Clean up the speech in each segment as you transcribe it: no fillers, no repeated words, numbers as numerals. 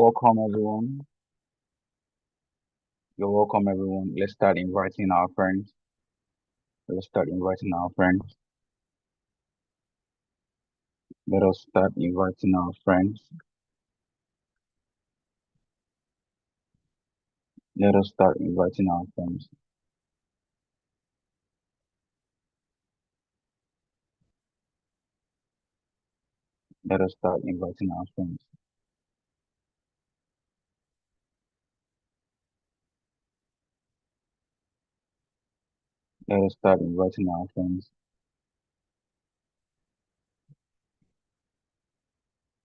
Welcome, everyone. You're welcome, everyone. Let's start inviting our friends. Let's start inviting our friends. Let us start inviting our friends. Let us start inviting our friends. Let us start inviting our friends. Let us start inviting our friends.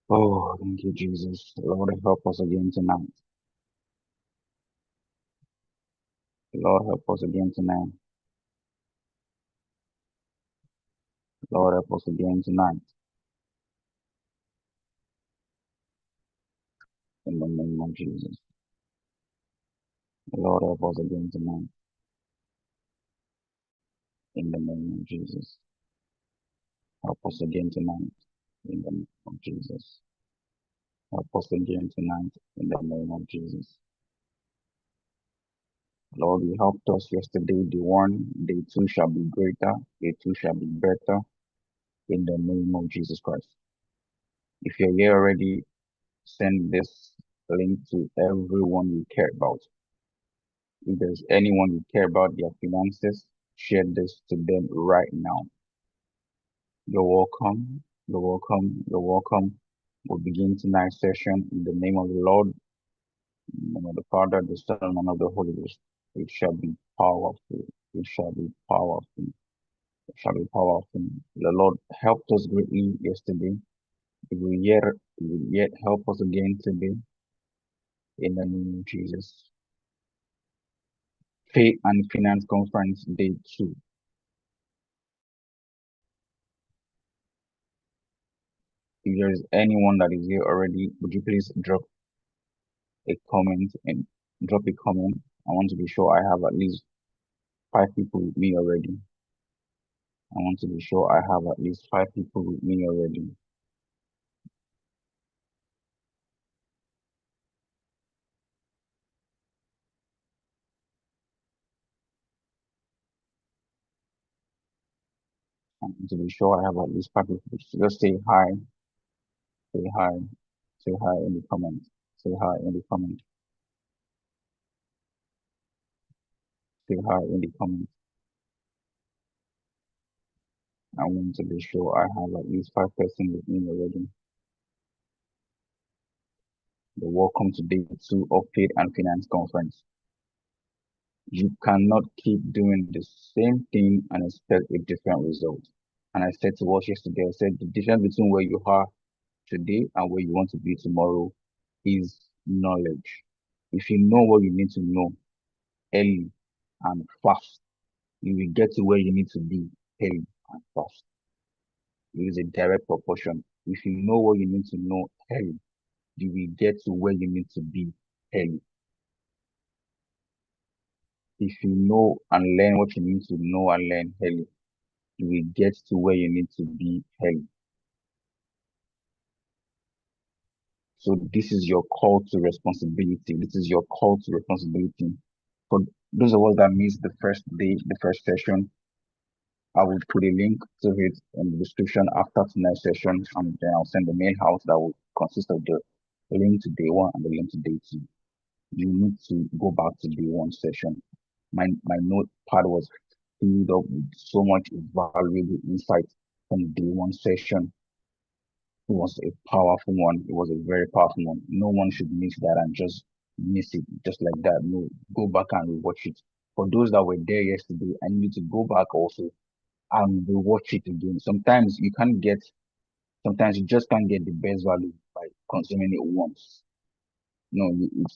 Oh, thank you, Jesus. Lord, help us again tonight. Lord, help us again tonight. Lord, help us again tonight. In the name of Jesus. Lord, help us again tonight. In the name of Jesus. Help us again tonight. In the name of Jesus. Help us again tonight in the name of Jesus. Lord, you helped us yesterday, day one, day two shall be greater, day two shall be better in the name of Jesus Christ. If you're here already, send this link to everyone you care about. If there's anyone you care about their finances, share this to them right now. You're welcome. You're welcome. You're welcome. We'll begin tonight's session in the name of the Lord, in the name of the Father, the Son, and of the Holy Ghost. It shall be powerful. It shall be powerful. It shall be powerful. The Lord helped us greatly yesterday. He will yet help us again today in the name of Jesus. Faith and Finance Conference Day 2. If there is anyone that is here already, would you please drop a comment and drop a comment? I want to be sure I have at least 5 people with me already. I want to be sure I have at least 5 people with me already. I want to be sure I have at least 5 people. Just say hi, say hi in the comments, say hi in the comments, say hi in the comments. I want to be sure I have at least 5 persons with me already. Welcome to day 2 of Faith and Finance Conference. You cannot keep doing the same thing and expect a different result. And I said to us yesterday, I said the difference between where you are today and where you want to be tomorrow is knowledge. If you know what you need to know early and fast, you will get to where you need to be early and fast. It is a direct proportion. If you know what you need to know early, you will get to where you need to be early. If you know and learn what you need to know and learn early, you will get to where you need to be early. So this is your call to responsibility. This is your call to responsibility. For those of us that missed the first day, the first session, I will put a link to it in the description after tonight's session, and then I'll send the mail house that will consist of the link to day one and the link to day two. You need to go back to day one session. My notepad was filled up with so much valuable insight from day one session. It was a powerful one. It was a very powerful one. No one should miss that and just miss it just like that. No, go back and rewatch it. For those that were there yesterday, I need to go back also and rewatch it again. Sometimes you just can't get the best value by consuming it once. No,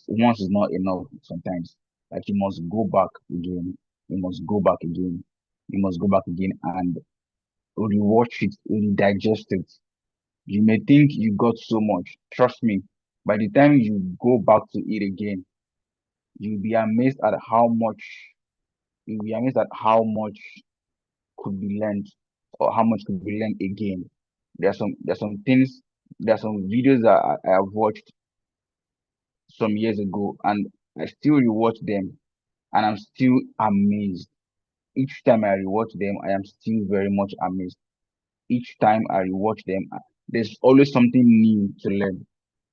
once is not enough sometimes. Like you must go back again. You must go back again. You must go back again and rewatch it, digest it. You may think you got so much. Trust me, by the time you go back to it again, you'll be amazed at how much could be learned or how much could be learned again. There's some things, there's some videos that I have watched some years ago, and I still rewatch them, and I'm still amazed. Each time I rewatch them, I am still very much amazed. Each time I rewatch them, there's always something new to learn.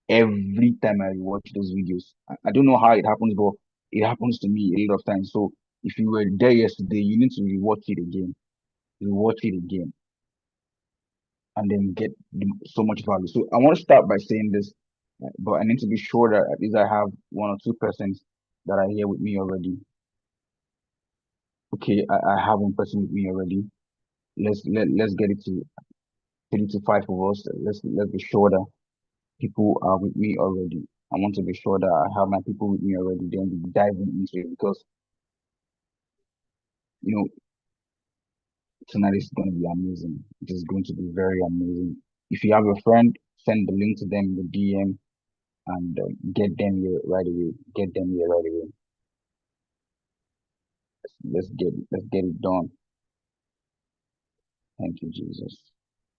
Every time I rewatch those videos, I don't know how it happens, but it happens to me a lot of times. So if you were there yesterday, you need to rewatch it again, and then get so much value. So I want to start by saying this, but I need to be sure that at least I have one or two persons that are here with me already. Okay, I have one person with me already. Let's get it to 3 to 5 of us. Let's be sure that people are with me already. I want to be sure that I have my people with me already. Then we dive into it because you know tonight is going to be amazing. It is going to be very amazing. If you have a friend, send the link to them in the DM and get them here right away. Get them here right away. Let's get it done. Thank you, Jesus.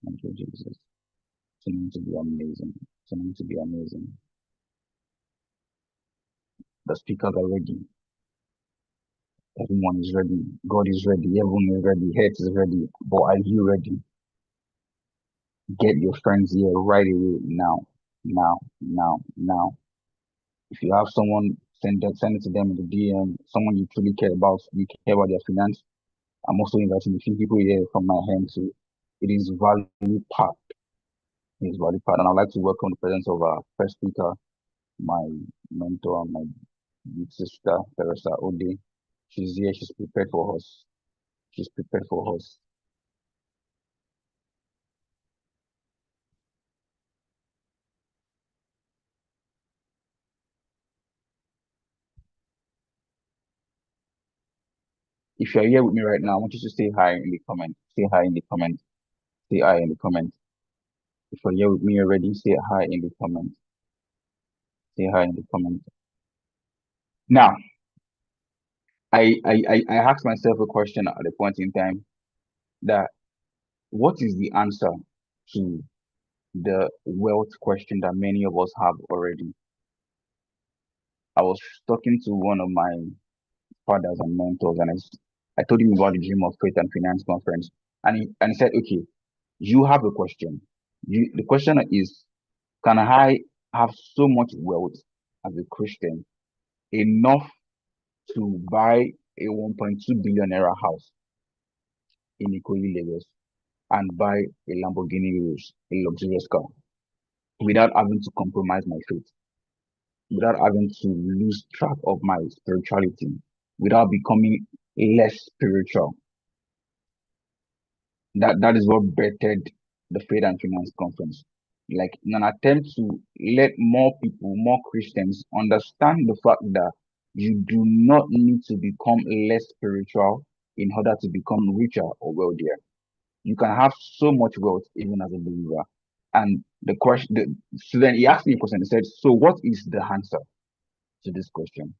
Thank you, Jesus. It's going to be amazing. It's going to be amazing. The speakers are ready. Everyone is ready. God is ready. Everyone is ready. Head is ready. But are you ready? Get your friends here right away now. Now. Now. Now. If you have someone, send it to them in the DM. Someone you truly care about. You care about their finance. I'm also inviting a few people here from my hand too. It is value packed. It is value packed. And I'd like to welcome the presence of our first speaker, my mentor, my big sister, Teresa Ode. She's here. She's prepared for us. She's prepared for us. If you're here with me right now, I want you to say hi in the comment. Say hi in the comment. Say hi in the comment. If you're here with me already, say hi in the comment. Say hi in the comment. Now, I asked myself a question at a point in time that what is the answer to the wealth question that many of us have already? I was talking to one of my fathers and mentors, and I told him about the Dream of Faith and Finance conference, and he said, okay, you have a question. The question is, can I have so much wealth as a Christian enough to buy a 1.2 billion naira house in Ikoyi, Lagos, and buy a Lamborghini Urus, a luxurious car, without having to compromise my faith, without having to lose track of my spirituality, without becoming less spiritual? That is what bettered the Faith and Finance Conference. Like in an attempt to let more people, more Christians understand the fact that you do not need to become less spiritual in order to become richer or wealthier. You can have so much wealth even as a believer. And so then he asked me a question. He said, so what is the answer to this question?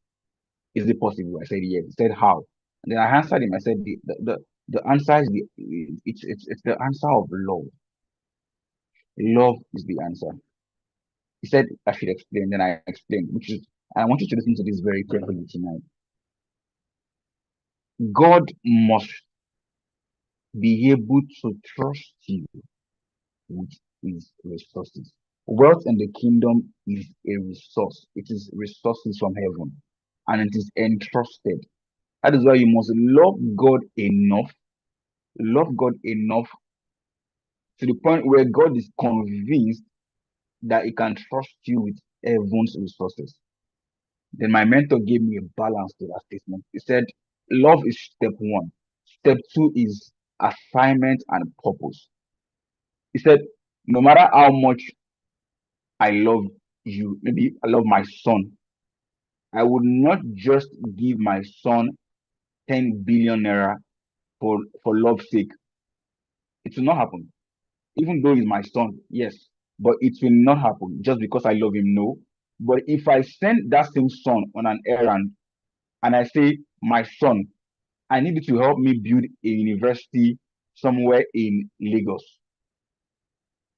Is it possible? I said, yes. He said, how? And then I answered him. I said, the answer is it's the answer of love. Love is the answer. He said I should explain. Then I explained, which is, I want you to listen to this very carefully tonight. God must be able to trust you with his resources. Wealth in the kingdom is a resource. It is resources from heaven, and it is entrusted. That is why you must love God enough to the point where God is convinced that he can trust you with heaven's resources. Then my mentor gave me a balance to that statement. He said, love is step one. Step two is assignment and purpose. He said, no matter how much I love you, maybe I love my son, I would not just give my son 10 billion naira for love's sake. It will not happen. Even though he's my son, yes, but it will not happen just because I love him, no. But if I send that same son on an errand and I say, my son, I need you to help me build a university somewhere in Lagos.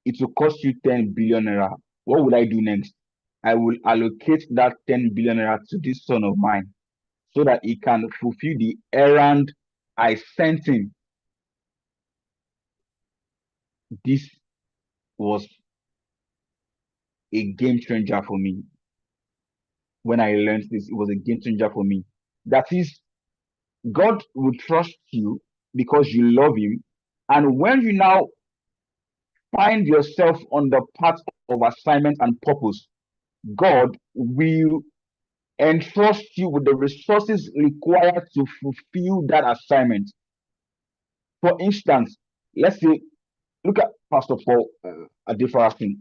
It will cost you 10 billion naira. What would I do next? I will allocate that 10 billion naira to this son of mine so that he can fulfill the errand I sent him. This was a game changer for me. When I learned this, it was a game changer for me. That is, God will trust you because you love him. And when you now find yourself on the path of assignment and purpose, God will entrust you with the resources required to fulfill that assignment. For instance, let's say, look at Pastor Paul Adefarasin.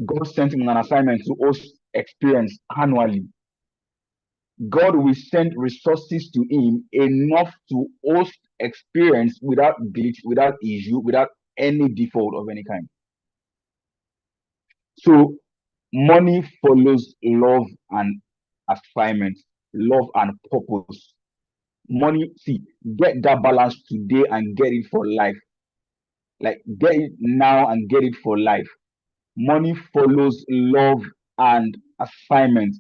God sent him on an assignment to host experience annually. God will send resources to him enough to host experience without glitch, without issue, without any default of any kind. So money follows love and assignment, love and purpose. Money, see, get that balance today and get it for life. Like, get it now and get it for life. Money follows love and assignment,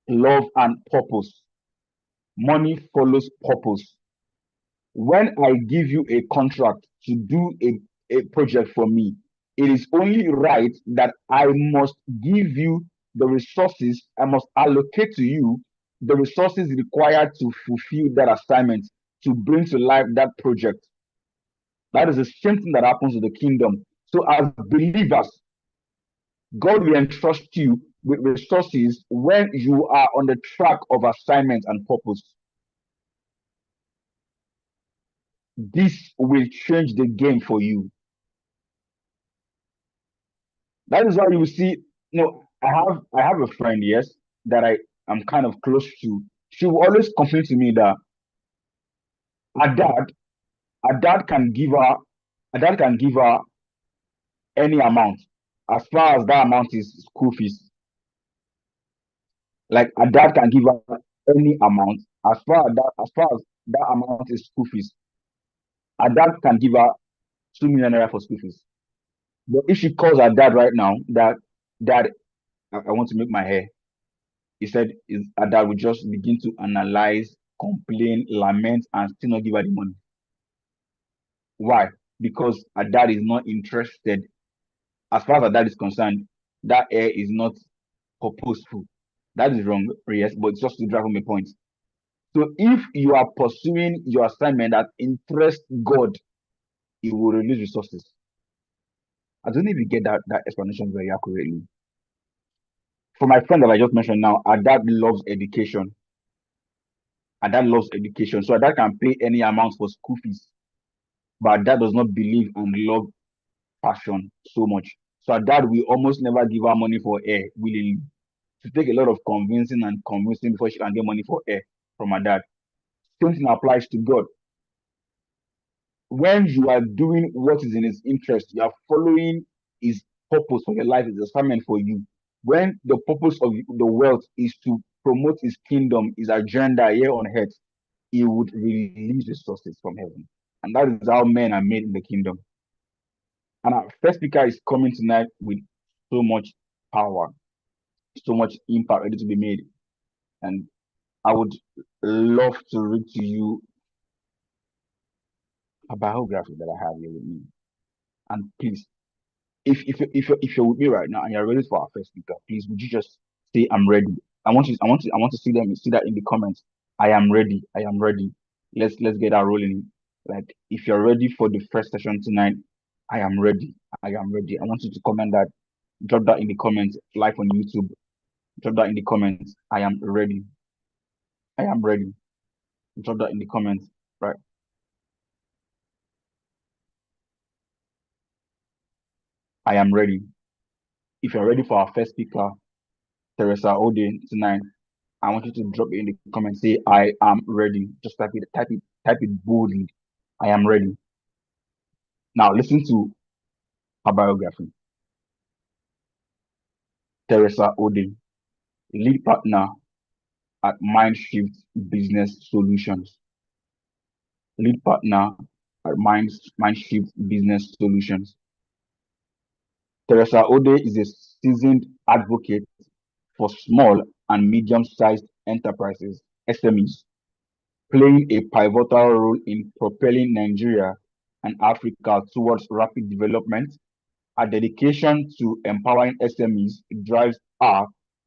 love and purpose. Money follows purpose. When I give you a contract to do a project for me, it is only right that I must give you the resources, I must allocate to you the resources required to fulfill that assignment, to bring to life that project. That is the same thing that happens in the kingdom. So, as believers, God will entrust you with resources when you are on the track of assignment and purpose. This will change the game for you. That is why you will see, I have a friend, yes, that I am kind of close to. She will always complain to me that her dad, her dad can give her, her dad can give her any amount as far as that amount is school fees. Like, her dad can give her any amount as far as that amount is school fees. Her dad can give her 2 million naira for school fees. But if she calls her dad right now that, dad, I want to make my hair, he said her dad would just begin to analyze, complain, lament, and still not give her the money. Why? Because her dad is not interested. As far as her dad is concerned, that hair is not purposeful. That is wrong, yes, but it's just to drive home a point. So if you are pursuing your assignment that interests God, He will release resources. I don't know if you get that explanation very accurately. For my friend that I just mentioned now, her dad loves education. Her dad loves education. So her dad can pay any amount for school fees. But her dad does not believe and love passion so much. So her dad will almost never give her money for air willingly. To take a lot of convincing before she can get money for air from her dad. Same thing applies to God. When you are doing what is in his interest, you are following his purpose for your life, his assignment for you. When the purpose of the wealth is to promote his kingdom, his agenda here on earth, he would release resources from heaven. And that is how men are made in the kingdom. And our first speaker is coming tonight with so much power, so much impact ready to be made. And I would love to read to you a biography that I have here with me. And please, if you're with me right now and you're ready for our first speaker, please would you just say I'm ready? I want to see that in the comments. I am ready. I am ready. Let's get that rolling. Like, if you're ready for the first session tonight, I am ready. I am ready. I want you to comment that. Drop that in the comments, live on YouTube. Drop that in the comments. I am ready. I am ready. Drop that in the comments. Right. I am ready. If you're ready for our first speaker, Teresa Ode tonight, I want you to drop it in the comments. Say, I am ready. Just type it boldly. I am ready. Now listen to her biography. Teresa Ode, lead partner at Mindshift Business Solutions. Lead partner at Mindshift Business Solutions. Teresa Ode is a seasoned advocate for small and medium-sized enterprises (SMEs), playing a pivotal role in propelling Nigeria and Africa towards rapid development. Her dedication to empowering SMEs drives her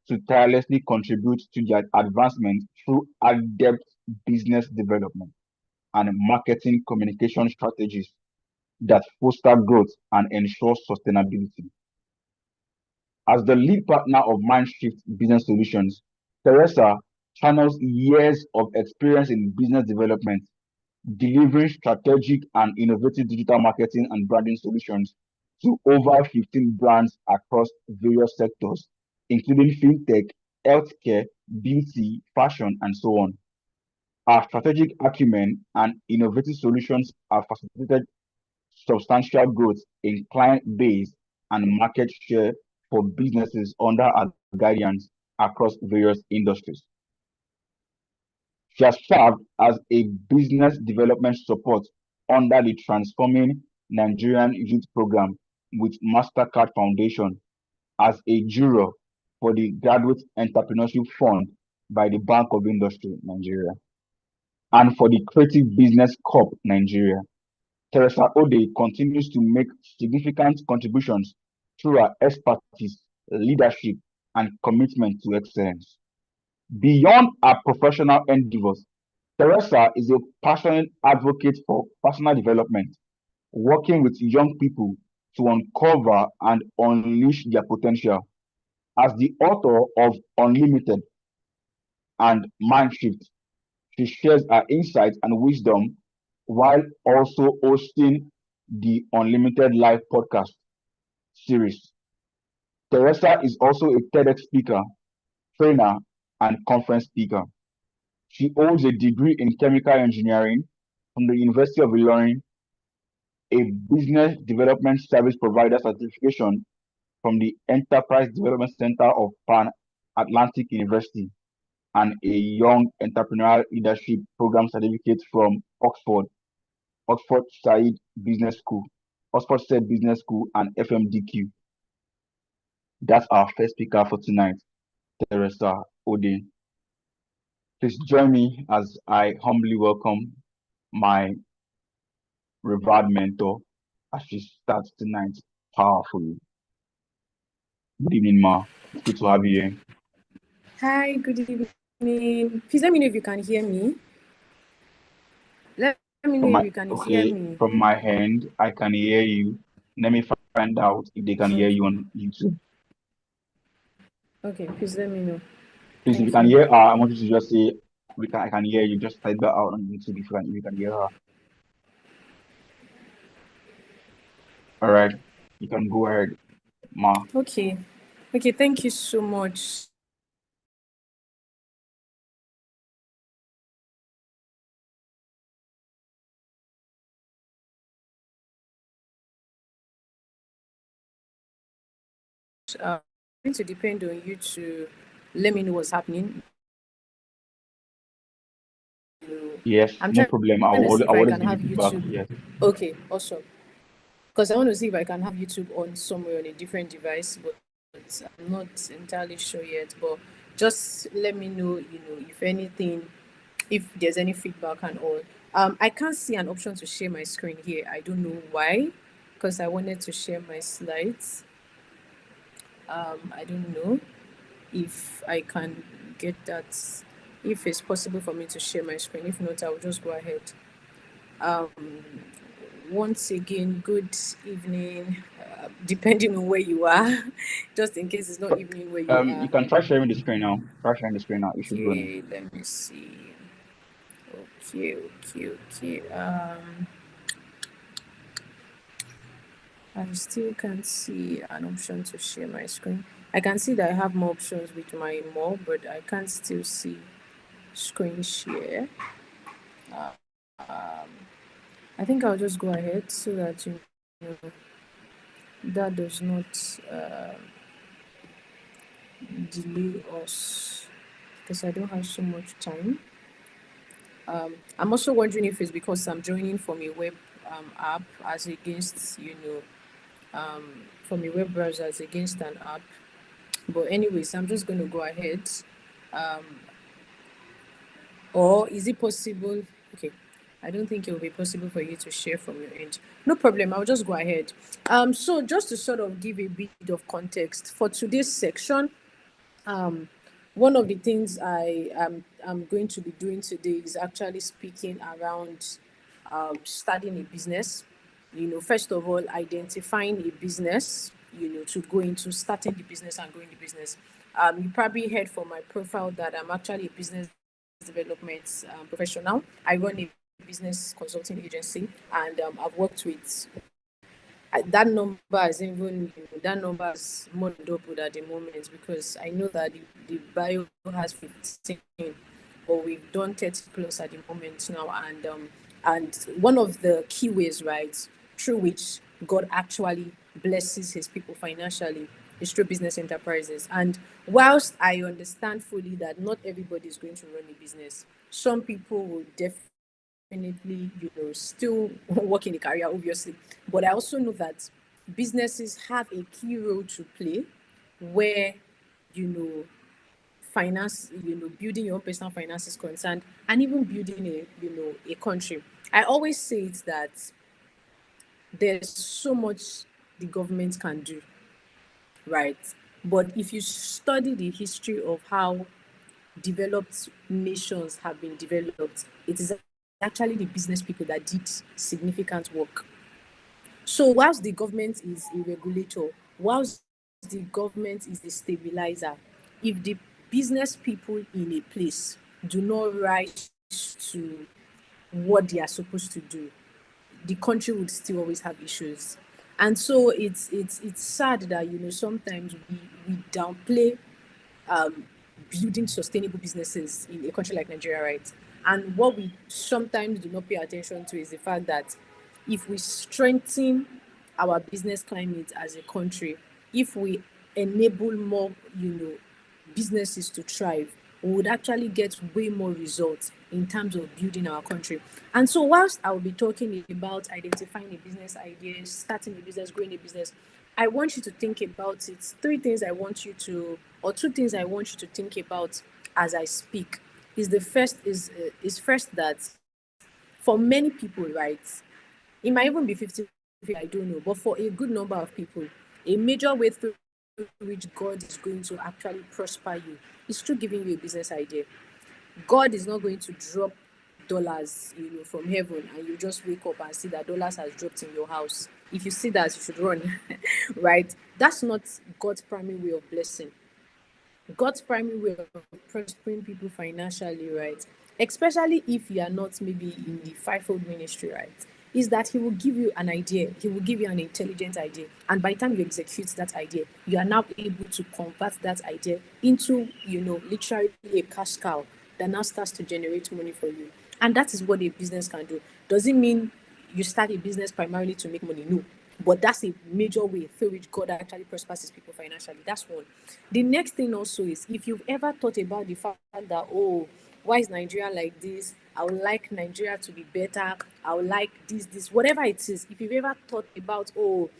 to tirelessly contribute to their advancement through adept business development and marketing communication strategies that foster growth and ensure sustainability. As the lead partner of Mindshift Business Solutions, Teresa channels years of experience in business development, delivering strategic and innovative digital marketing and branding solutions to over 15 brands across various sectors, including fintech, healthcare, beauty, fashion, and so on. Our strategic acumen and innovative solutions have facilitated substantial growth in client base and market share for businesses under our guidance across various industries. She has served as a business development support under the Transforming Nigerian Youth Program with MasterCard Foundation, as a juror for the Graduate Entrepreneurship Fund by the Bank of Industry Nigeria, and for the Creative Business Corp Nigeria. Teresa Ode continues to make significant contributions through her expertise, leadership, and commitment to excellence. Beyond her professional endeavors, Teresa is a passionate advocate for personal development, working with young people to uncover and unleash their potential. As the author of Unlimited and Mindshift, she shares her insights and wisdom while also hosting the Unlimited Live podcast series. Teresa is also a TEDx speaker, trainer, and conference speaker. She holds a degree in chemical engineering from the University of Ilorin, a business development service provider certification from the Enterprise Development Center of Pan Atlantic University, and a Young Entrepreneurial Leadership Program certificate from Oxford Said Business School, Oxford Said Business School, and FMDQ. That's our first speaker for tonight, Teresa Ode. Please join me as I humbly welcome my revered mentor as she starts tonight powerfully. Good evening, Ma. It's good to have you here. Hi, good evening. Please let me know if you can hear me. Let me know if you can hear me. From my hand, I can hear you. Let me find out if they can hear you on YouTube. Okay, please let me know. Please, Thank if you can you. hear her, I want you to just say, I can hear you. Just type that out on YouTube if you can hear her. All right, you can go ahead, Ma. Okay, thank you so much. Going to depend on you to let me know what's happening. Yes, no problem. I will always give you feedback. Yes. Okay, awesome. Because I want to see if I can have YouTube on somewhere on a different device, but I'm not entirely sure yet. But just let me know, if anything, if there's any feedback and all. I can't see an option to share my screen here. I don't know why, because I wanted to share my slides. I don't know if I can get that, if it's possible for me to share my screen. If not, I'll just go ahead. Once again, good evening, depending on where you are, just in case it's not evening where you are. You can try sharing the screen now. It should go now. Okay, let me see. Okay. I still can't see an option to share my screen. I can see that I have more options with my more, but I can't still see screen share. I think I'll just go ahead so that that does not delay us, because I don't have so much time. I'm also wondering if it's because I'm joining from a web app as against from a web browser against an app. But anyways, I'm just going to go ahead. Or is it possible? Okay, I don't think it will be possible for you to share from your end. No problem, I'll just go ahead. So just to sort of give a bit of context for today's section, one of the things I'm going to be doing today is actually speaking around starting a business. First of all, identifying a business, to go into starting the business and growing the business. You probably heard from my profile that I'm actually a business development professional. I run a business consulting agency, and I've worked with that number is even that number is more than doubled at the moment, because I know that the bio has 15, but we've done 30 plus at the moment now, and one of the key ways, right, through which God actually blesses his people financially is through business enterprises. And whilst I understand fully that not everybody is going to run a business, some people will definitely, still work in the career, obviously. But I also know that businesses have a key role to play where, finance, building your own personal finance is concerned, and even building a country. I always say it that there's so much the government can do, right? But if you study the history of how developed nations have been developed, it is actually the business people that did significant work. So whilst the government is a regulator, whilst the government is the stabilizer, if the business people in a place do not rise to what they are supposed to do, the country would still always have issues. And so it's sad that sometimes we downplay building sustainable businesses in a country like Nigeria, right? And what we sometimes do not pay attention to is the fact that if we strengthen our business climate as a country, if we enable more, businesses to thrive, we would actually get way more results in terms of building our country. And so whilst I will be talking about identifying a business idea, starting a business, growing a business, I want you to think about it. Three things I want you to, or two things I want you to think about as I speak. Is first that for many people, right, it might even be 50, I don't know, but for a good number of people, a major way through which God is going to actually prosper you is through giving you a business idea. God is not going to drop dollars, from heaven, and you just wake up and see that dollars has dropped in your house. If you see that, you should run, right? That's not God's primary way of blessing. God's primary way of prospering people financially, right? Especially if you are not maybe in the fivefold ministry, right? Is that he will give you an idea, he will give you an intelligent idea, and by the time you execute that idea, you are now able to convert that idea into, literally a cash cow that now starts to generate money for you. And that is what a business can do. Does it mean you start a business primarily to make money? No. But that's a major way through which God actually prospers his people financially. That's one. The next thing also is, if you've ever thought about the fact that, oh, why is Nigeria like this? I would like Nigeria to be better. I would like this, whatever it is. If you've ever thought about, oh,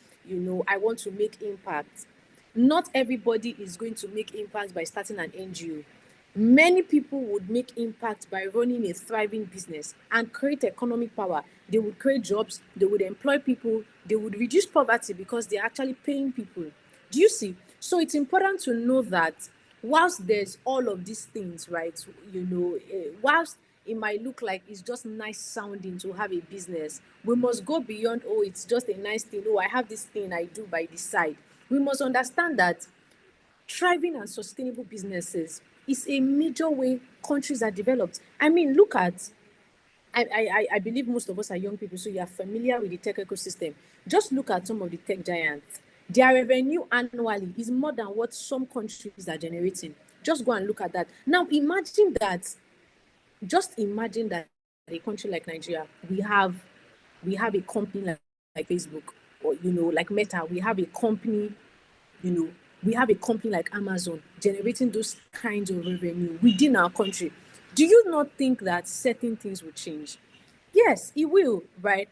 I want to make impact. Not everybody is going to make impact by starting an NGO. Many people would make impact by running a thriving business and create economic power. They would create jobs, they would employ people, they would reduce poverty because they're actually paying people. Do you see? So it's important to know that whilst there's all of these things, right, whilst it might look like it's just nice sounding to have a business, we must go beyond, oh, it's just a nice thing, oh, I have this thing I do by the side. We must understand that thriving and sustainable businesses is a major way countries are developed. I mean, look at, I believe most of us are young people, so you are familiar with the tech ecosystem. Just look at some of the tech giants. Their revenue annually is more than what some countries are generating. Just go and look at that. Now, imagine that. Just imagine that a country like Nigeria, we have a company like Facebook, or like Meta. We have a company, we have a company like Amazon generating those kinds of revenue within our country. Do you not think that certain things will change? Yes, it will, right?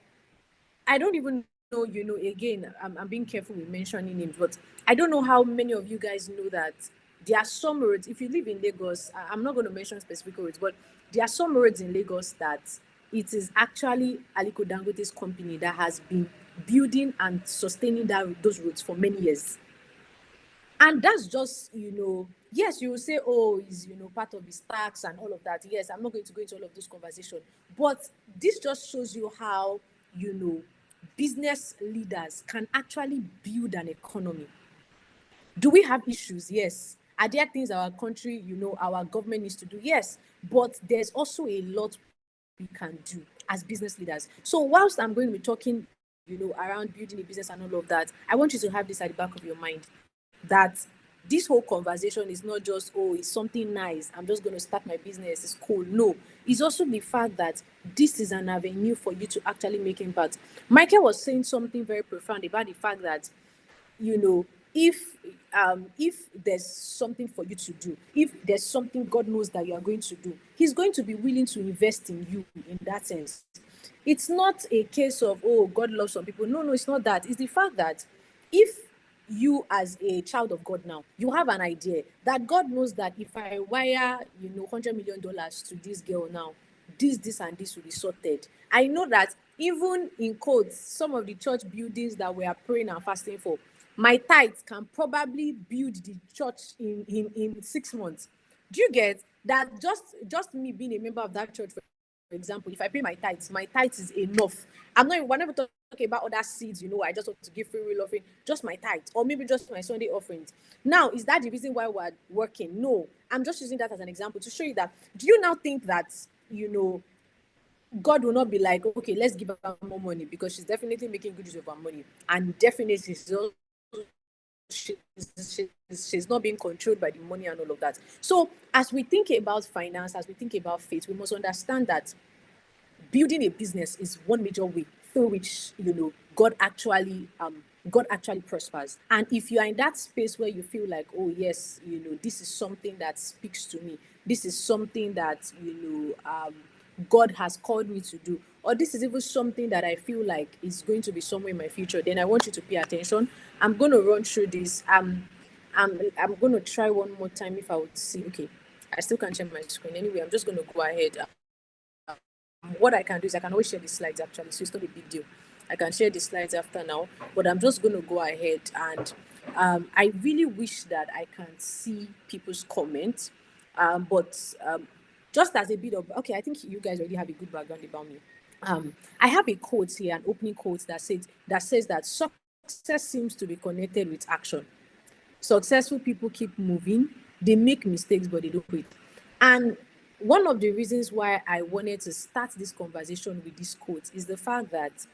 I don't even know, again, I'm being careful with mentioning names, but I don't know how many of you guys know that there are some roads. If you live in Lagos, I'm not going to mention specific roads, but there are some roads in Lagos that it is actually Aliko Dangote's company that has been building and sustaining those roads for many years. And that's just, yes, you will say, oh, is, part of his tax and all of that. Yes, I'm not going to go into all of those conversations. But this just shows you how, business leaders can actually build an economy. Do we have issues? Yes. Are there things our country, our government needs to do? Yes. But there's also a lot we can do as business leaders. So whilst I'm going to be talking, around building a business and all of that, I want you to have this at the back of your mind, that this whole conversation is not just, oh, it's something nice, I'm just going to start my business, it's cool. No, it's also the fact that this is an avenue for you to actually make impact. Michael was saying something very profound about the fact that, you know if there's something for you to do, if there's something God knows that you are going to do, he's going to be willing to invest in you in that sense. It's not a case of, oh, God loves some people. No, it's not that. It's the fact that if you as a child of God now, you have an idea that God knows that if I wire, $100 million to this girl now, this and this will be sorted. I know that even in quotes, some of the church buildings that we are praying and fasting for, my tithes can probably build the church in 6 months. Do you get that? Just me being a member of that church, for example, if I pay my tithes is enough. We're never talking about other seeds, I just want to give free will offering, just my tithes, or maybe just my Sunday offerings. Now, is that the reason why we're working? No, I'm just using that as an example to show you that. Do you now think that, God will not be like, okay, let's give her more money, because she's definitely making good use of her money, and definitely she's not being controlled by the money and all of that. So as we think about finance, as we think about faith, we must understand that building a business is one major way through which, God actually prospers. And if you are in that space where you feel like, oh yes, this is something that speaks to me, this is something that, God has called me to do, or this is even something that I feel like is going to be somewhere in my future, then I want you to pay attention. I'm going to run through this. I'm going to try one more time if I would see. Okay, I still can't share my screen. Anyway, I'm just going to go ahead. What I can do is I can always share the slides actually, so it's not a big deal. I can share the slides after now, but I'm just going to go ahead and I really wish that I can see people's comments, but just as a bit of, okay, I think you guys already have a good background about me. I have a quote here, an opening quote that says that success seems to be connected with action. Successful people keep moving, they make mistakes, but they don't quit. And one of the reasons why I wanted to start this conversation with this quote is the fact that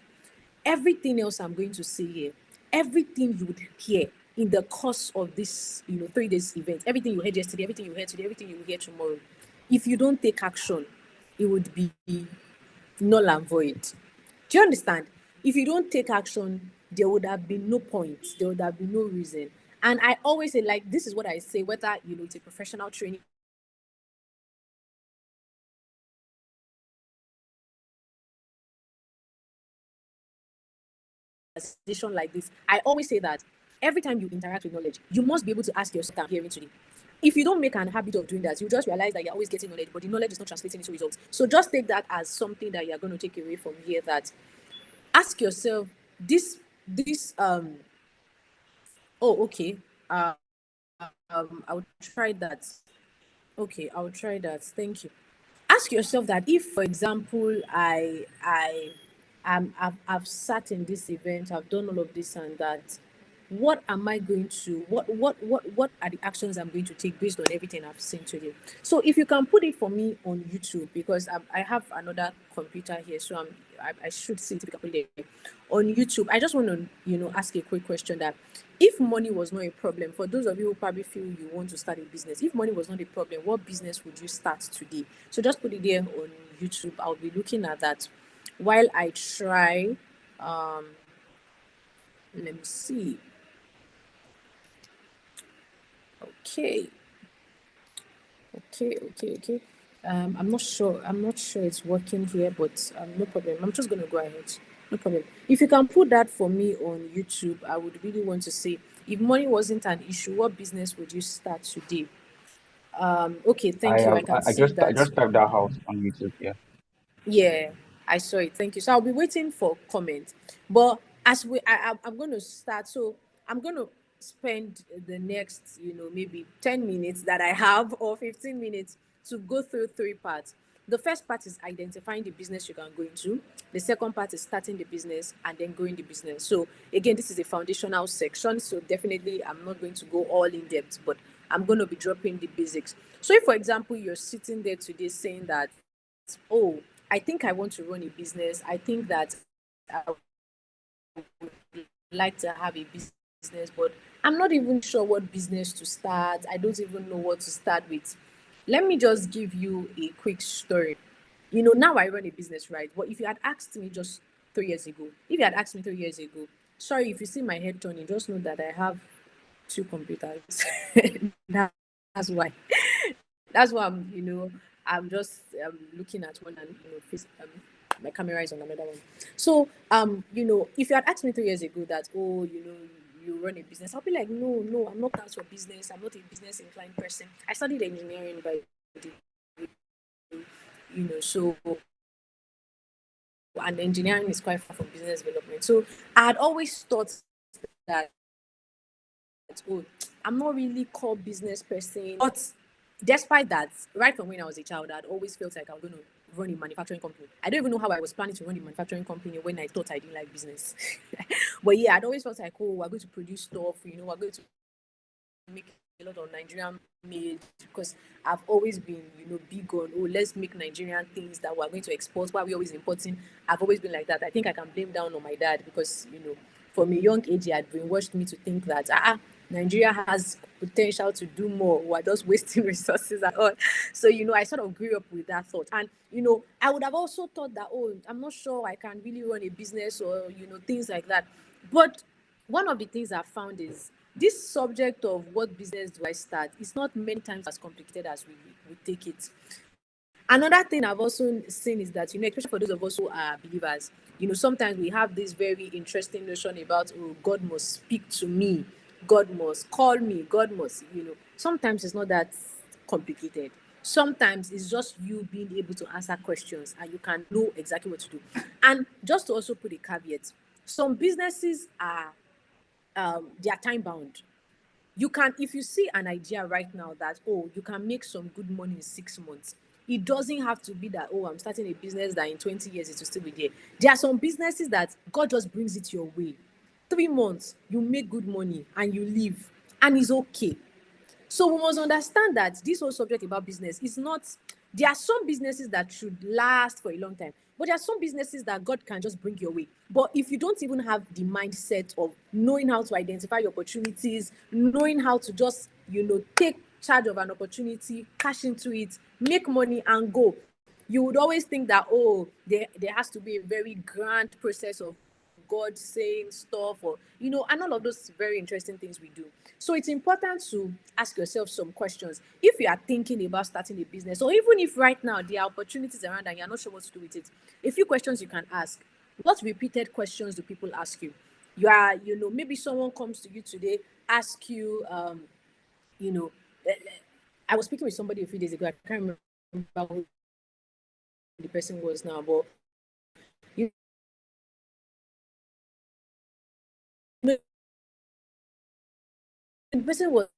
everything else I'm going to say here, everything you would hear in the course of this, 3 days event, everything you heard yesterday, everything you heard today, everything you will hear tomorrow, if you don't take action, it would be null and void. Do you understand? If you don't take action, there would have been no point. There would have been no reason. And I always say, like, this is what I say, whether, it's a professional training conversation like this, I always say that every time you interact with knowledge, you must be able to ask yourself, I'm hearing today. If you don't make an habit of doing that, you just realize that you're always getting knowledge, but the knowledge is not translating into results. So just take that as something that you're going to take away from here, that ask yourself this oh, okay. I'll try that. Okay, I'll try that. Thank you. Ask yourself that if, for example, I've sat in this event, I've done all of this and that, what am I going to, what are the actions I'm going to take based on everything I've seen today? So if you can put it for me on YouTube, because I have another computer here, so I should see it there. On YouTube, I just want to, ask a quick question, that if money was not a problem, for those of you who probably feel you want to start a business, if money was not a problem, what business would you start today? So just put it there on YouTube. I'll be looking at that while I try. Let me see. Okay. I'm not sure. I'm not sure it's working here, but no problem. I'm just gonna go ahead. No problem. If you can put that for me on YouTube, I would really want to say, if money wasn't an issue, what business would you start today? Okay, I thank you. have I can see I that. just typed that out on YouTube. Yeah. Yeah, I saw it. Thank you. So I'll be waiting for comment. But as I'm going to start. So I'm going to spend the next, maybe 10 minutes that I have or 15 minutes to go through three parts. The first part is identifying the business you can go into. The second part is starting the business and then growing the business. So again, this is a foundational section. So definitely I'm not going to go all in depth, but I'm going to be dropping the basics. So if, for example, you're sitting there today saying that, oh, I think I want to run a business. I think that I would like to have a business, but I'm not even sure what business to start. I don't even know what to start with. Let me just give you a quick story. Now I run a business, right? But if you had asked me just 3 years ago, if you had asked me 3 years ago, sorry, if you see my head turning, just know that I have two computers. That's why. That's why I'm just looking at one and my camera is on another one. So if you had asked me 3 years ago that, oh, you run a business, I'll be like, no, no, I'm not out for business. I'm not a business inclined person. I studied engineering by the so, and engineering is quite far from business development. So I had always thought that, oh, I'm not really core business person. But despite that, right from when I was a child, I'd always felt like I was going to run a manufacturing company. I don't even know how I was planning to run a manufacturing company when I thought I didn't like business. But yeah, I'd always felt like, oh, we're going to produce stuff, we're going to make a lot of Nigerian made, because I've always been, big on, oh, let's make Nigerian things that we're going to export. Why are we always importing? I've always been like that. I think I can blame down on my dad because, from a young age, he had brainwashed me to think that, Nigeria has potential to do more. We're just wasting resources and all. So, I sort of grew up with that thought. And, I would have also thought that, oh, I'm not sure I can really run a business or, things like that. But one of the things I've found is this subject of what business do I start is not many times as complicated as we take it. Another thing I've also seen is that, especially for those of us who are believers, sometimes we have this very interesting notion about, oh, God must speak to me, God must call me, God must, sometimes it's not that complicated. Sometimes it's just you being able to answer questions and you can know exactly what to do. And just to also put a caveat, some businesses are they are time bound. You can, if you see an idea right now that, oh, you can make some good money in 6 months, it doesn't have to be that, oh, I'm starting a business that in 20 years it will still be there. There are some businesses that God just brings it your way. 3 months you make good money and you leave, and it's okay. So we must understand that this whole subject about business is not, there are some businesses that should last for a long time, but there are some businesses that God can just bring your way. But if you don't even have the mindset of knowing how to identify your opportunities, knowing how to just, take charge of an opportunity, cash into it, make money and go, you would always think that, oh, there has to be a very grand process of God saying stuff, or and all of those very interesting things we do. So it's important to ask yourself some questions if you are thinking about starting a business, or even if right now there are opportunities around and you're not sure what to do with it. A few questions you can ask. What repeated questions do people ask you? You are, maybe someone comes to you today, ask you, you know eh, eh, I was speaking with somebody a few days ago. I can't remember who the person was now, but you know, the person was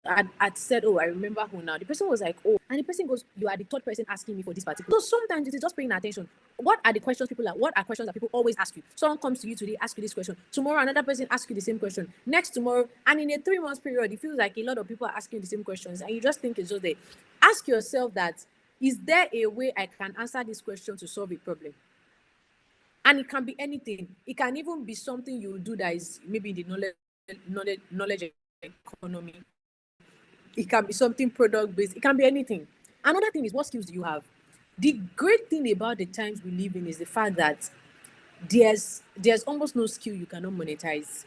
had said, oh, I remember who now. The person was like, oh, and the person goes, you are the third person asking me for this particular. So sometimes it is just paying attention. What are the questions people are? What are questions that people always ask you? Someone comes to you today, ask you this question. Tomorrow, another person asks you the same question. Next tomorrow, and in a 3 months period, it feels like a lot of people are asking the same questions, and you just think it's just there. Ask yourself that: is there a way I can answer this question to solve a problem? And it can be anything. It can even be something you do that is maybe the knowledge economy. It can be something product based. It can be anything. Another thing is, what skills do you have? The great thing about the times we live in is the fact that there's almost no skill you cannot monetize.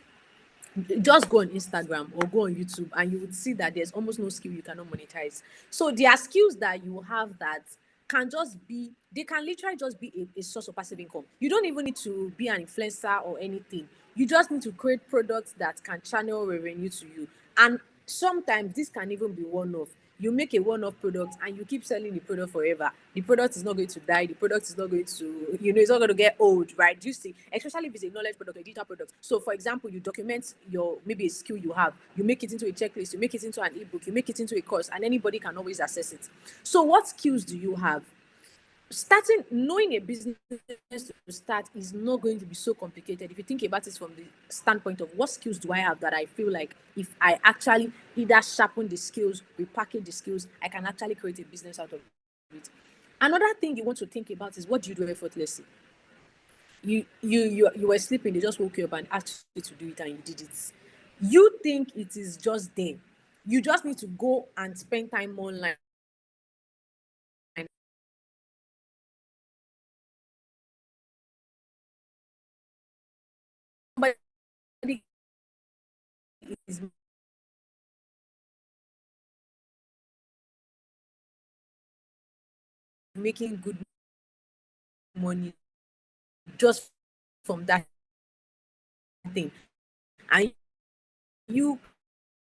just go on Instagram or go on YouTube and you would see that there's almost no skill you cannot monetize. So there are skills that you have that can just be, they can literally just be a source of passive income. You don't even need to be an influencer or anything. You just need to create products that can channel revenue to you. And sometimes this can even be one-off. You make a one-off product and you keep selling the product forever. The product is not going to die. The product is not going to, it's not going to get old, right? Do you see? Especially if it's a knowledge product, a digital product. So, for example, you document your, maybe a skill you have, you make it into a checklist, you make it into an ebook, you make it into a course, and anybody can always access it. So, what skills do you have? Knowing a business to start is not going to be so complicated if you think about it from the standpoint of what skills do I have that I feel like if I actually either sharpen the skills, repackage the skills, I can actually create a business out of it. Another thing you want to think about is, what do you do effortlessly? You were sleeping, they just woke you up and asked you to do it and you did it. You think it is just there. You just need to go and spend time online. Somebody is making good money just from that thing, and you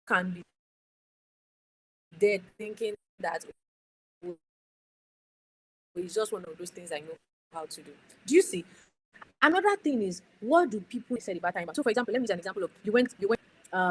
can be there thinking that, oh, it's just one of those things I know how to do. Do you see? Another thing is, what do people say about time? So, for example, let me use an example of you went.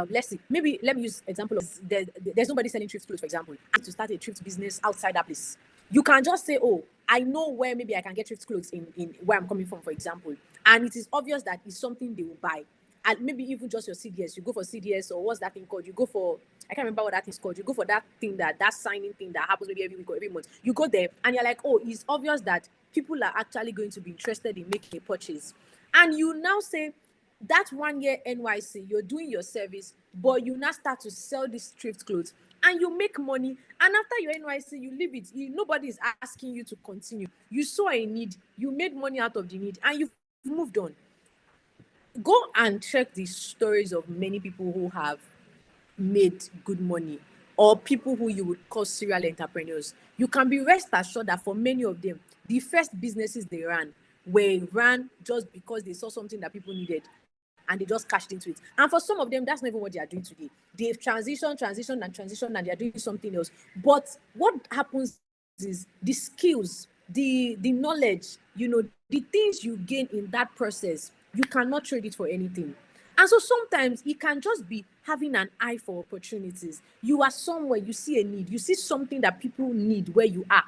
Let's see. Maybe let me use example of there's nobody selling thrift clothes, for example. And to start a thrift business outside that place, you can just say, "Oh, I know where maybe I can get thrift clothes in where I'm coming from, for example." And it is obvious that it's something they will buy. And maybe even just your CDS, you go for CDS, or what's that thing called? You go for, I can't remember what that is called. You go for that thing, that signing thing that happens maybe every week or every month. You go there and you're like, oh, it's obvious that people are actually going to be interested in making a purchase. And you now say, that 1 year NYC, you're doing your service, but you now start to sell these thrift clothes and you make money. And after your NYC, you leave it. Nobody is asking you to continue. You saw a need, you made money out of the need, and you've moved on. Go and check the stories of many people who have made good money, or people who you would call serial entrepreneurs. You can be rest assured that for many of them, the first businesses they ran were ran just because they saw something that people needed and they just cashed into it. And for some of them, that's not even what they are doing today. They've transitioned, and they are doing something else. But what happens is the skills, the knowledge, the things you gain in that process, you cannot trade it for anything. And so sometimes it can just be having an eye for opportunities. You are somewhere, you see a need, you see something that people need where you are.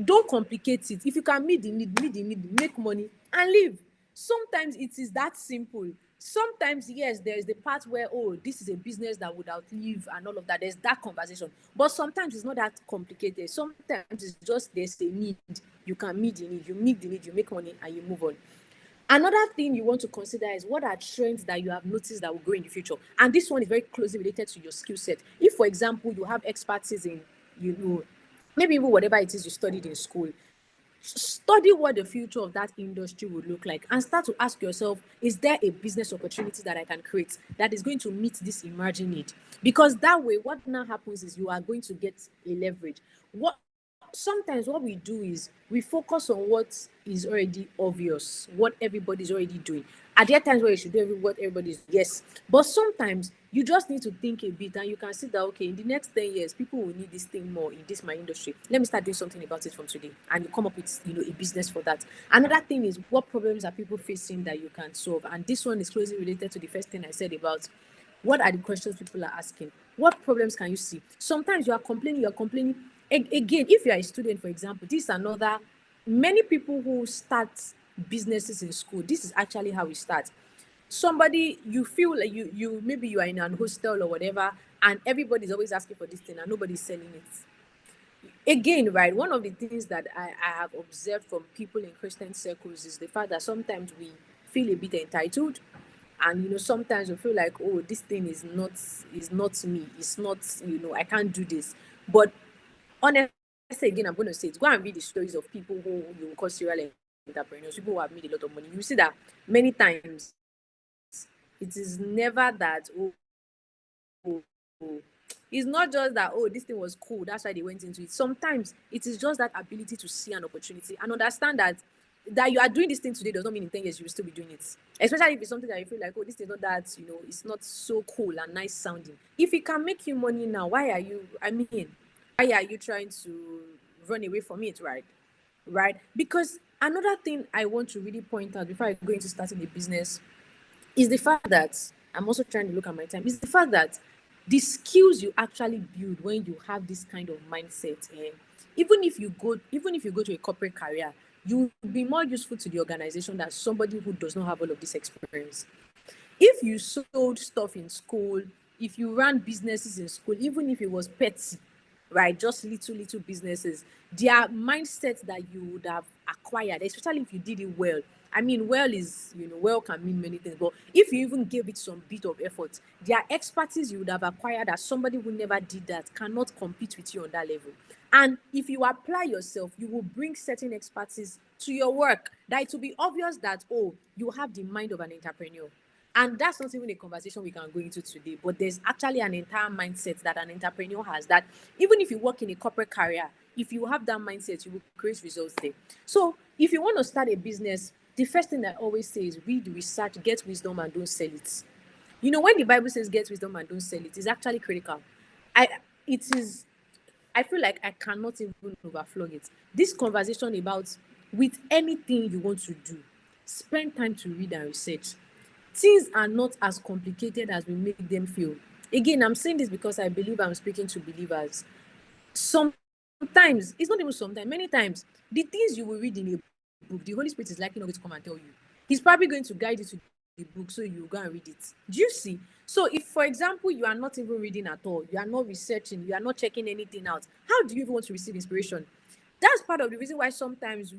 Don't complicate it. If you can meet the need, make money and leave. Sometimes it is that simple. Sometimes, yes, there is the part where, oh, this is a business that would outlive and all of that. There's that conversation. But sometimes it's not that complicated. Sometimes it's just there's a need. You can meet the need. You meet the need, you make money, and you move on. Another thing you want to consider is, what are trends that you have noticed that will grow in the future? And this one is very closely related to your skill set. If, for example, you have expertise in, maybe even whatever it is you studied in school, study what the future of that industry would look like and start to ask yourself, is there a business opportunity that I can create that is going to meet this emerging need? Because that way, what now happens is you are going to get a leverage. Sometimes what we do is we focus on what is already obvious, what everybody's already doing. Are there times where you should do what everybody's? Yes. But sometimes you just need to think a bit and you can see that, okay, in the next 10 years, people will need this thing more in this my industry. Let me start doing something about it from today. And you come up with, a business for that. Another thing is, what problems are people facing that you can solve? And this one is closely related to the first thing I said about, what are the questions people are asking? What problems can you see? Sometimes you're complaining. Again, if you're a student, for example, this is another, many people who start businesses in school, this is actually how we start. Somebody, you feel like you maybe you are in an hostel or whatever, and everybody's always asking for this thing and nobody's selling it. Again, right, one of the things that I have observed from people in Christian circles is the fact that sometimes we feel a bit entitled, and sometimes we feel like, oh, this thing is not me, it's not, I can't do this. But honestly, again, I'm going to say it, go and read the stories of people who you call serial entrepreneurs, people who have made a lot of money. You see that many times It is never that, oh, it's not just that, oh, this thing was cool, that's why they went into it. Sometimes it is just that ability to see an opportunity and understand that you are doing this thing today does not mean in 10 years you will still be doing it. Especially if it's something that you feel like, oh, this is not that, it's not so cool and nice sounding. If it can make you money now, why are you trying to run away from it, right? Because another thing I want to really point out before I go into starting a business is the fact that I'm also trying to look at my time, is the fact that the skills you actually build when you have this kind of mindset, even if you go to a corporate career, you will be more useful to the organization than somebody who does not have all of this experience. If you sold stuff in school, if you ran businesses in school, even if it was petty, right, just little businesses, their mindset that you would have acquired, especially if you did it well. I mean, well can mean many things, but if you even gave it some bit of effort, their expertise you would have acquired as somebody who never did that cannot compete with you on that level. And if you apply yourself, you will bring certain expertise to your work that it will be obvious that, oh, you have the mind of an entrepreneur. And that's not even a conversation we can go into today, but there's actually an entire mindset that an entrepreneur has, that even if you work in a corporate career, if you have that mindset, you will create results there. So if you want to start a business, the first thing I always say is read, research, get wisdom, and don't sell it. When the Bible says get wisdom and don't sell it, it's actually critical. I feel like I cannot even overflow it. This conversation about, with anything you want to do, spend time to read and research. Things are not as complicated as we make them feel. Again, I'm saying this because I believe I'm speaking to believers. Sometimes, it's not even sometimes, many times, the things you will read in a book, the Holy Spirit is likely not going to come and tell you. He's probably going to guide you to the book so you go and read it. Do you see? So if, for example, you are not even reading at all, you are not researching, you are not checking anything out, how do you even want to receive inspiration? That's part of the reason why sometimes,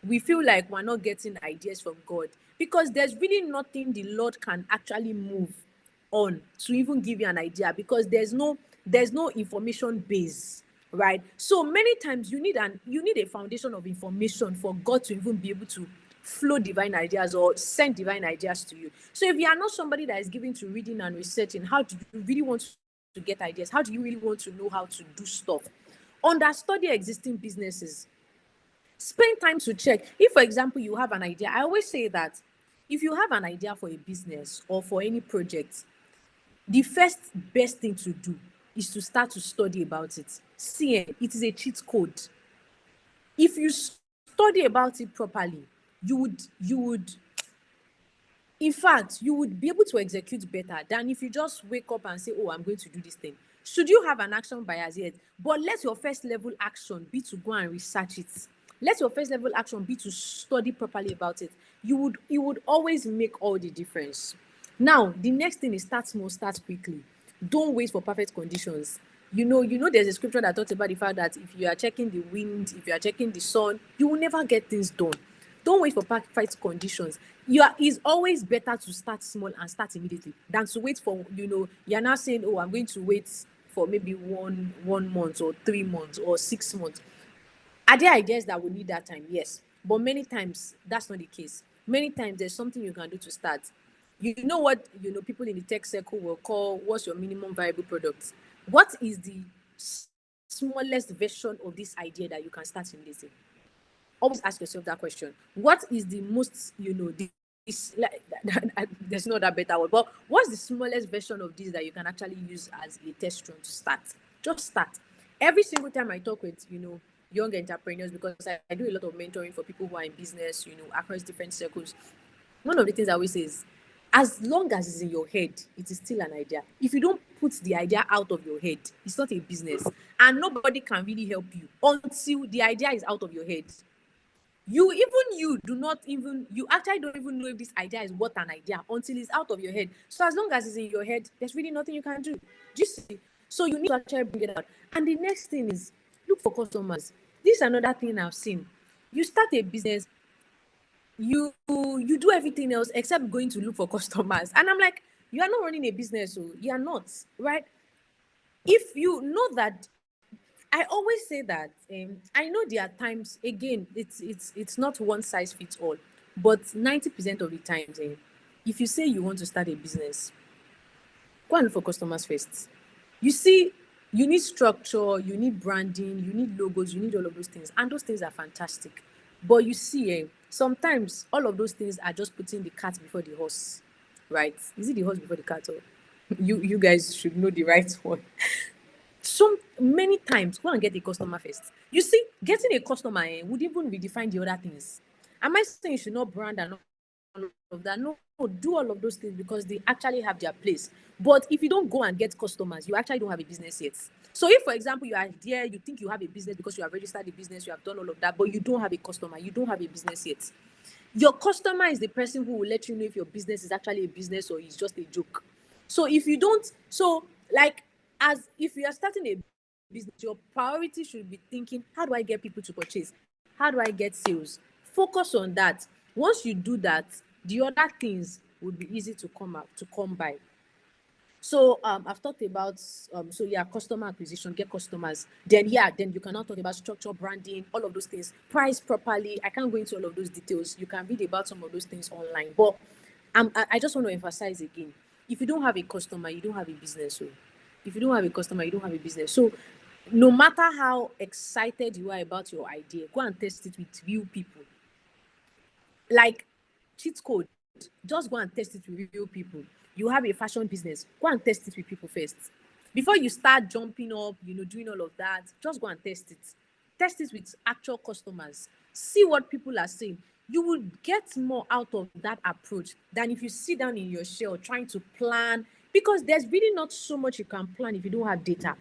we feel like we're not getting ideas from God, because there's really nothing the Lord can actually move on to even give you an idea, because there's no information base, right? So many times you need a foundation of information for God to even be able to flow divine ideas or send divine ideas to you. So if you are not somebody that is given to reading and researching, how do you really want to get ideas? How do you really want to know how to do stuff? Understudy existing businesses. Spend time to check. If, for example, you have an idea, I always say that if you have an idea for a business or for any project, the first best thing to do is to start to study about it. See, it is a cheat code. If you study about it properly, you would in fact, you would be able to execute better than if you just wake up and say, oh, I'm going to do this thing. Should you have an action bias? Yet, but let your first level action be to go and research it. Let your first level action be to study properly about it. You would always make all the difference. Now, the next thing is start small, start quickly. Don't wait for perfect conditions. There's a scripture that talks about the fact that if you are checking the wind, if you are checking the sun, you will never get things done. Don't wait for perfect conditions. It's always better to start small and start immediately than to wait for, you're now saying, oh, I'm going to wait for maybe one month or 3 months or 6 months. Are there ideas that will need that time? Yes. But many times that's not the case. Many times there's something you can do to start. You know what, people in the tech circle will call, what's your minimum viable product? What is the smallest version of this idea that you can start immediately? Always ask yourself that question. What is the most, there's no other better word, but what's the smallest version of this that you can actually use as a test run to start? Just start. Every single time I talk with, young entrepreneurs, because I do a lot of mentoring for people who are in business, across different circles. One of the things I always say is, as long as it's in your head, it is still an idea. If you don't put the idea out of your head, it's not a business. And nobody can really help you until the idea is out of your head. You actually don't even know if this idea is what an idea until it's out of your head. So as long as it's in your head, there's really nothing you can do. Do you see? So you need to actually bring it out. And the next thing is, look for customers. This is another thing I've seen. You start a business, you do everything else except going to look for customers. And I'm like, you are not running a business, so you are not, right? If you know that, I always say that, I know there are times, again, it's not one size fits all, but 90% of the times, if you say you want to start a business, go and look for customers first. You see, you need structure, you need branding, you need logos, you need all of those things. And those things are fantastic. But you see, sometimes all of those things are just putting the cart before the horse, right? Is it the horse before the cart? Or you guys should know the right one. So many times, go and get a customer first. You see, getting a customer would even redefine the other things. Am I saying you should not brand and all of that? No, do all of those things because they actually have their place. But if you don't go and get customers, you actually don't have a business yet. So if, for example, you are there, you think you have a business because you have registered a business, you have done all of that, but you don't have a customer, you don't have a business yet. Your customer is the person who will let you know if your business is actually a business or it's just a joke. So if you don't, so like, as if you are starting a business, your priority should be thinking, how do I get people to purchase? How do I get sales? Focus on that. Once you do that, the other things would be easy to come by. So I've talked about customer acquisition, get customers. Then you can now talk about structure, branding, all of those things, price properly. I can't go into all of those details. You can read about some of those things online. But I just want to emphasize again: if you don't have a customer, you don't have a business. So if you don't have a customer, you don't have a business. So no matter how excited you are about your idea, go and test it with real people. Like cheat code, just go and test it with real people. You have a fashion business, go and test it with people first. Before you start jumping up, doing all of that, just go and test it. Test it with actual customers. See what people are saying. You will get more out of that approach than if you sit down in your shell trying to plan, because there's really not so much you can plan if you don't have data.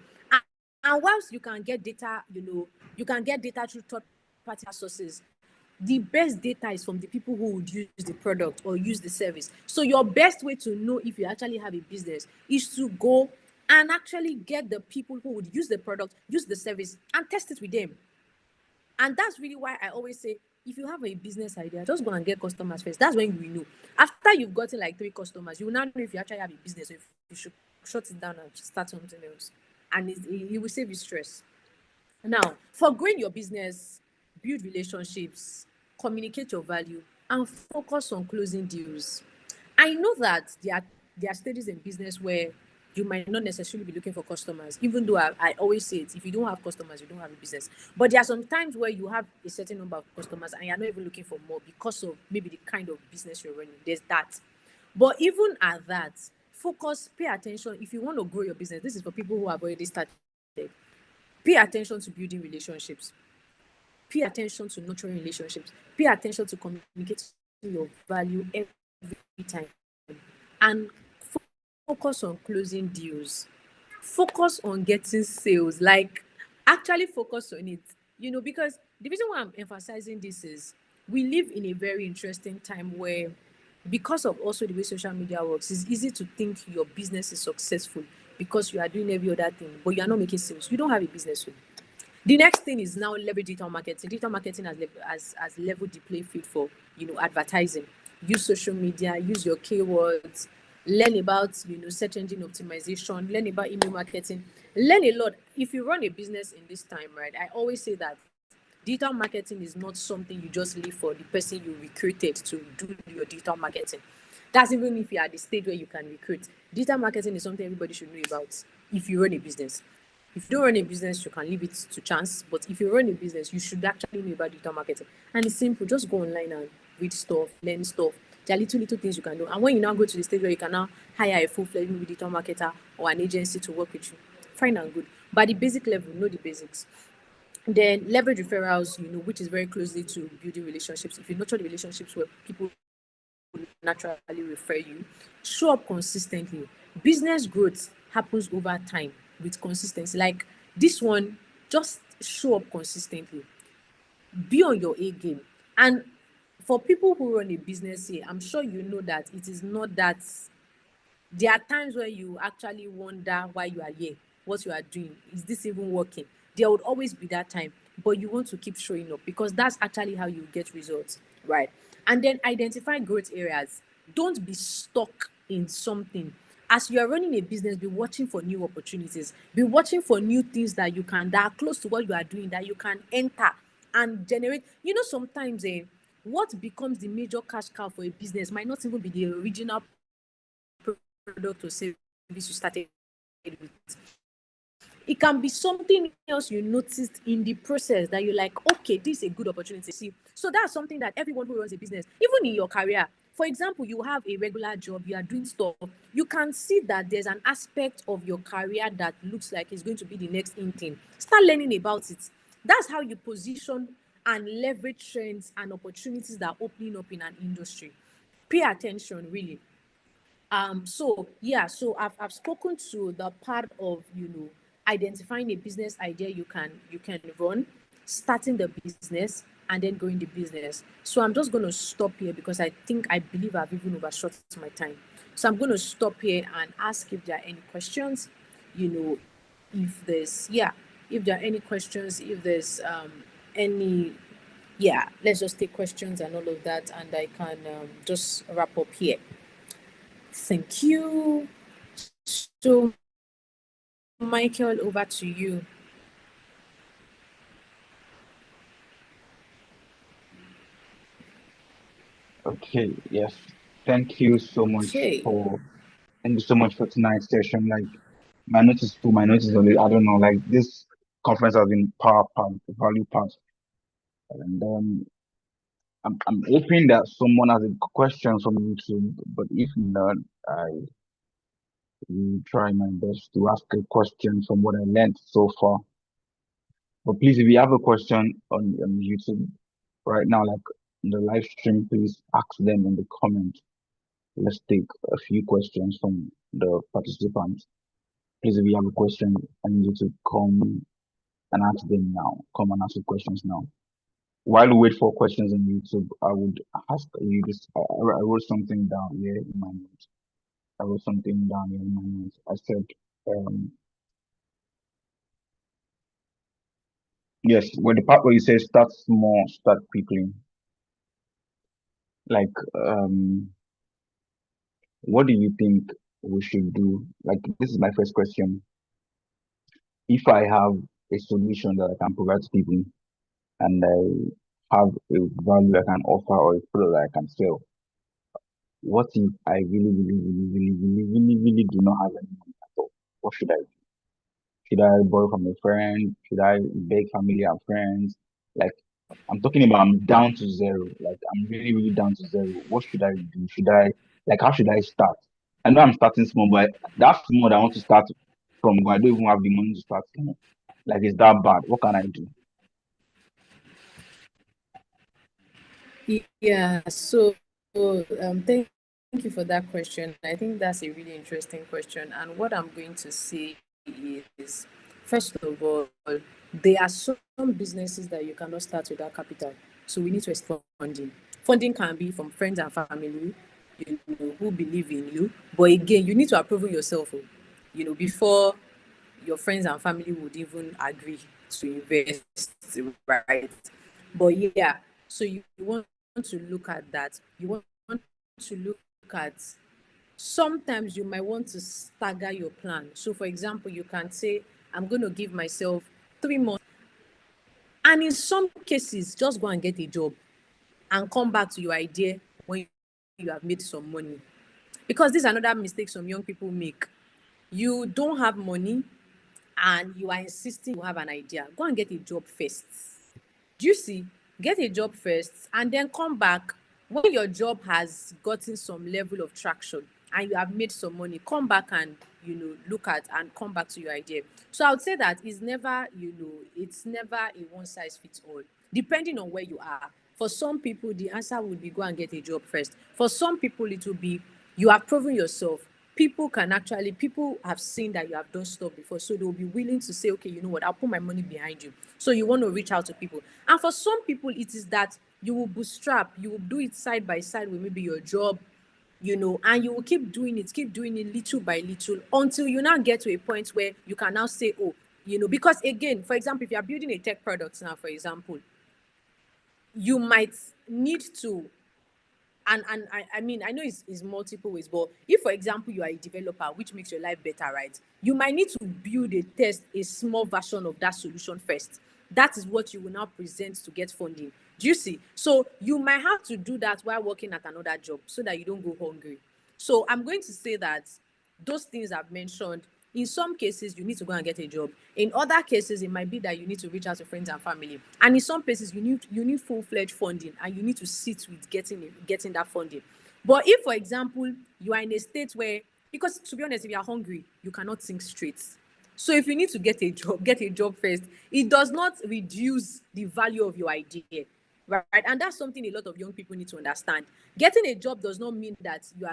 And whilst you can get data, you can get data through third-party sources. The best data is from the people who would use the product or use the service. So your best way to know if you actually have a business is to go and actually get the people who would use the product, use the service, and test it with them. And that's really why I always say, if you have a business idea, just go and get customers first. That's when you will know. After you've gotten like 3 customers, you will now know if you actually have a business or if you should shut it down and start something else. And it will save you stress. Now, for growing your business, build relationships, communicate your value, and focus on closing deals. I know that there are stages in business where you might not necessarily be looking for customers, even though I always say it, if you don't have customers, you don't have a business. But there are some times where you have a certain number of customers and you're not even looking for more because of maybe the kind of business you're running. There's that. But even at that, focus, pay attention. If you want to grow your business, this is for people who have already started. Pay attention to building relationships. Pay attention to nurturing relationships. Pay attention to communicating your value every time. And focus on closing deals. Focus on getting sales. Like, actually focus on it. Because the reason why I'm emphasizing this is we live in a very interesting time where, because of also the way social media works, it's easy to think your business is successful because you are doing every other thing, but you are not making sales. You don't have a business. The next thing is now leverage digital marketing. Digital marketing has leveled the playing field for advertising. Use social media, use your keywords, learn about search engine optimization, learn about email marketing, learn a lot. If you run a business in this time, right, I always say that digital marketing is not something you just leave for the person you recruited to do your digital marketing. That's even if you're at the stage where you can recruit. Digital marketing is something everybody should know about if you run a business. If you don't run a business, you can leave it to chance. But if you run a business, you should actually know about digital marketing. And it's simple. Just go online and read stuff, learn stuff. There are little things you can do. And when you now go to the stage where you can now hire a full-fledged digital marketer or an agency to work with you, fine and good. But the basic level, know the basics. Then leverage referrals, which is very closely to building relationships. If you nurture the relationships where people naturally refer you, show up consistently. Business growth happens over time with consistency. Like this one, just show up consistently. Be on your A game. And for people who run a business here, I'm sure you know that it is not that. There are times where you actually wonder why you are here, what you are doing. Is this even working? There would always be that time, but you want to keep showing up because that's actually how you get results, right? And then identify growth areas. Don't be stuck in something. As you are running a business, be watching for new opportunities. Be watching for new things that are close to what you are doing, that you can enter and generate. Sometimes what becomes the major cash cow for a business might not even be the original product or service you started with. It can be something else you noticed in the process that you're like, okay, this is a good opportunity. See, so that's something that everyone who runs a business, even in your career, for example, you have a regular job, you are doing stuff, you can see that there's an aspect of your career that looks like it's going to be the next in thing. Start learning about it. That's how you position and leverage trends and opportunities that are opening up in an industry. Pay attention, really. So yeah, so I've spoken to the part of, identifying a business idea you can run, starting the business, and then growing the business. So I'm just going to stop here because I believe I've even overshot my time. So I'm going to stop here and ask if there are any questions. If there are any questions, if there's any, let's just take questions and all of that, and I can just wrap up here. Thank you. So, Michael, over to you. Okay, yes. Thank you so much Okay. for tonight's session. Like my notice only, I don't know, like this conference has been power packed, value packed. And I'm hoping that someone has a question from YouTube, but if not, I will try my best to ask a question from what I learned so far. But please, if you have a question on YouTube right now, like in the live stream, please ask them in the comments. Let's take a few questions from the participants. Please, if you have a question, I need you to come and ask them now. Come and ask the questions now. While we wait for questions on YouTube, I would ask you this. I wrote something down here in my notes. I wrote something down here in my notes. I said, um, yes, when the part where you say start small, start quickly. Like, what do you think we should do? Like, this is my first question. If I have a solution that I can provide to people and I have a value I can offer or a product that I can sell, what if I really, really, really, really, really, really, really do not have any money at all? What should I do? Should I borrow from a friend? Should I beg family and friends? Like, I'm talking about I'm down to zero. Like, I'm really, really down to zero. What should I do? How should I start? I know I'm starting small, but that's small that I want to start from, but I don't even have the money to start small. Like, it's that bad. What can I do? Yeah, so thank you for that question. I think that's a really interesting question. And what I'm going to say is, first of all, there are some businesses that you cannot start without capital. So we need to explore funding. Funding can be from friends and family, who believe in you. But again, you need to approve yourself, before your friends and family would even agree to invest, right? But yeah, so you want to look at that. You want to look at, sometimes you might want to stagger your plan. So, for example, you can say, I'm going to give myself 3 months. And in some cases, just go and get a job and come back to your idea when you have made some money. Because this is another mistake some young people make. You don't have money and you are insisting you have an idea. Go and get a job first. Do you see? Get a job first and then come back when your job has gotten some level of traction and you have made some money. Come back and look at and come back to your idea. So I would say that it's never a one size fits all, depending on where you are. For some people, the answer would be go and get a job first. For some people, it will be you have proven yourself. People have seen that you have done stuff before, so they'll be willing to say, okay, you know what, I'll put my money behind you. So you want to reach out to people. And for some people, it is that you will bootstrap, you will do it side by side with maybe your job, and you will keep doing it little by little until you now get to a point where you can now say, oh, because again, for example, if you are building a tech product now, for example, you might need to, and I mean, I know it's multiple ways, but if, for example, you are a developer, which makes your life better, right? You might need to build a small version of that solution first. That is what you will now present to get funding. Do you see? So you might have to do that while working at another job so that you don't go hungry. So I'm going to say that those things I've mentioned, in some cases, you need to go and get a job. In other cases, it might be that you need to reach out to friends and family. And in some places, you need full-fledged funding, and you need to sit with getting that funding. But if, for example, you are in a state where, because to be honest, if you are hungry, you cannot think straight. So if you need to get a job first. It does not reduce the value of your idea, right? And that's something a lot of young people need to understand. Getting a job does not mean that you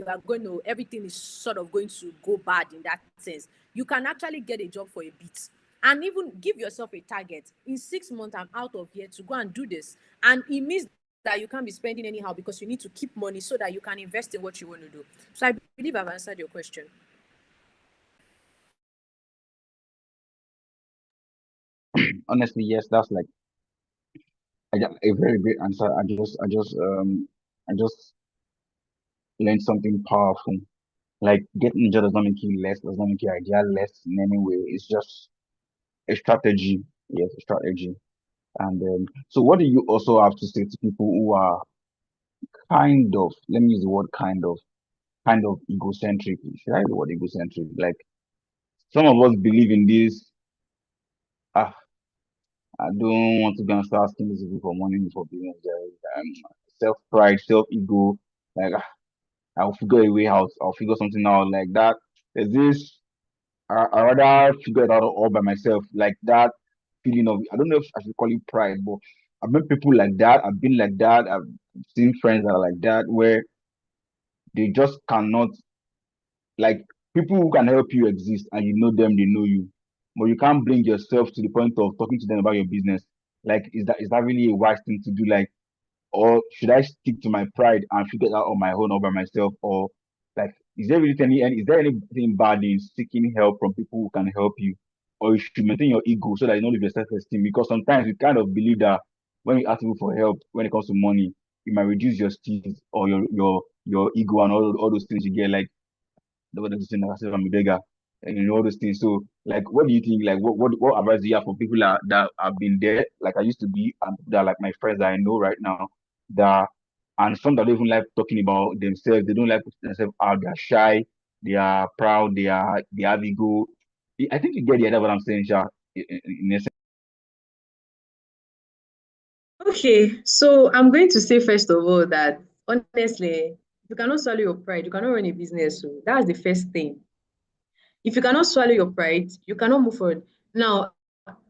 are going to, everything is sort of going to go bad in that sense. You can actually get a job for a bit, and even give yourself a target. In 6 months, I'm out of here to go and do this. And it means that you can't be spending anyhow, because you need to keep money so that you can invest in what you want to do. So I believe I've answered your question. Honestly, yes, that's like a very great answer. I just learned something powerful. Like getting a job does not make you less, does not make your idea less in any way. It's just a strategy. Yes, a strategy. And so, what do you also have to say to people who are kind of, let me use the word kind of egocentric? Should I use the word egocentric? Like some of us believe in this. Ah, I don't want to go and start asking these people for money for business. Self pride, self ego. Like I'll figure a way out. I'll figure something out like that. There's this. I rather figure it out all by myself. Like that feeling of, I don't know if I should call it pride, but I've met people like that. I've been like that. I've seen friends that are like that, where they just cannot, like, people who can help you exist and you know them, they know you, but you can't bring yourself to the point of talking to them about your business. Like, is that really a wise thing to do? Like, or should I stick to my pride and figure it out on my own or by myself? Or like, is there anything bad in seeking help from people who can help you? Or you should maintain your ego so that you don't lose your self-esteem? Because sometimes you kind of believe that when you ask people for help when it comes to money, you might reduce your skills or your ego and all those things you get. Like the way they say myself I'm a beggar and all those things. So like what do you think? Like what advice do you have for people that have been there, like I used to be, and that are like my friends that I know right now, that and some that don't even like talking about themselves, they don't like putting themselves out, they're shy, they are proud, they have ego. I think you get the idea of what I'm saying, Sha, in essence. Okay, so I'm going to say first of all that honestly, if you cannot swallow your pride, you cannot run a business. So that's the first thing. If you cannot swallow your pride, you cannot move forward. Now,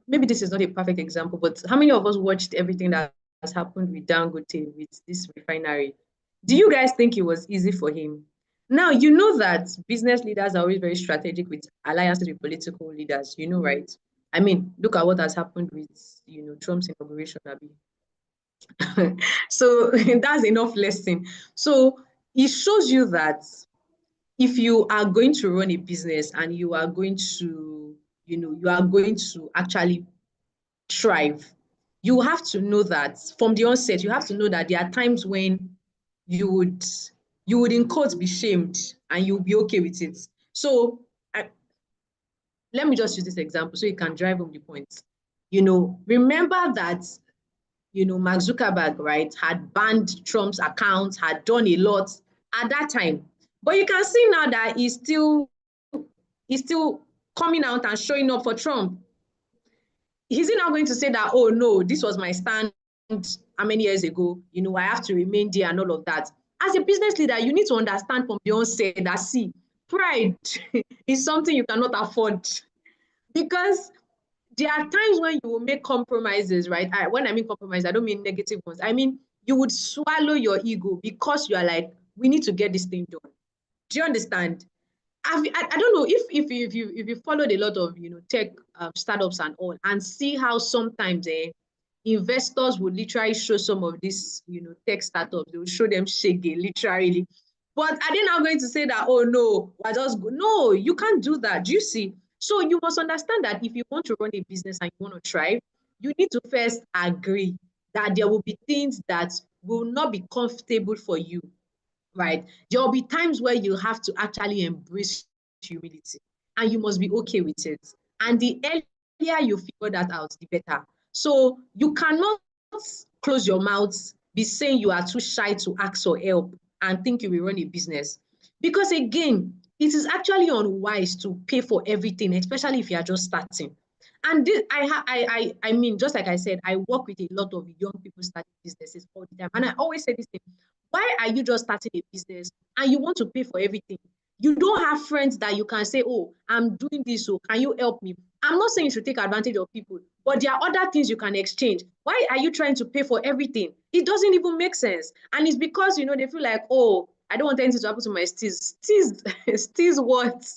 maybe this is not a perfect example, but how many of us watched everything that has happened with Dangote with this refinery? Do you guys think it was easy for him? Now, you know that business leaders are always very strategic with alliances with political leaders, you know, right? I mean, look at what has happened with, Trump's inauguration, Abby. So that's enough lesson. So it shows you that if you are going to run a business and you are going to, you are going to actually thrive, you have to know that from the onset, you have to know that there are times when you would, in quotes, be shamed and you'll be okay with it. So let me just use this example so you can drive home the point. Remember that Mark Zuckerberg, right, had banned Trump's account, had done a lot at that time. But you can see now that he's still coming out and showing up for Trump. Is he now going to say that, oh no, this was my stand how many years ago? I have to remain there and all of that. As a business leader, you need to understand from the onset that, see, pride is something you cannot afford, because there are times when you will make compromises, right? When I mean compromise, I don't mean negative ones. I mean, you would swallow your ego because you are like, we need to get this thing done. Do you understand? I don't know if you followed a lot of tech startups and all, and see how sometimes investors would literally show some of these tech startups. They will show them shaggy literally. But are they now going to say that, oh no, we're just good? No, you can't do that. Do you see? So you must understand that if you want to run a business and you want to thrive, you need to first agree that there will be things that will not be comfortable for you, right? There will be times where you have to actually embrace humility, and you must be okay with it. And the earlier you figure that out, the better. So you cannot close your mouth, be saying you are too shy to ask for help and think you will run a business. Because again, it is actually unwise to pay for everything, especially if you are just starting. And this, I mean, just like I said, I work with a lot of young people starting businesses all the time. And I always say this thing, why are you just starting a business and you want to pay for everything? You don't have friends that you can say, oh, I'm doing this, so can you help me? I'm not saying you should take advantage of people, but there are other things you can exchange. Why are you trying to pay for everything? It doesn't even make sense. And it's because, you know, they feel like, oh, I don't want anything to happen to my steez. Steez what?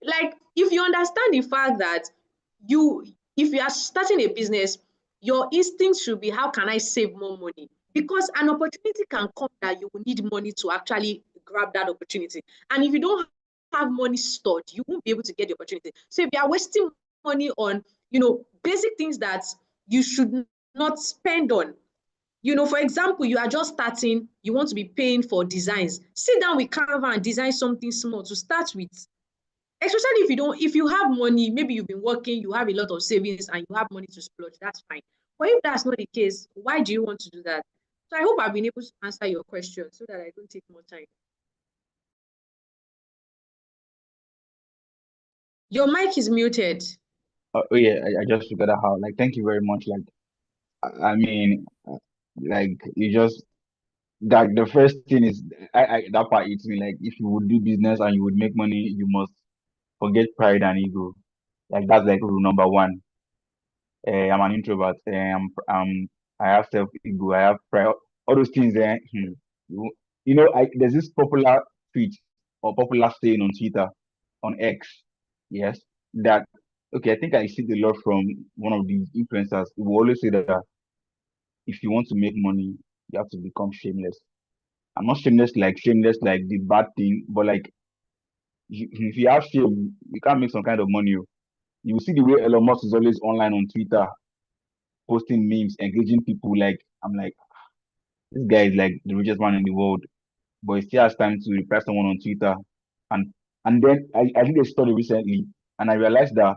Like, if you understand the fact that if you are starting a business, your instinct should be, how can I save more money? Because an opportunity can come that you will need money to actually grab that opportunity. And if you don't have money stored, you won't be able to get the opportunity. So if you are wasting money on, you know, basic things that you should not spend on, you know, for example, you are just starting, you want to be paying for designs. Sit down with Canva and design something small to start with. Especially if you have money, maybe you've been working, you have a lot of savings and you have money to splurge, that's fine. But if that's not the case, why do you want to do that? So I hope I've been able to answer your question so that I don't take more time. Your mic is muted. Oh yeah, I just figured out how. Like, thank you very much. Like, I mean, like you just that the first thing is I that part eats me. Like, if you would do business and you would make money, you must forget pride and ego. Like that's like rule number one. I'm an introvert. I have self ego. I have pride. All those things. You, there's this popular tweet or popular saying on Twitter, on X. Yes, that okay. I think I see a lot from one of these influencers who always say that if you want to make money, you have to become shameless. I'm not shameless like the bad thing, but like if you have shame, you can't make some kind of money. Oh. You will see the way Elon Musk is always online on Twitter, posting memes, engaging people. Like I'm like, this guy is like the richest man in the world, but he still has time to reply someone on Twitter. And and then I did a study recently, and I realized that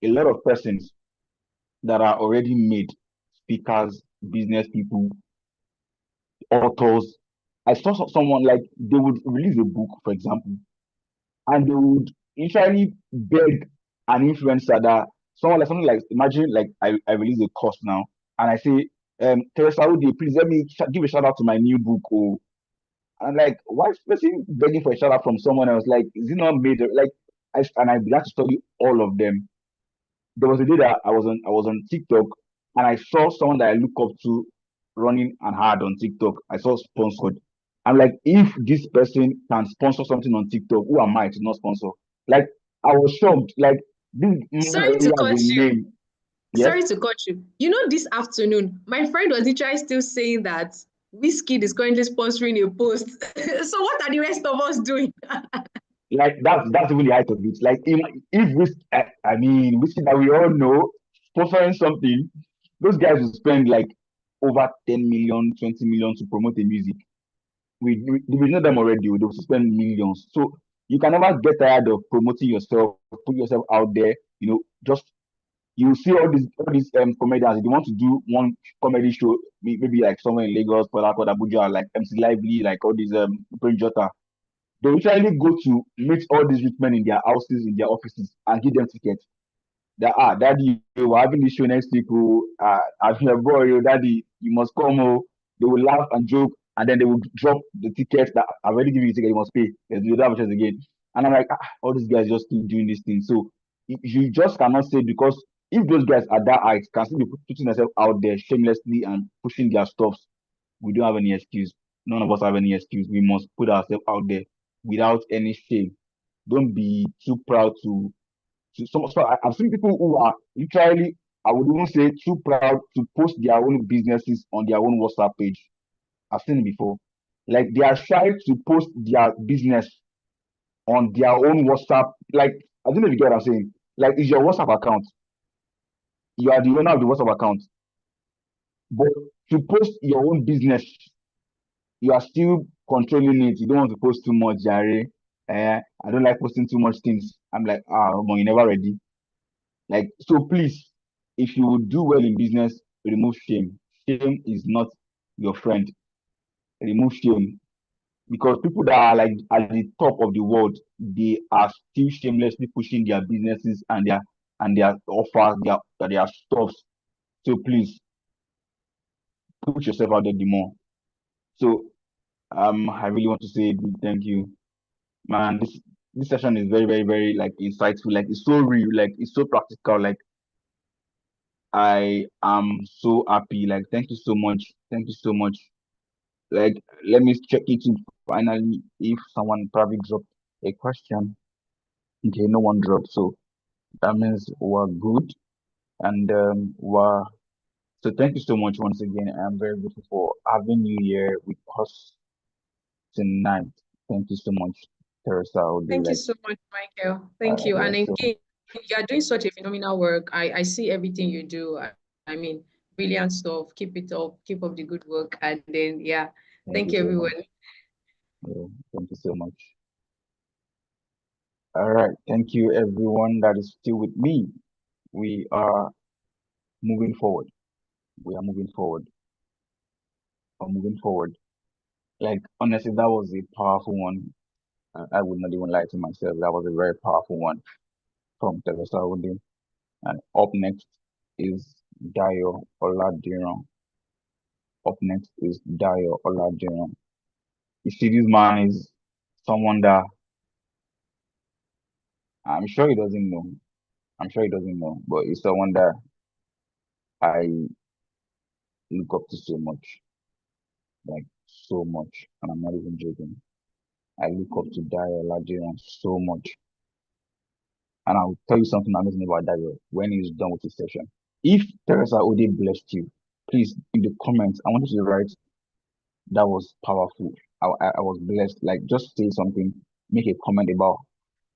a lot of persons that are already made speakers, business people, authors. I saw someone like they would release a book, for example, and they would literally beg an influencer that someone like something like imagine like I release a course now and I say, Teresa Udi, please let me give a shout out to my new book. Or and like why is person begging for a shout out from someone else? Like, is it not made like and I began to study all of them. There was a day that I was on TikTok and I saw someone that I look up to running an ad on TikTok. I saw sponsored. I'm like, if this person can sponsor something on TikTok, who am I to not sponsor? Like, I was shocked. Like, this man Sorry already to has cut a you. name. Yes, Sorry to cut you. You know, this afternoon, my friend was literally still saying that Wizkid is currently sponsoring a post. So what are the rest of us doing? like that's even the height of it. Like, if I mean, whiskey that we all know, sponsoring something, those guys will spend like over 10 million, 20 million to promote the music. We know them already. They will spend millions. So you can never get tired of promoting yourself, put yourself out there. Just you see all these comedians. If they want to do one comedy show, maybe like somewhere in Lagos, Port Harcourt, Abuja, like MC Lively, like all these Prince Jota. They usually go to meet all these rich men in their houses, in their offices, and give them tickets. That daddy, we're having this show next week. Oh, I've your boy, oh, daddy, you must come. Oh, they will laugh and joke, and then they will drop the tickets that I've already given you ticket. You must pay. You don't have a chance again. And I'm like, all these guys just keep doing this thing. So you just cannot say because if those guys at that height can still be putting themselves out there shamelessly and pushing their stuffs, we don't have any excuse. None of us have any excuse. We must put ourselves out there without any shame. Don't be too proud to so I've seen people who are literally, I would even say, too proud to post their own businesses on their own WhatsApp page. I've seen it before. Like they are shy to post their business on their own WhatsApp. Like, I don't know if you get what I'm saying. Like, it's your WhatsApp account. You are the owner of the WhatsApp account. But to post your own business, you are still controlling it. You don't want to post too much, Jare. I don't like posting too much things. I'm like, you're never ready. Like, so please, if you would do well in business, remove shame. shame is not your friend. Remove shame. Because people that are like at the top of the world, they are still shamelessly pushing their businesses and their offers, their stuffs. So please put yourself out there the more. So I really want to say a big thank you. Man, this session is very, very, very like insightful. Like it's so real, like it's so practical. Like I am so happy. Like thank you so much. Thank you so much. Like let me check it in finally if someone probably dropped a question. Okay, no one dropped. So that means we're good. And we're so thank you so much once again. I'm very grateful for having you here with us tonight. Thank you so much, Teresa. I would be Thank you like, so much, Michael. Thank you. yeah, And so again, you are doing such a phenomenal work. I see everything you do. I mean, brilliant stuff. Keep it up. Keep up the good work. And then, yeah, thank thank you you, very much. everyone. Yeah, thank you so much. All right, thank you everyone that is still with me. We are moving forward. We are moving forward. We're moving forward. Like honestly, that was a powerful one. I would not even lie to myself. That was a very powerful one from Teresa Odin. And up next is Dayo Oladiran. Up next is Dayo Oladiran. You see, this man is someone that I'm sure he doesn't know. I'm sure he doesn't know, but he's someone that I look up to so much, like so much, and I'm not even joking. I look up to Dayo Oladiran so much, and I'll tell you something amazing about Dayo when he's done with his session. If Teresa Ode blessed you, please in the comments, I want you to write that was powerful. I was blessed. Like just say something, make a comment about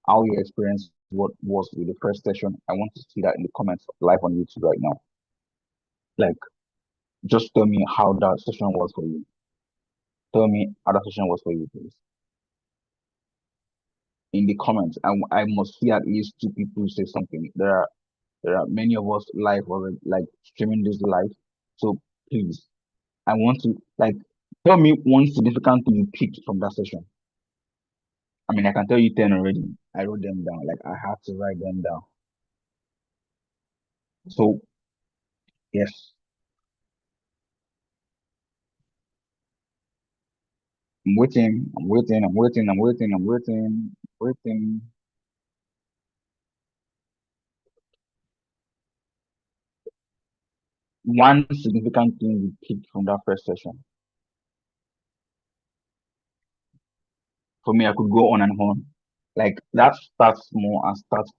how you experienced what was with the first session. I want to see that in the comments live on YouTube right now. Like just tell me how that session was for you. Tell me how that session was for you, please. In the comments, I must see at least two people say something. There are many of us live or like streaming this live. So please, I want to like tell me one significant thing you picked from that session. I mean, I can tell you 10 already. I wrote them down. Like I have to write them down. So yes, I'm waiting. I'm waiting. I'm waiting. I'm waiting. I'm waiting. Waiting. One significant thing you picked from that first session. For me, I could go on and on. Like that starts small and starts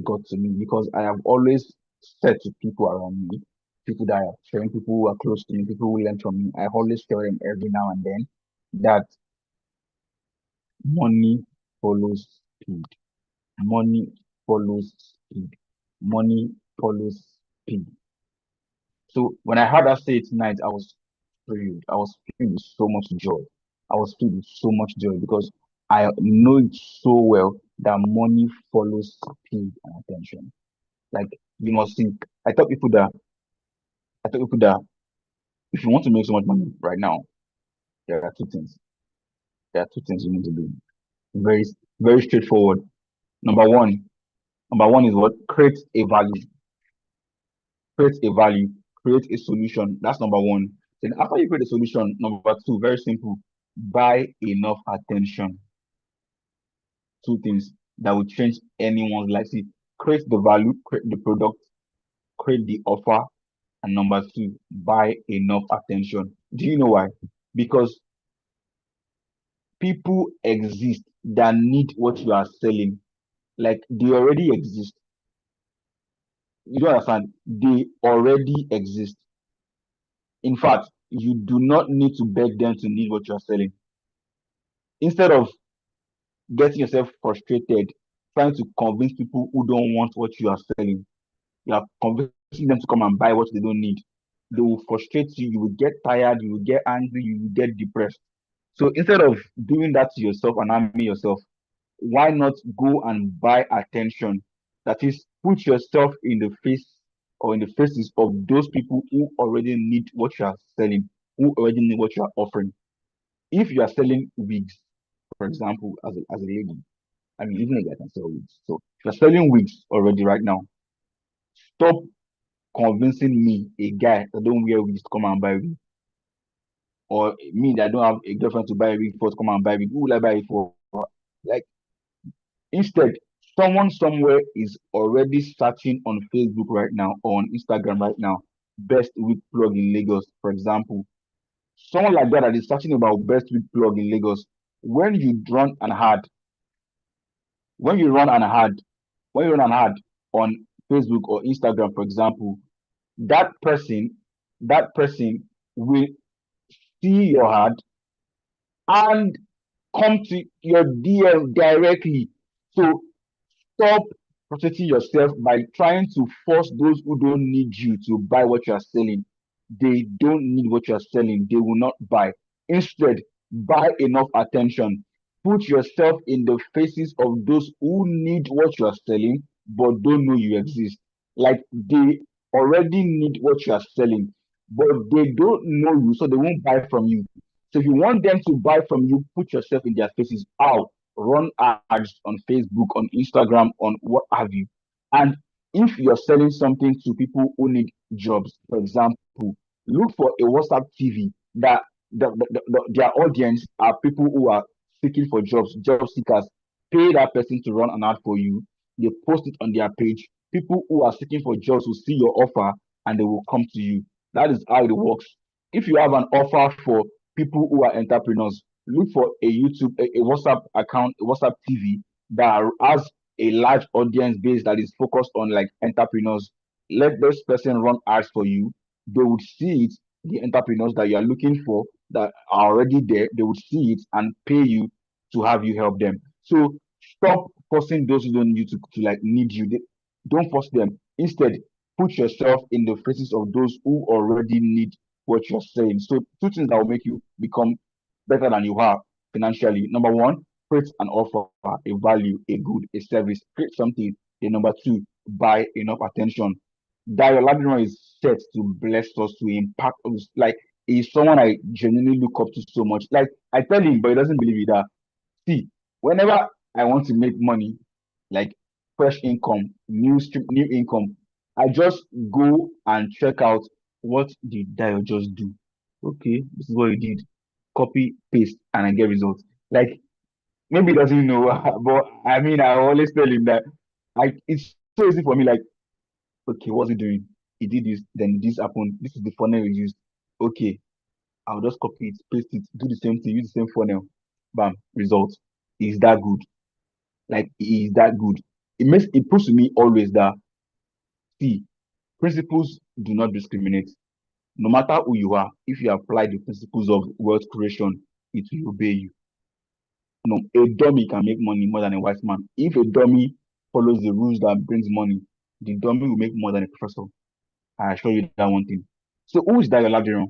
got to me because I have always said to people around me, people that are sharing, people who are close to me, people who learn from me, I always tell them every now and then that money follows speed. Money follows speed. Money follows speed. So when I heard that say tonight, I was thrilled. I was filled with so much joy. I was filled with so much joy because I know it so well that money follows speed and attention. Like you must think. I tell people that if you want to make so much money right now, there are two things. There are two things you need to do. Very, very straightforward. Number one, number one is what? Create a value. Create a value. Create a solution. That's number one. Then after you create a solution, number two, very simple. Buy enough attention. Two things that will change anyone's life. See, create the value, create the product, create the offer, and number two, buy enough attention. Do you know why? Because people exist that need what you are selling. Like they already exist. You don't understand? They already exist. In fact, you do not need to beg them to need what you are selling. Instead of getting yourself frustrated, trying to convince people who don't want what you are selling, you are convincing them to come and buy what they don't need. They will frustrate you, you will get tired, you will get angry, you will get depressed. So instead of doing that to yourself and harming yourself, why not go and buy attention? That is, put yourself in the face or in the faces of those people who already need what you are selling, who already need what you are offering. If you are selling wigs, for example, as a lady, I mean, even if I can sell wigs. So if you're selling wigs already right now, stop convincing me, a guy that don't wear wigs, to come and buy wig. Or me that don't have a girlfriend to buy a wig for, to come and buy wig. Who will I buy it for? Like, instead, someone somewhere is already searching on Facebook right now or on Instagram right now, best wig plug in Lagos, for example. Someone like that is searching about best wig plug in Lagos. When you run an ad, when you run an ad, when you run an ad on Facebook or Instagram, for example, that person, that person will see your ad and come to your DM directly. So stop protecting yourself by trying to force those who don't need you to buy what you are selling. They don't need what you are selling. They will not buy. Instead, buy enough attention. Put yourself in the faces of those who need what you are selling but don't know you exist. Like they already need what you are selling, but they don't know you, so they won't buy from you. So if you want them to buy from you, put yourself in their faces. How? Run ads on Facebook, on Instagram, on what have you. And if you're selling something to people who need jobs, for example, look for a WhatsApp TV that their audience are people who are seeking for jobs, job seekers. Pay that person to run an ad for you. They post it on their page. People who are seeking for jobs will see your offer and they will come to you. That is how it works. If you have an offer for people who are entrepreneurs, look for a YouTube, a WhatsApp account, a WhatsApp TV that has a large audience base that is focused on like entrepreneurs. Let this person run ads for you. They would see it, the entrepreneurs that you are looking for that are already there, they would see it and pay you to have you help them. So stop forcing those who don't need you to like need you. Don't force them. Instead, put yourself in the faces of those who already need what you're saying. So two things that will make you become better than you are financially. Number one, create an offer, a value, a good, a service. Create something. And number two, buy enough attention. Dario Ladino is set to bless us, to impact us. Like he's someone I genuinely look up to so much. Like I tell him, but he doesn't believe it. That see, whenever I want to make money, like fresh income, new income, I just go and check out what did Dio just do. Okay, this is what he did. Copy, paste, and I get results. Like maybe he doesn't know, but I mean, I always tell him that it's so easy for me. Like, okay, what's he doing? He did this, then this happened. This is the funnel he used. Okay, I'll just copy it, paste it, do the same thing, use the same funnel. Bam, result. Is that good? Like, is that good? It proves to me always that see, principles do not discriminate. No matter who you are, if you apply the principles of wealth creation, it will obey you. No, a dummy can make money more than a wise man. If a dummy follows the rules that brings money, the dummy will make more than a professor. I assure you that one thing. So who is Dayo Ladiran?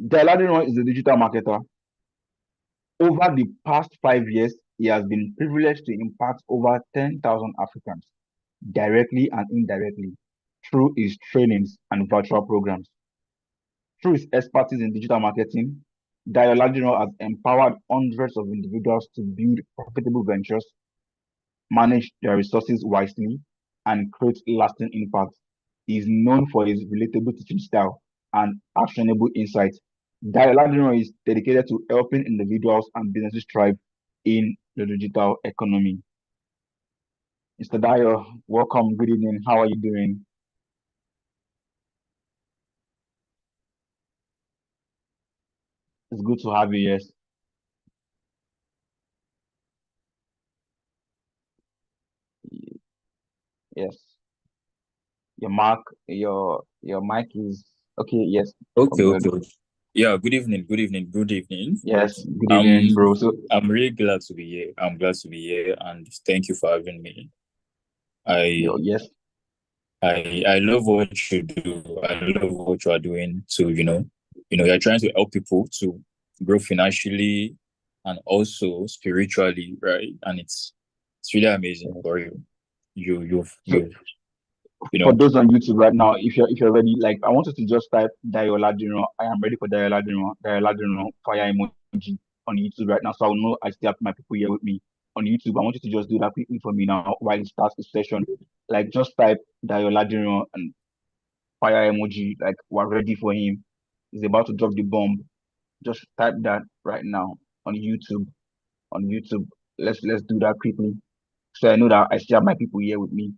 Dayo Ladiran is a digital marketer. Over the past 5 years, he has been privileged to impact over 10,000 Africans, directly and indirectly, through his trainings and virtual programs. Through his expertise in digital marketing, Dayo Ladiran has empowered hundreds of individuals to build profitable ventures, manage their resources wisely, and create lasting impact. He is known for his relatable teaching style and actionable insights. Dayo Ladiran is dedicated to helping individuals and businesses thrive in the digital economy. Mr. Dayo, welcome. Good evening. How are you doing? It's good to have you. Yes. Yes. Your mic is okay. Yes. All Okay, good. okay. Yeah, good evening, good evening, good evening. Yes. Good evening, bro. So I'm really glad to be here. I'm glad to be here, and thank you for having me. I yes. I love what you do. I love what you are doing to, you're trying to help people to grow financially and also spiritually, right? And it's really amazing for you. So You For those on YouTube right now, if you're ready, like I want you to just type Dayo Ladino. I am ready for Dayo Ladino fire emoji on YouTube right now. So I'll know I still have my people here with me on YouTube. I want you to just do that quickly for me now while it starts the session. Like just type Dayo Ladino and fire emoji, like we're ready for him. He's about to drop the bomb. Just type that right now on YouTube. On YouTube. Let's do that quickly. So I know that I still have my people here with me.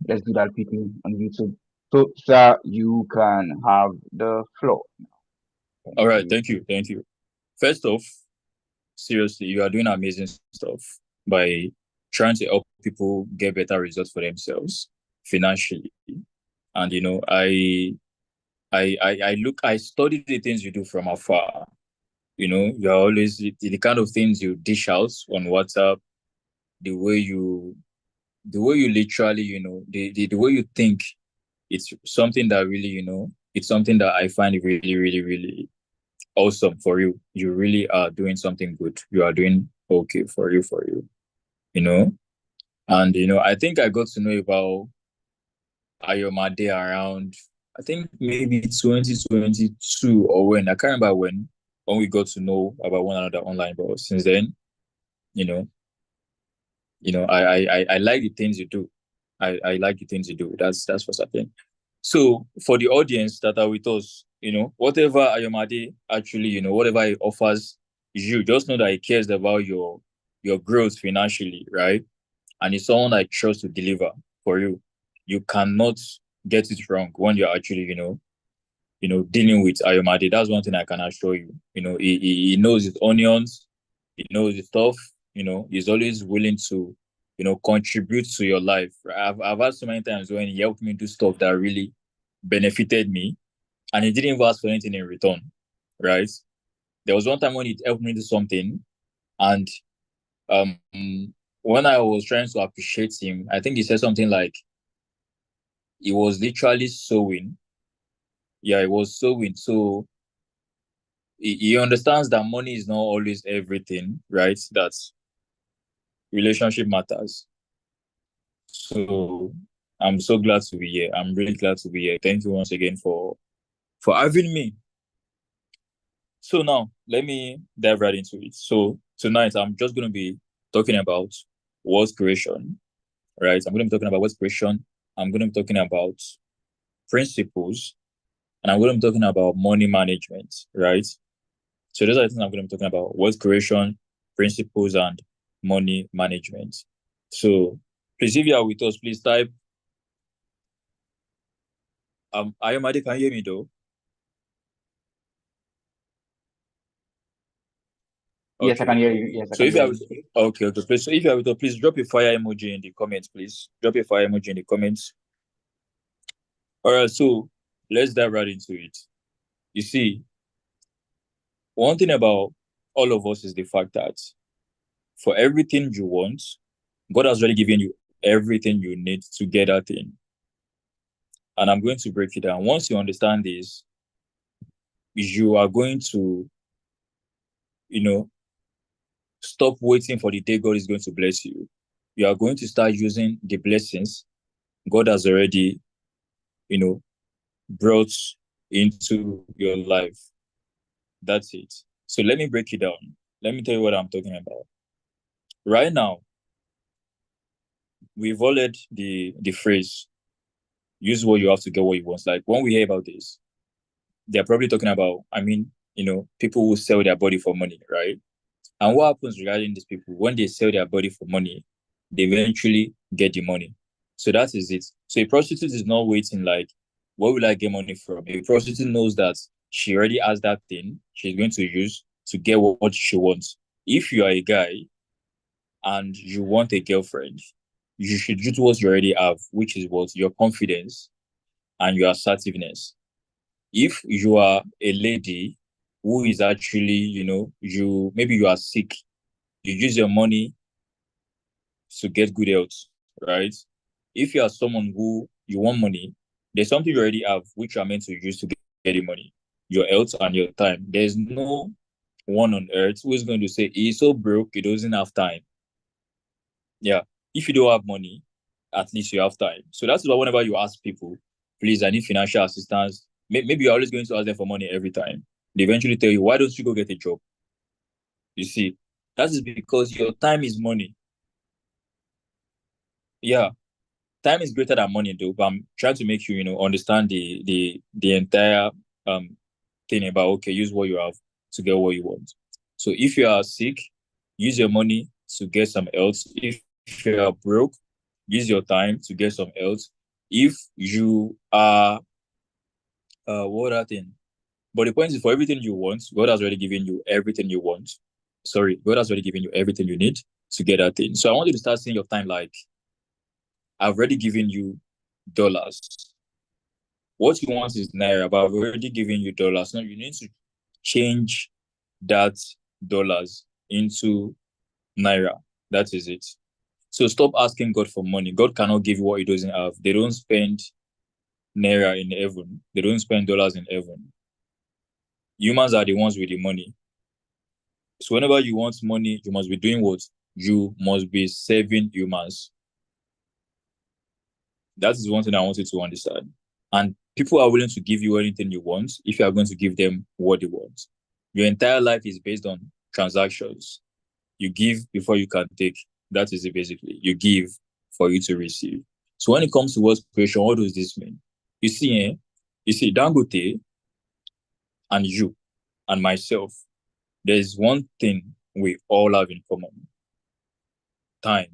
Let's do that quickly on YouTube. So, sir, you can have the floor. All right, thank you. First off, seriously, you are doing amazing stuff by trying to help people get better results for themselves financially. And I study the things you do from afar. You're always the kind of things you dish out on WhatsApp, the way you literally, the way you think, it's something that really, it's something that I find really, really, really awesome for you. You really are doing something good. You are doing okay for you, And, I think I got to know about Ayomade around, I think maybe 2022 or when, I can't remember when we got to know about one another online. But since then, I like the things you do. I like the things you do. That's for certain. So for the audience that are with us, whatever Ayomade actually, whatever he offers you, just know that he cares about your growth financially, right? And it's someone that trusts to deliver for you. You cannot get it wrong when you're actually, dealing with Ayomade. That's one thing I can assure you. He knows his onions, he knows his stuff. He's always willing to, contribute to your life. I've had so many times when he helped me do stuff that really benefited me, and he didn't even ask for anything in return, right? There was one time when he helped me do something, and when I was trying to appreciate him, I think he said something like, he was literally sowing. Yeah, he was sowing. So he understands that money is not always everything, right? That relationship matters. So I'm so glad to be here. I'm really glad to be here. Thank you once again for having me. So now let me dive right into it. So tonight I'm just going to be talking about wealth creation, right? I'm going to be talking about wealth creation. I'm going to be talking about principles, and I'm going to be talking about money management, right? So those are the things I'm going to be talking about: wealth creation, principles, and money management. So please, if you are with us, please type. Ayomade, can you hear me though? Okay. Yes, I can hear you. Yes, I so can if hear you are, okay. Please, so if you are with us, please drop a fire emoji in the comments, please. Drop a fire emoji in the comments. All right, so let's dive right into it. You see, one thing about all of us is the fact that for everything you want, God has already given you everything you need to get that thing. And I'm going to break it down. Once you understand this, you are going to, stop waiting for the day God is going to bless you. You are going to start using the blessings God has already, brought into your life. That's it. So let me break it down. Let me tell you what I'm talking about. Right now, we've all heard the phrase, use what you have to get what you want. Like when we hear about this, they're probably talking about, people who sell their body for money, right? And what happens regarding these people, when they sell their body for money, they eventually get the money. So that is it. So a prostitute is not waiting like, where will I get money from? A prostitute knows that she already has that thing she's going to use to get what she wants. If you are a guy and you want a girlfriend, you should use what you already have, which is what? Your confidence and your assertiveness. If you are a lady who is actually, maybe you are sick, you use your money to get good health, right? If you are someone who you want money, there's something you already have which you are meant to use to get the money, your health and your time. There's no one on earth who is going to say he's so broke he doesn't have time. Yeah. If you don't have money, at least you have time. So that's why whenever you ask people, please, I need financial assistance, maybe you're always going to ask them for money every time. They eventually tell you, why don't you go get a job? You see, that is because your time is money. Yeah, time is greater than money, though. But I'm trying to make you, understand the entire thing about, okay, use what you have to get what you want. So if you are sick, use your money to get some health. If you are broke, use your time to get some health. If you are what other thing? But the point is, for everything you want, God has already given you everything you want. Sorry, God has already given you everything you need to get that thing. So I want you to start seeing your time like, I've already given you dollars. What you want is naira, but I've already given you dollars. Now you need to change that dollars into naira. That is it. So stop asking God for money. God cannot give you what he doesn't have. They don't spend naira in heaven. They don't spend dollars in heaven. Humans are the ones with the money. So whenever you want money, you must be doing what? You must be serving humans. That is one thing I want you to understand. And people are willing to give you anything you want if you are going to give them what they want. Your entire life is based on transactions. You give before you can take. That is it basically. You give for you to receive. So when it comes to wealth creation, what does this mean? You see, Dangote and you and myself, there is one thing we all have in common. Time.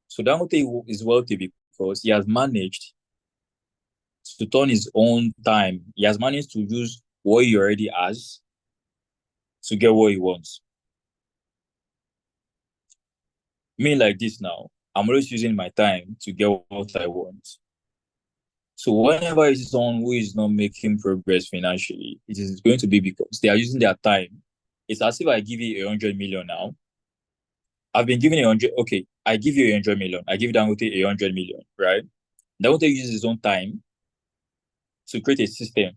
So Dangote is wealthy because he has managed to turn his own time. He has managed to use what he already has to get what he wants. Me like this now, I'm always using my time to get what I want. So whenever it's someone who is not making progress financially, it is going to be because they are using their time. It's as if I give you 100 million now. I've been given 100. Okay, I give you 100 million. I give Dangote 100 million, right? Dangote uses his own time to create a system.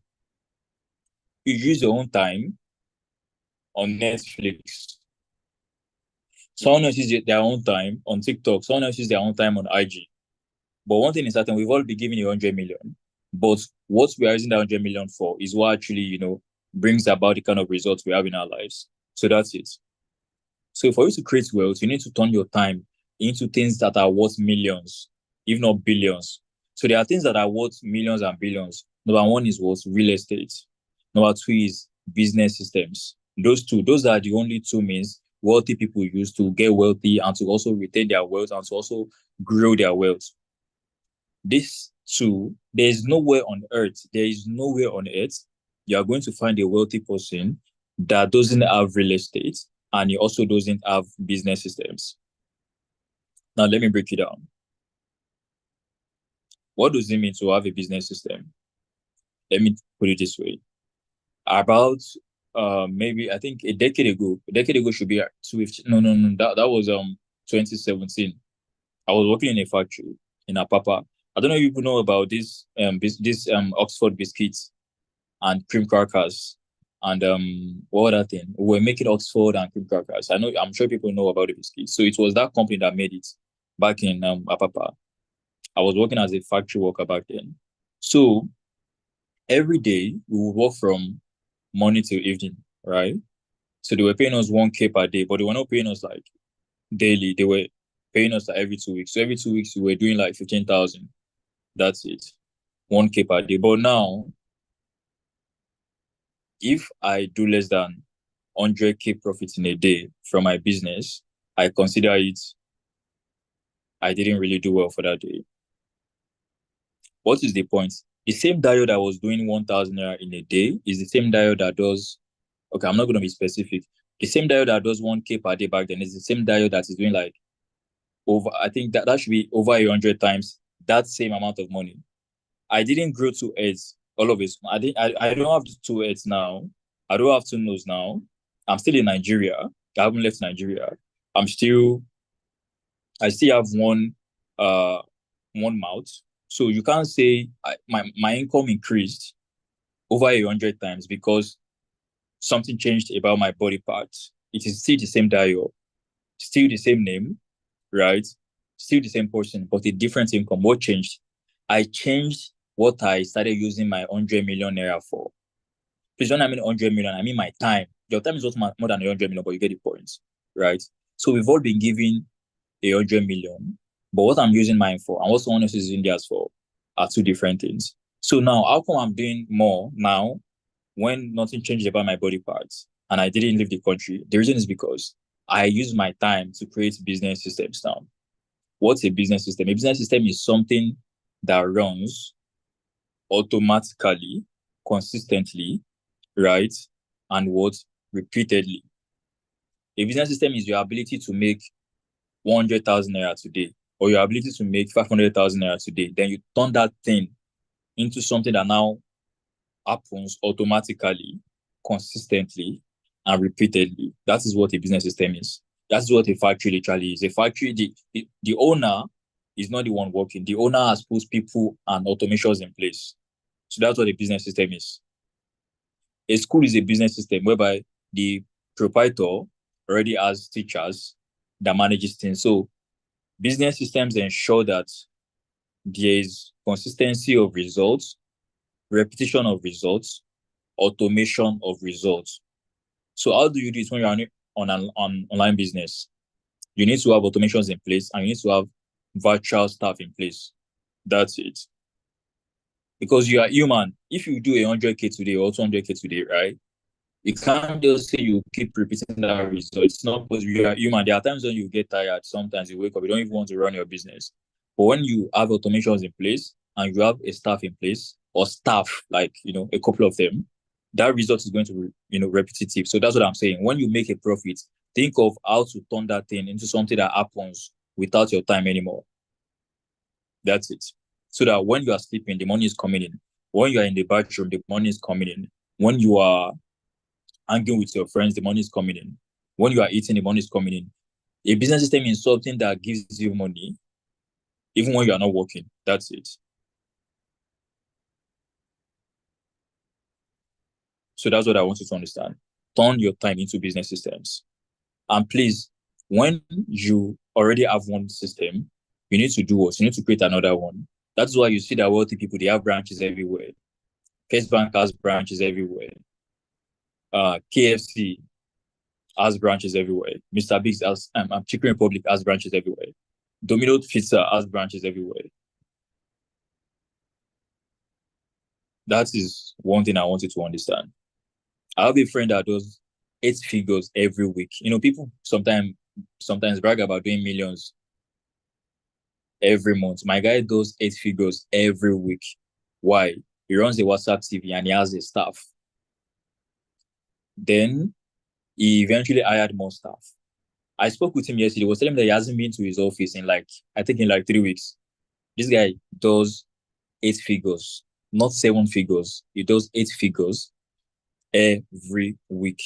You use your own time on Netflix. Someone else uses their own time on TikTok. Someone else uses their own time on IG. But one thing is certain, we've all been given 100 million. But what we are using that 100 million for is what actually, brings about the kind of results we have in our lives. So that's it. So for you to create wealth, you need to turn your time into things that are worth millions, if not billions. So there are things that are worth millions and billions. Number one is what? Real estate. Number two is business systems. Those are the only two means wealthy people use to get wealthy and to also retain their wealth and to also grow their wealth. These two, there is nowhere on earth you are going to find a wealthy person that doesn't have real estate and he also doesn't have business systems. Now, let me break it down. What does it mean to have a business system? Let me put it this way. About maybe I think a decade ago should be no, that was 2017. I was working in a factory in Apapa. I don't know if you know about this Oxford biscuits and cream crackers and what other thing. We were making Oxford and cream crackers. I'm sure people know about the biscuits. So it was that company that made it back in Apapa. I was working as a factory worker back then. So every day we would work from morning till evening, right? So they were paying us 1K per day, but they were not paying us like daily. They were paying us like every 2 weeks. So every 2 weeks we were doing like 15,000. That's it. 1K per day. But now, if I do less than 100K profits in a day from my business, I consider I didn't really do well for that day. What is the point? The same Dayo that was doing 1,000 naira in a day is the same Dayo that does, okay, I'm not going to be specific. The same Dayo that does 1K per day back then is the same Dayo that is doing like I think that should be over 100 times that same amount of money. I didn't grow 2 heads all of it. I don't have 2 heads now. I don't have 2 nose now. I'm still in Nigeria. I haven't left Nigeria. I still have one mouth. So you can't say my income increased over 100 times because something changed about my body parts. It is still the same Dayo, still the same name, right? still the same person, but a different income. What changed? I changed what I started using my 100 million naira for. Please don't, I mean 100 million, I mean my time. Your time is worth more than 100 million, but you get the point, right? So we've all been given 100 million, but what I'm using mine for and what someone else is using theirs for are two different things. So now, how come I'm doing more now when nothing changed about my body parts and I didn't leave the country? The reason is because I use my time to create business systems now. What's a business system? A business system is something that runs automatically, consistently, right? And what? Repeatedly. A business system is your ability to make 100,000 naira today, or your ability to make 500,000 naira today. Then you turn that thing into something that now happens automatically, consistently, and repeatedly. That is what a business system is. That's what a factory literally is. A factory, the owner is not the one working. The owner has put people and automations in place. So that's what a business system is. A school is a business system whereby the proprietor already has teachers that manages things. So business systems ensure that there is consistency of results, repetition of results, automation of results. So how do you do it when you're on an online business? You need to have automations in place and you need to have virtual staff in place. That's it. Because you are human. If you do 100K today or 200K today, right? You can't just say you keep repeating that result. It's not because you are human. There are times when you get tired. Sometimes you wake up, you don't even want to run your business. But when you have automations in place and you have a staff in place or staff, like, a couple of them, that result is going to be, repetitive. So that's what I'm saying. When you make a profit, think of how to turn that thing into something that happens without your time anymore. That's it. So that when you are sleeping, the money is coming in. When you are in the bathroom, the money is coming in. When you are hanging with your friends, the money is coming in. When you are eating, the money is coming in. A business system is something that gives you money, even when you are not working. That's it. So that's what I want you to understand. Turn your time into business systems. And please, when you already have one system, you need to do what? You need to create another one. That's why you see that wealthy people, they have branches everywhere. First Bank has branches everywhere. KFC has branches everywhere. Mr. Biggs has, Chicken Republic has branches everywhere. Domino's Pizza has branches everywhere. That is one thing I want you to understand. I have a friend that does 8 figures every week. People sometimes brag about doing millions every month. My guy does 8 figures every week. Why? He runs a WhatsApp TV and he has a staff. Then he eventually hired more staff. I spoke with him yesterday. He was telling me that he hasn't been to his office in 3 weeks. This guy does 8 figures, not 7 figures. He does 8 figures every week.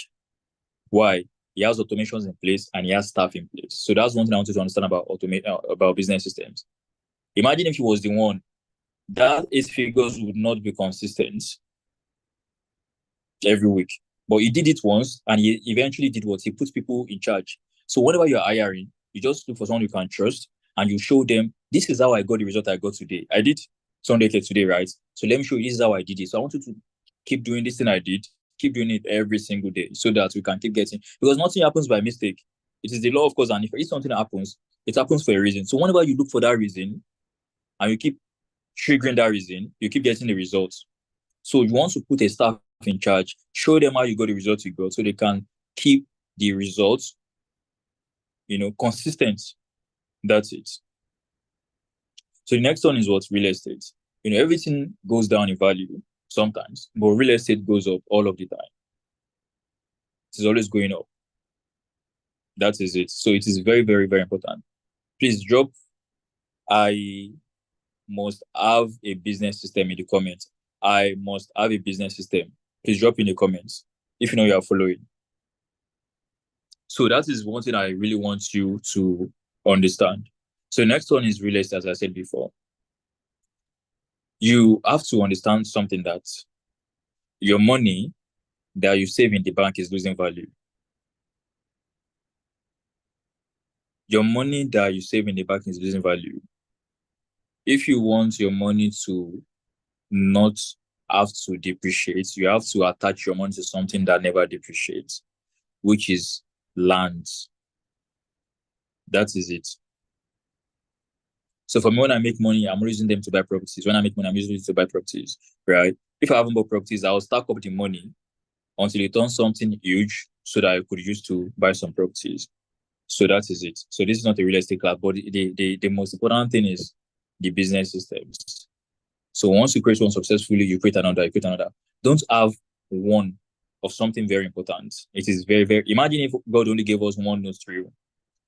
Why? He has automations in place and he has staff in place. So that's one thing I want you to understand about business systems. Imagine if he was the one, that 8 figures would not be consistent every week. But he did it once and he eventually did what? He puts people in charge. So whenever you're hiring, you just look for someone you can trust and you show them, this is how I got the result I got today. I did 200K today, right? So let me show you, this is how I did it. So I want you to keep doing this thing I did, keep doing it every single day so that we can keep getting, because nothing happens by mistake. It is the law of cause and effect. If something happens, it happens for a reason. So whenever you look for that reason and you keep triggering that reason, you keep getting the results. So you want to put a staff in charge, show them how you got the results you got so they can keep the results, consistent. That's it. So the next one is what? Real estate. Everything goes down in value sometimes, but real estate goes up all of the time. It is always going up. That is it. So it is very, very, very important. Please drop, I must have a business system in the comments. I must have a business system. Please drop in the comments if you know you are following. So that is one thing I really want you to understand. So next one is real estate, as I said before. You have to understand something, that your money that you save in the bank is losing value. your money that you save in the bank is losing value. If you want your money to not have to depreciate, you have to attach your money to something that never depreciates, which is lands. That is it. So for me, when I make money, I'm using them to buy properties. When I make money, I'm using it to buy properties, right? If I haven't bought properties, I'll stack up the money until it turns something huge so that I could use to buy some properties. So that is it. So this is not a real estate class, but the most important thing is the business systems. So once you create one successfully, you create another, you create another. Don't have one of something very important. It is very, very, imagine if God only gave us one nostril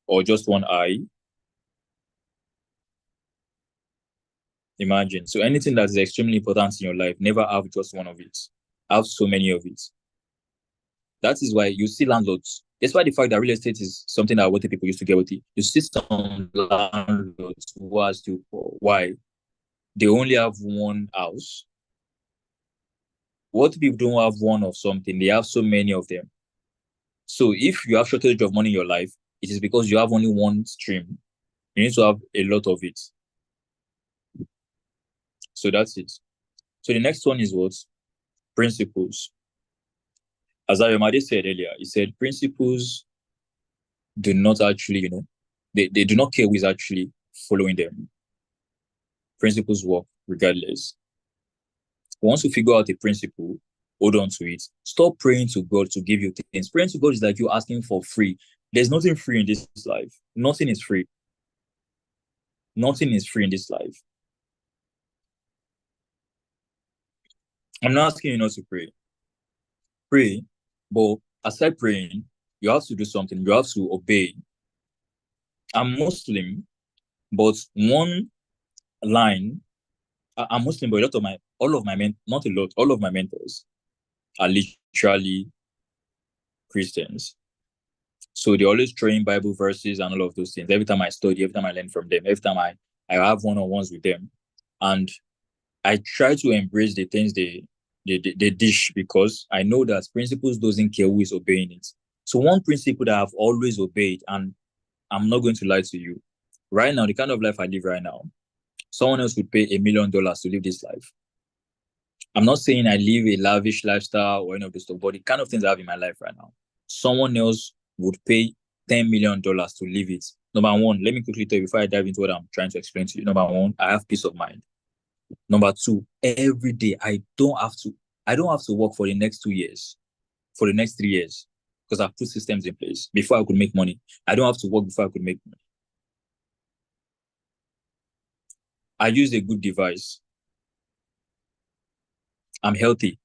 or just one eye. Imagine. So anything that is extremely important in your life, never have just one of it. Have so many of it. That is why you see landlords, despite the fact that real estate is something that wealthy people used to get wealthy, you see some landlords who are still poor. Why? They only have one house. What people don't have one of something, they have so many of them. So if you have shortage of money in your life, it is because you have only one stream. You need to have a lot of it. So that's it. So the next one is what? Principles. As Ayomade said earlier, he said principles do not actually, they do not care who is actually following them. Principles work regardless. Once you figure out a principle, hold on to it. Stop praying to God to give you things. Praying to God is like you asking for free. There's nothing free in this life. Nothing is free. Nothing is free in this life. I'm not asking you not to pray. Pray, but aside praying, you have to do something. You have to obey. I'm Muslim, but one line, I'm Muslim, but all of my mentors are literally Christians. So they always throw in Bible verses and all of those things. Every time I study, every time I learn from them, every time I have one-on-ones with them. And I try to embrace the things they dish, because I know that principles doesn't care who is obeying it. So one principle that I've always obeyed, and I'm not going to lie to you, right now, the kind of life I live right now, someone else would pay $1 million to live this life. I'm not saying I live a lavish lifestyle or any of this stuff, but the kind of things I have in my life right now, someone else would pay $10 million to live it. Number one, let me quickly tell you before I dive into what I'm trying to explain to you. Number one, I have peace of mind. Number two, every day I don't have to work for the next 2 years, for the next 3 years, because I've put systems in place before I could make money. I don't have to work before I could make money. I use a good device. I'm healthy.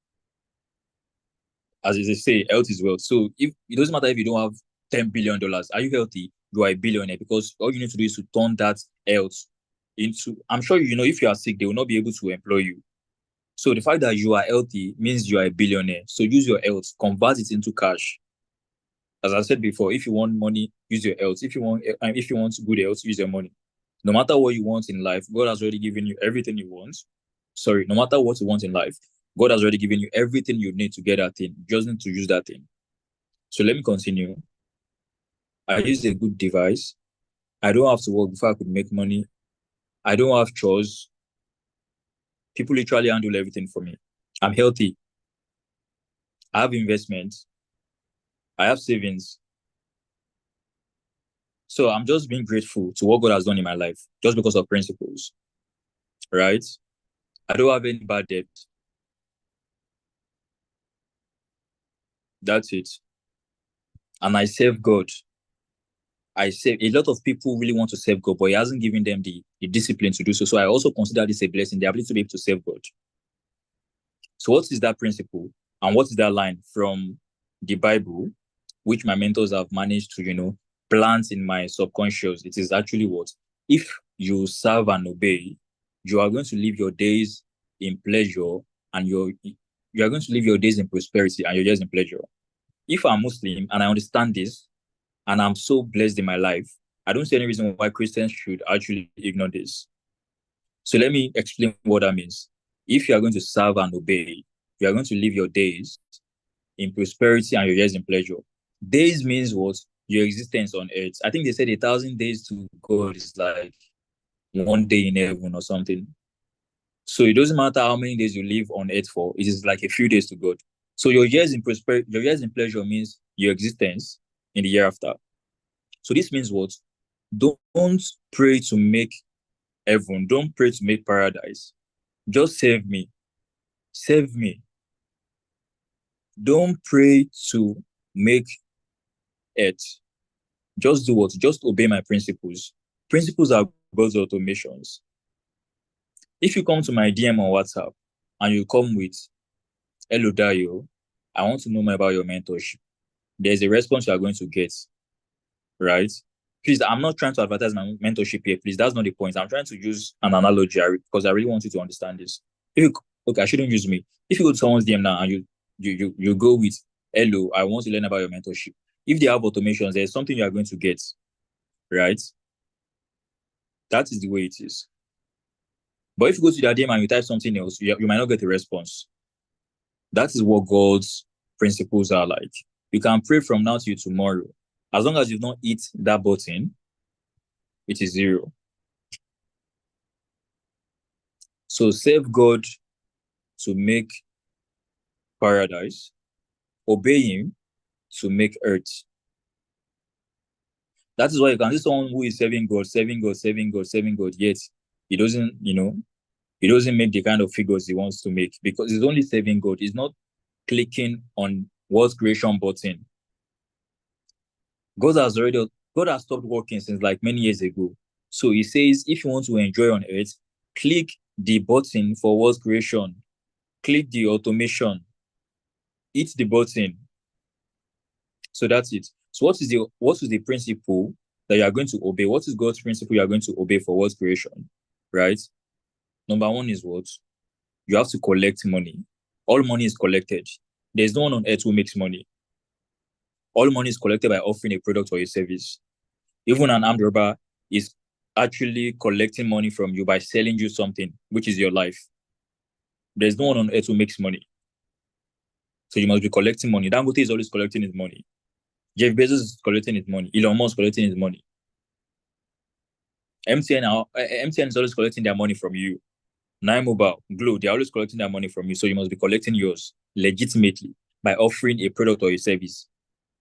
As they say, health is wealth. So if it doesn't matter if you don't have $10 billion, are you healthy? You are a billionaire, because all you need to do is to turn that health into, I'm sure if you are sick, they will not be able to employ you. So the fact that you are healthy means you are a billionaire. So use your health, convert it into cash. As I said before, if you want money, use your health. If you want good health, use your money. No matter what you want in life, God has already given you everything you want. No matter what you want in life, God has already given you everything you need to get that thing. You just need to use that thing. So let me continue. I use a good device. I don't have to work before I could make money. I don't have chores. People literally handle everything for me. I'm healthy. I have investments. I have savings. So I'm just being grateful to what God has done in my life, just because of principles, right? I don't have any bad debt. That's it. And I serve God. A lot of people really want to serve God, but He hasn't given them the discipline to do so. So I also consider this a blessing, the ability to be able to serve God. So what is that principle? And what is that line from the Bible, which my mentors have managed to, plant in my subconscious? It is actually what? If you serve and obey, you are going to live your days in pleasure, and you are going to live your days in prosperity and your days in pleasure. If I'm Muslim and I understand this, and I'm so blessed in my life, I don't see any reason why Christians should actually ignore this. So let me explain what that means. If you are going to serve and obey, you are going to live your days in prosperity and your years in pleasure. Days means what? your existence on earth. I think they said 1,000 days to God is like 1 day in heaven or something. So it doesn't matter how many days you live on earth for, it is like a few days to God. So your years in pleasure means your existence in the year after. So this means what? Don't pray to make heaven. Don't pray to make paradise. Just save me. Save me. Don't pray to make earth. Just do what? Just obey my principles. Principles are God's automations. If you come to my DM on WhatsApp and you come with, hello, Dayo, I want to know more about your mentorship, there's a response you are going to get, right? Please, I'm not trying to advertise my mentorship here, please. That's not the point. I'm trying to use an analogy because I really want you to understand this. Okay, I shouldn't use me. If you go to someone's DM now and you go with, hello, I want to learn about your mentorship. If they have automations, there's something you are going to get, right? That is the way it is. But if you go to their DM and you type something else, you might not get a response. That is what God's principles are like. You can pray from now till tomorrow. As long as you've not hit that button, it is 0. So save God to make paradise, obey him to make earth. That is why you can see someone who is serving God, yet he doesn't, he doesn't make the kind of figures he wants to make because he's only serving God. He's not clicking on world creation button. God has stopped working since like many years ago. So he says, if you want to enjoy on earth, click the button for world creation. Click the automation. Hit the button. So that's it. So what is the principle that you are going to obey? What is God's principle you are going to obey for world creation? Right? Number 1 is what? You have to collect money. All money is collected. There's no one on earth who makes money. All money is collected by offering a product or a service. Even an armed robber is actually collecting money from you by selling you something, which is your life. There's no one on earth who makes money. So you must be collecting money. Dangote is always collecting his money. Jeff Bezos is collecting his money. Elon Musk is collecting his money. MTN is always collecting their money from you. Nine Mobile, Glo, they're always collecting their money from you. So you must be collecting yours legitimately by offering a product or a service.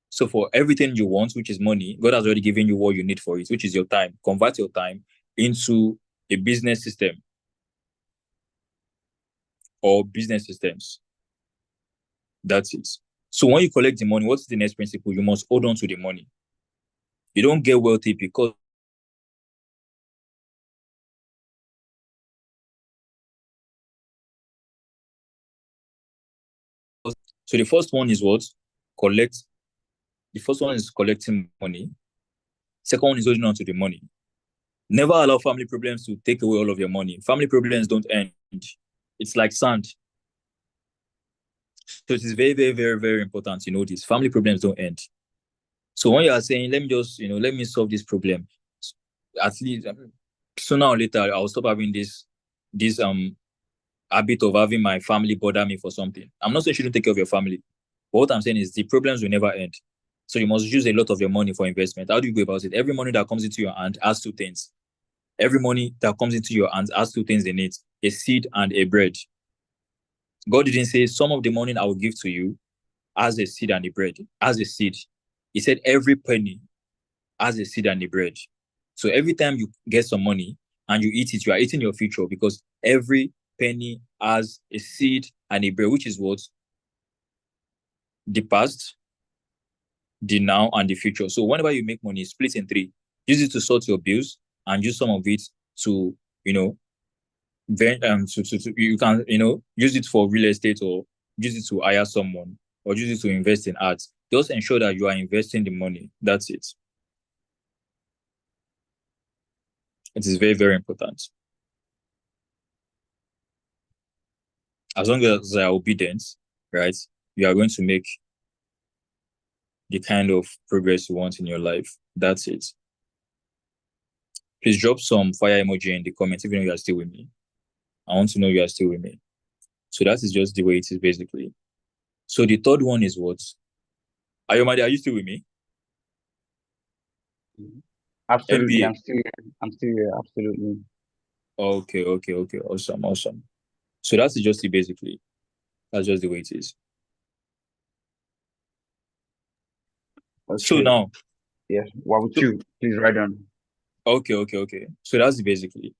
So for everything you want, which is money, God has already given you what you need for it, which is your time. Convert your time into a business system or business systems. That's it. So when you collect the money, what's the next principle? You must hold on to the money. You don't get wealthy because so the first one is what? The first one is collecting money. Second one is holding on to the money. Never allow family problems to take away all of your money. Family problems don't end. It's like sand. So it is very, very, very, very important to know this. Family problems don't end. So when you are saying, let me solve this problem, at least sooner or later, I'll stop having this habit of having my family bother me for something. I'm not saying you shouldn't take care of your family. But what I'm saying is the problems will never end. So you must use a lot of your money for investment. How do you go about it? Every money that comes into your hand has 2 things. Every money that comes into your hands has 2 things in it: a seed and a bread. God didn't say some of the money I will give to you as a seed and a bread, as a seed. He said every penny has a seed and a bread. So every time you get some money and you eat it, you are eating your future because every penny has a seed and a bread, which is what? The past, the now, and the future. So whenever you make money, split in 3. Use it to sort your bills and use some of it to, you can, use it for real estate or use it to hire someone or use it to invest in art. Just ensure that you are investing the money. That's it. It is very, very important. As long as they are obedient, right, you are going to make the kind of progress you want in your life. That's it. Please drop some fire emoji in the comments if you know you are still with me. I want to know you are still with me. So that is just the way it is, basically. So the third one is what? Ayomade, are you still with me? Absolutely, MBA. I'm still here. I'm still here. Absolutely. Okay. Awesome. So that's just it basically. That's just the way it is. So Okay. now, Yes. What would so, you? Please write down. okay. So that's basically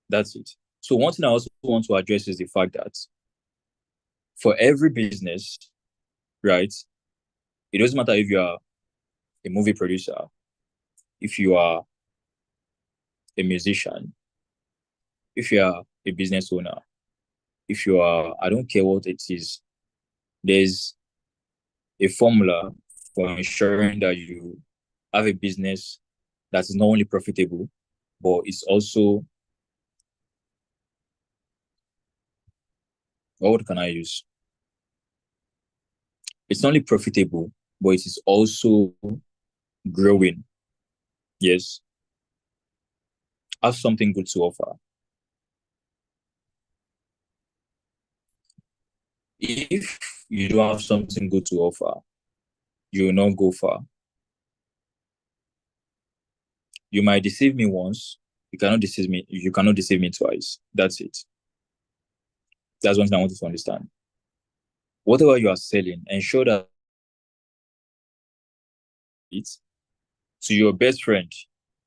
that's it. So one thing I also want to address is the fact that for every business, right, it doesn't matter if you are a movie producer, if you are a musician, if you are a business owner, if you are, I don't care what it is, there's a formula for ensuring that you have a business that is not only profitable, but it's also, what can I use? It's not only profitable, but it is also growing. Yes. Have something good to offer. If you don't have something good to offer, you will not go far. You might deceive me once, you cannot deceive me twice. That's it. That's one thing I want you to understand. Whatever you are selling, ensure that it's to your best friend.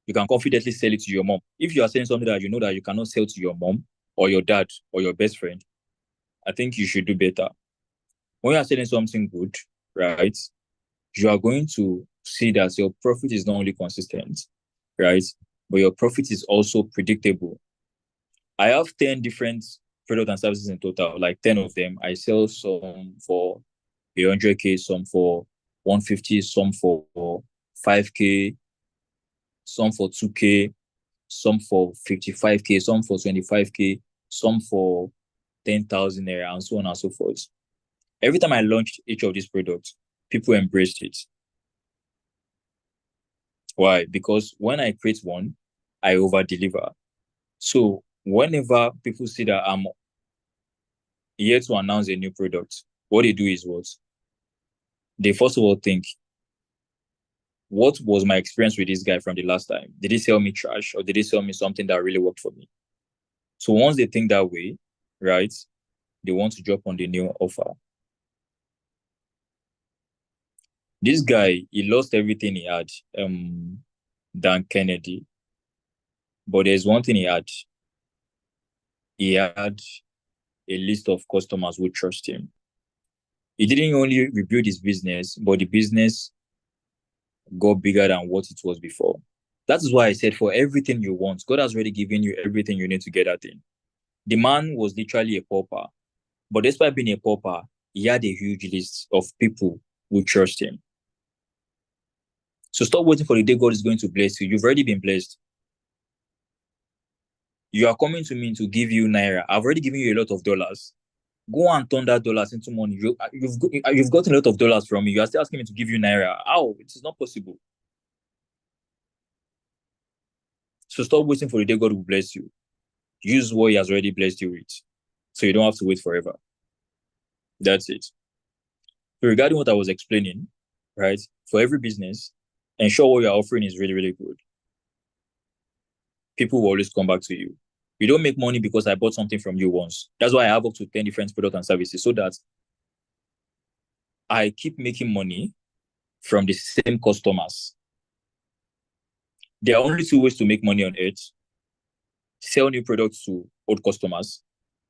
You can confidently sell it to your mom. If you are selling something that you know that you cannot sell to your mom or your dad or your best friend, I think you should do better. When you are selling something good, right, you are going to see that your profit is not only consistent, right, but your profit is also predictable. I have 10 different products and services in total, like 10 of them. I sell some for 100K, some for 150, some for 5K, some for 2K, some for 55K, some for 25K, some for 10,000 naira, and so on and so forth. Every time I launched each of these products, people embraced it. Why? Because when I create one, I over deliver. So whenever people see that I'm here to announce a new product, what they do is what? They first of all think, what was my experience with this guy from the last time? Did he sell me trash or did he sell me something that really worked for me? So once they think that way, right, they want to drop on the new offer. This guy, he lost everything he had, Dan Kennedy. But there's one thing he had. He had a list of customers who trust him. He didn't only rebuild his business, but the business got bigger than what it was before. That is why I said for everything you want, God has already given you everything you need to get that thing. The man was literally a pauper. But despite being a pauper, he had a huge list of people who trust him. So stop waiting for the day God is going to bless you. You've already been blessed. You are coming to me to give you naira. I've already given you a lot of dollars. Go and turn that dollars into money. You've gotten a lot of dollars from me. You are still asking me to give you naira. How? It is not possible. So stop waiting for the day God will bless you. Use what He has already blessed you with, so you don't have to wait forever. That's it. So regarding what I was explaining, right? For every business, ensure what you're offering is really, really good. People will always come back to you. You don't make money because I bought something from you once. That's why I have up to 10 different products and services, so that I keep making money from the same customers. There are only two ways to make money on earth: sell new products to old customers,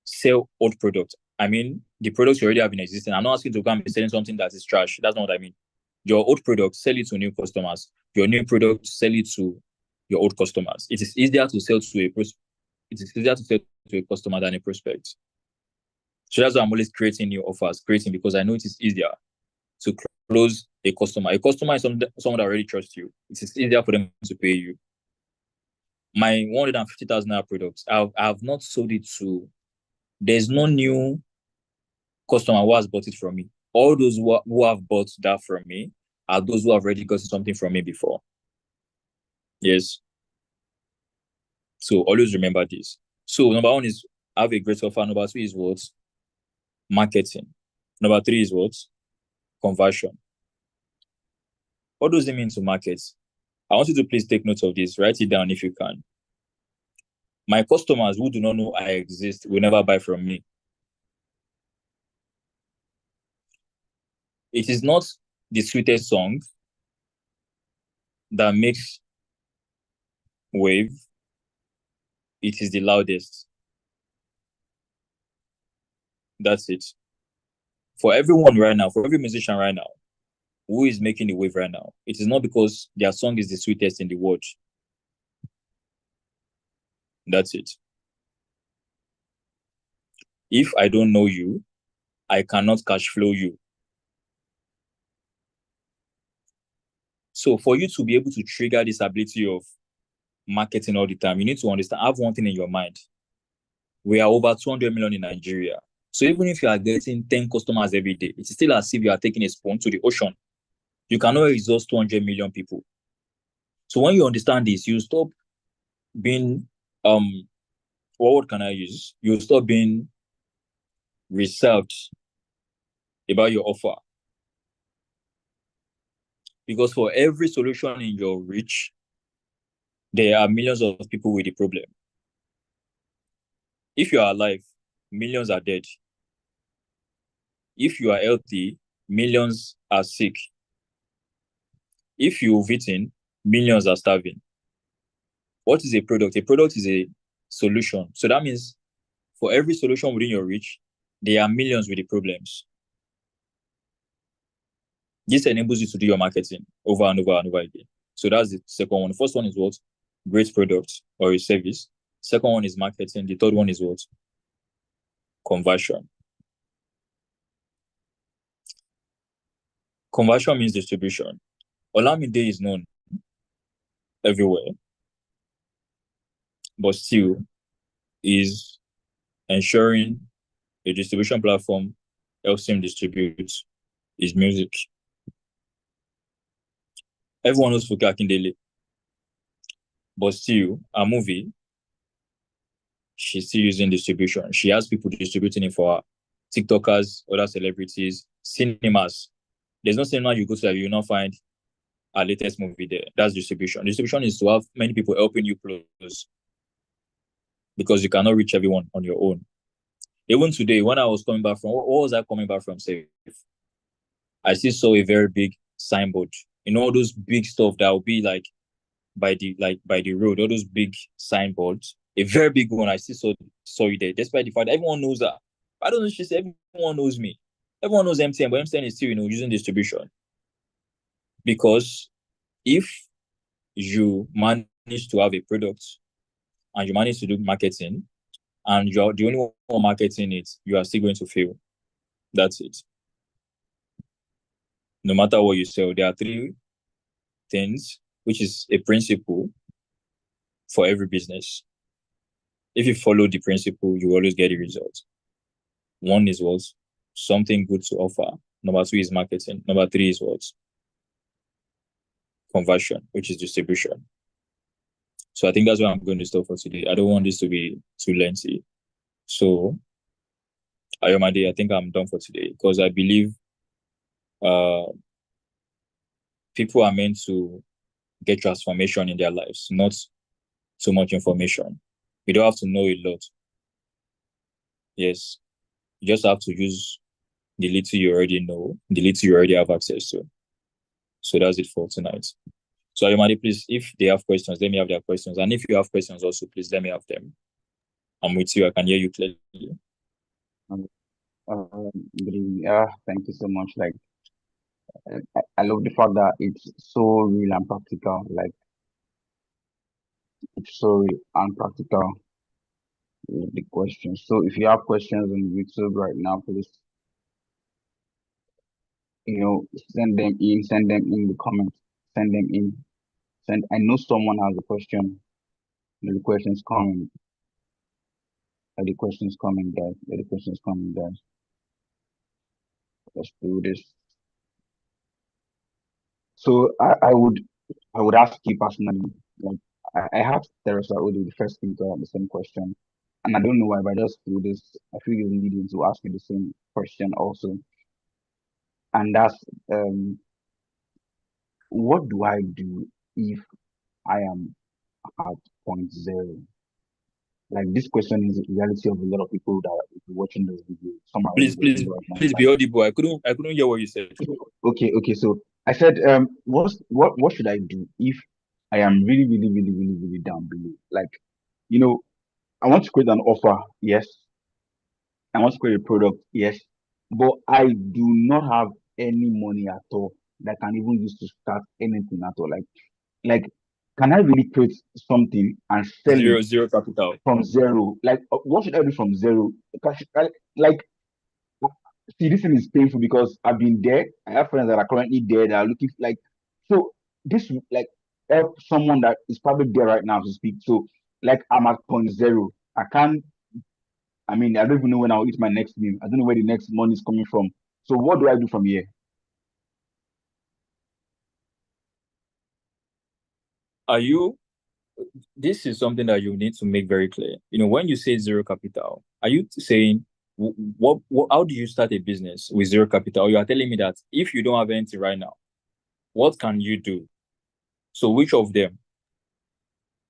sell old products. I mean, the products you already have in existence. I'm not asking to come and be selling something that is trash. That's not what I mean. Your old product, sell it to new customers. Your new product, sell it to your old customers. It is easier to sell to a customer than a prospect. So that's why I'm always creating new offers, because I know it is easier to close a customer. A customer is someone that already trusts you. It is easier for them to pay you. My 150,000 naira products, I have not sold it to. There's no new customer who has bought it from me. All those who have bought that from me are those who have already gotten something from me before. Yes. So always remember this. So number one is have a great offer. Number two is what? Marketing. Number three is what? Conversion. What does it mean to market? I want you to please take note of this. Write it down if you can. My customers who do not know I exist will never buy from me. It is not the sweetest song that makes wave. It is the loudest. That's it. For everyone right now, for every musician right now, who is making the wave right now, it is not because their song is the sweetest in the world. That's it. If I don't know you, I cannot cash flow you. So for you to be able to trigger this ability of marketing all the time, you need to understand, have one thing in your mind. We are over 200 million in Nigeria. So even if you are getting 10 customers every day, it's still as if you are taking a spoon to the ocean. You cannot exhaust 200 million people. So when you understand this, you stop being, what word can I use? You stop being reserved about your offer. Because for every solution in your reach, there are millions of people with the problem. If you are alive, millions are dead. If you are healthy, millions are sick. If you've eaten, millions are starving. What is a product? A product is a solution. So that means for every solution within your reach, there are millions with the problems. This enables you to do your marketing over and over and over again. So that's the second one. The first one is what? Great product or a service. Second one is marketing. The third one is what? Conversion. Conversion means distribution. Olamide is known everywhere, but still is ensuring a distribution platform helps him distribute his music. Everyone knows Funke Akindele, but still, a movie, she's still using distribution. She has people distributing it for her. TikTokers, other celebrities, cinemas. There's no cinema you go to that you will not find our latest movie there. That's distribution. Distribution is to have many people helping you close, because you cannot reach everyone on your own. Even today, when I was coming back from, what was I coming back from? Safe. I still saw a very big signboard. You know, all those big stuff that will be like by the road, all those big signboards. A very big one. I still saw you there, despite the fact that everyone knows that. I don't know. She said everyone knows me. Everyone knows MTN, but MTN is still, using distribution. Because if you manage to have a product and you manage to do marketing, and you're the only one marketing it, you are still going to fail. That's it. No matter what you sell, there are three things, which is a principle for every business. If you follow the principle, you always get the result. One is what? Something good to offer. Number two is marketing. Number three is what? Conversion, which is distribution. So I think that's where I'm going to stop for today. I don't want this to be too lengthy. So, Ayomade, I think I'm done for today, because I believe people are meant to get transformation in their lives, not too much information. You don't have to know a lot. Yes, you just have to use the little you already know, the little you already have access to. So that's it for tonight. So Ayomade, please, if they have questions, let me have their questions. And if you have questions also, please let me have them. I'm with you. I can hear you clearly. Good evening. Thank you so much. Like, I love the fact that it's so real and practical. Like, it's so real and practical with the questions. So if you have questions on YouTube right now, please, send them in the comments, send them in. I know someone has a question. The question's coming. The question's coming, guys. The question's coming, guys. Let's do this. So I would ask you personally, like I asked Teresa Odu the first thing to have the same question. And I don't know why, but I just feel this, I feel the need to ask you the same question also. And that's what do I do if I am at point zero? Like this question is the reality of a lot of people that are watching this video. Some are already Please, watching please, right now. please be audible. I couldn't hear what you said. Okay. So I said, what should I do if I am really, really, really, really, really down below? Like, you know, I want to create an offer, yes. I want to create a product, yes. But I do not have any money at all that I can even use to start anything at all. Like, can I really create something and sell it Zero capital. from zero? Like, what should I do from zero? Like, see, this thing is painful because I've been there. I have friends that are currently there that are looking like, so this will, like, help someone that is probably there right now to speak. So, like, I'm at point zero. I can't. I mean, I don't even know when I'll eat my next meal. I don't know where the next money is coming from. So, what do I do from here? Are you This is something that you need to make very clear. When you say zero capital, are you saying how do you start a business with zero capital? Or you are telling me that if you don't have anything right now, what can you do? So which of them?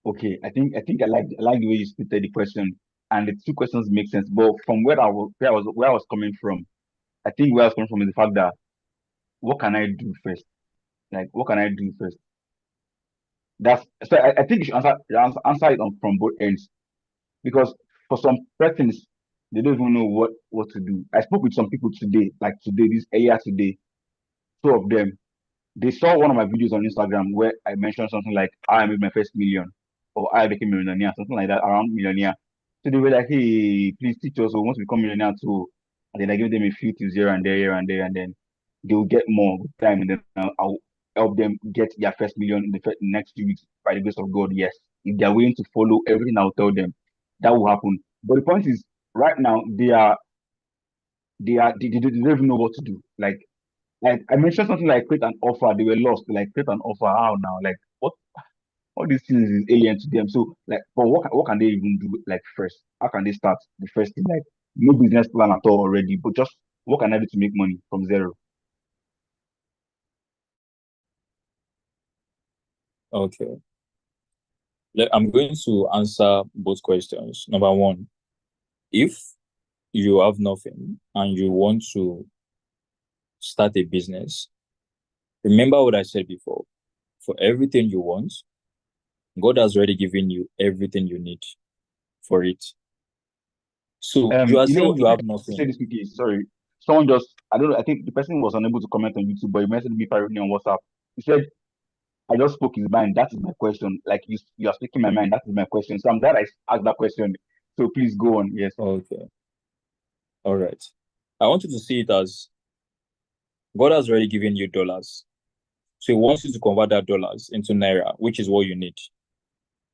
Okay, I like the way you stated the question, and the two questions make sense. But from where I was coming from, I think where I was coming from is the fact that what can I do first? Like, what can I do first? That's so. I think you should answer it from both ends, because for some persons they don't even know what to do. I spoke with some people today, like today, this earlier today. Two of them, they saw one of my videos on Instagram where I mentioned something like I made my first million or I became a millionaire, something like that, around millionaire. So they were like, hey, please teach us. We want to become millionaire too. And then I give them a few tips here and there, and then they will get more with time. And then I'll help them get their first million in the next 2 weeks by the grace of God. Yes. If they are willing to follow everything I'll tell them, that will happen. But the point is, right now, they don't even know what to do. Like I mentioned something like create an offer, they were lost. Like create an offer, how now? Like what? All these things is alien to them. So like, but what can they even do? Like first, how can they start the first thing? Like no business plan at all already, but just what can I do to make money from zero? Okay. I'm going to answer both questions. Number one, if you have nothing and you want to start a business, remember what I said before. For everything you want, God has already given you everything you need for it. So you are You know, saying you if I have can say nothing. this quickly, sorry. Someone just, I don't know, I think the person was unable to comment on YouTube, but he messaged me privately on WhatsApp. He said, I just spoke his mind. That is my question. Like you are speaking my mind. That is my question. So I'm glad I asked that question. So please go on. Yes. Okay. All right. I want you to see it as God has already given you dollars. So he wants you to convert that dollars into naira, which is what you need.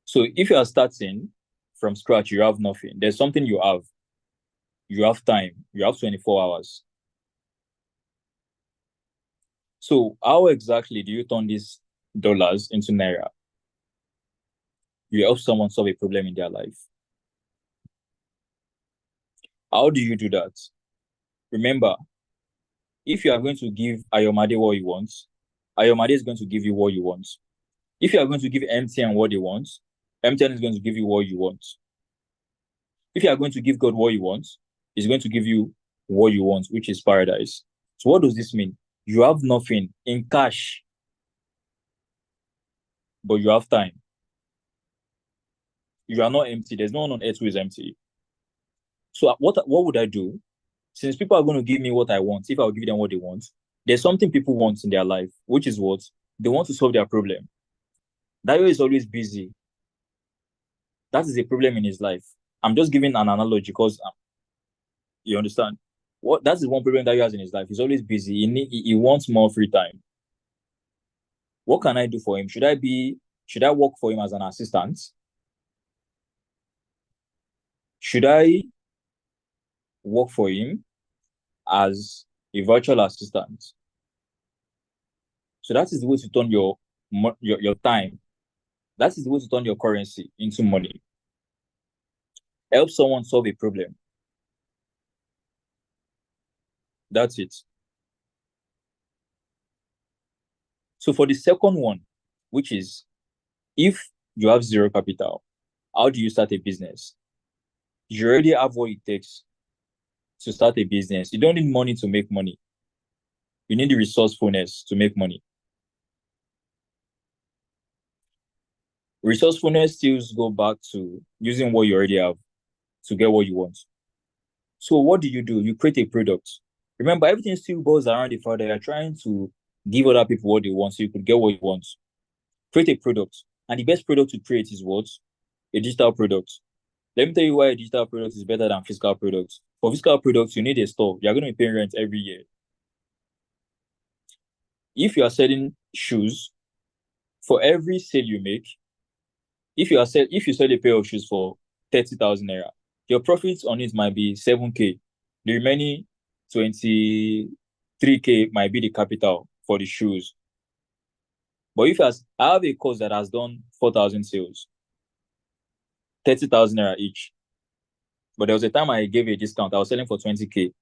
So if you are starting from scratch, you have nothing. There's something you have. You have time. You have 24 hours. So how exactly do you turn these dollars into naira? You help someone solve a problem in their life. How do you do that? Remember, if you are going to give Ayomade what he wants, Ayomade is going to give you what you want. If you are going to give MTN what they want, MTN is going to give you what you want. If you are going to give God what you want, He's going to give you what you want, which is paradise. So what does this mean? You have nothing in cash, but you have time. You are not empty. There's no one on earth who is empty. So what would I do? Since people are going to give me what I want, if I'll give them what they want, there's something people want in their life, which is what? They want to solve their problem. Dayo is always busy. That is a problem in his life. I'm just giving an analogy because you understand. That's the one problem that he has in his life. He's always busy. He wants more free time. What can I do for him? Should I work for him as an assistant? Should I work for him as a virtual assistant? So that is the way to turn your time. That is the way to turn your currency into money. Help someone solve a problem. That's it. So for the second one, which is if you have zero capital, how do you start a business? You already have what it takes to start a business. You don't need money to make money. You need the resourcefulness to make money. Resourcefulness still go back to using what you already have to get what you want. So what do? You create a product. Remember, everything still boils around the fact that you're trying to give other people what they want so you could get what you want. Create a product. And the best product to create is what? A digital product. Let me tell you why a digital product is better than physical products. For physical products, you need a store. You're going to be paying rent every year. If you are selling shoes, for every sale you make, if you sell a pair of shoes for 30,000 naira, your profits on it might be 7K. The remaining 23K might be the capital for the shoes. But if I have a course that has done 4,000 sales, 30,000 naira each. But there was a time I gave a discount. I was selling for 20K.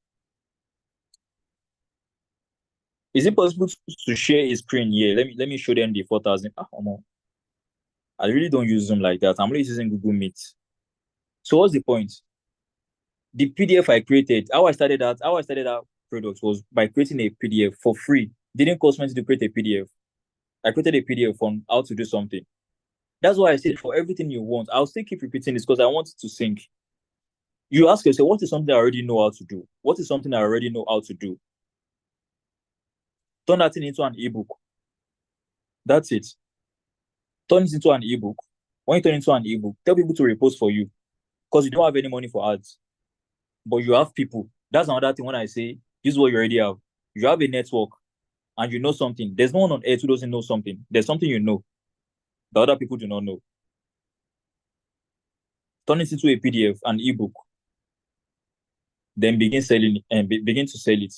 Is it possible to share a screen here? Let me show them the 4,000. I really don't use Zoom like that. I'm only using Google Meet. So what's the point? The PDF I created, how I started that product was by creating a PDF for free. Didn't cost me to create a PDF. I created a PDF on how to do something. That's why I said for everything you want, I'll still keep repeating this because I want it to sink. You ask yourself, what is something I already know how to do? What is something I already know how to do? Turn that thing into an ebook. That's it. Turn it into an ebook. When you turn it into an ebook, tell people to repost for you because you don't have any money for ads. But you have people. That's another thing when I say, this is what you already have. You have a network and you know something. There's no one on earth who doesn't know something. There's something you know that other people do not know. Turn it into a PDF, an ebook. Then begin selling it and begin to sell it.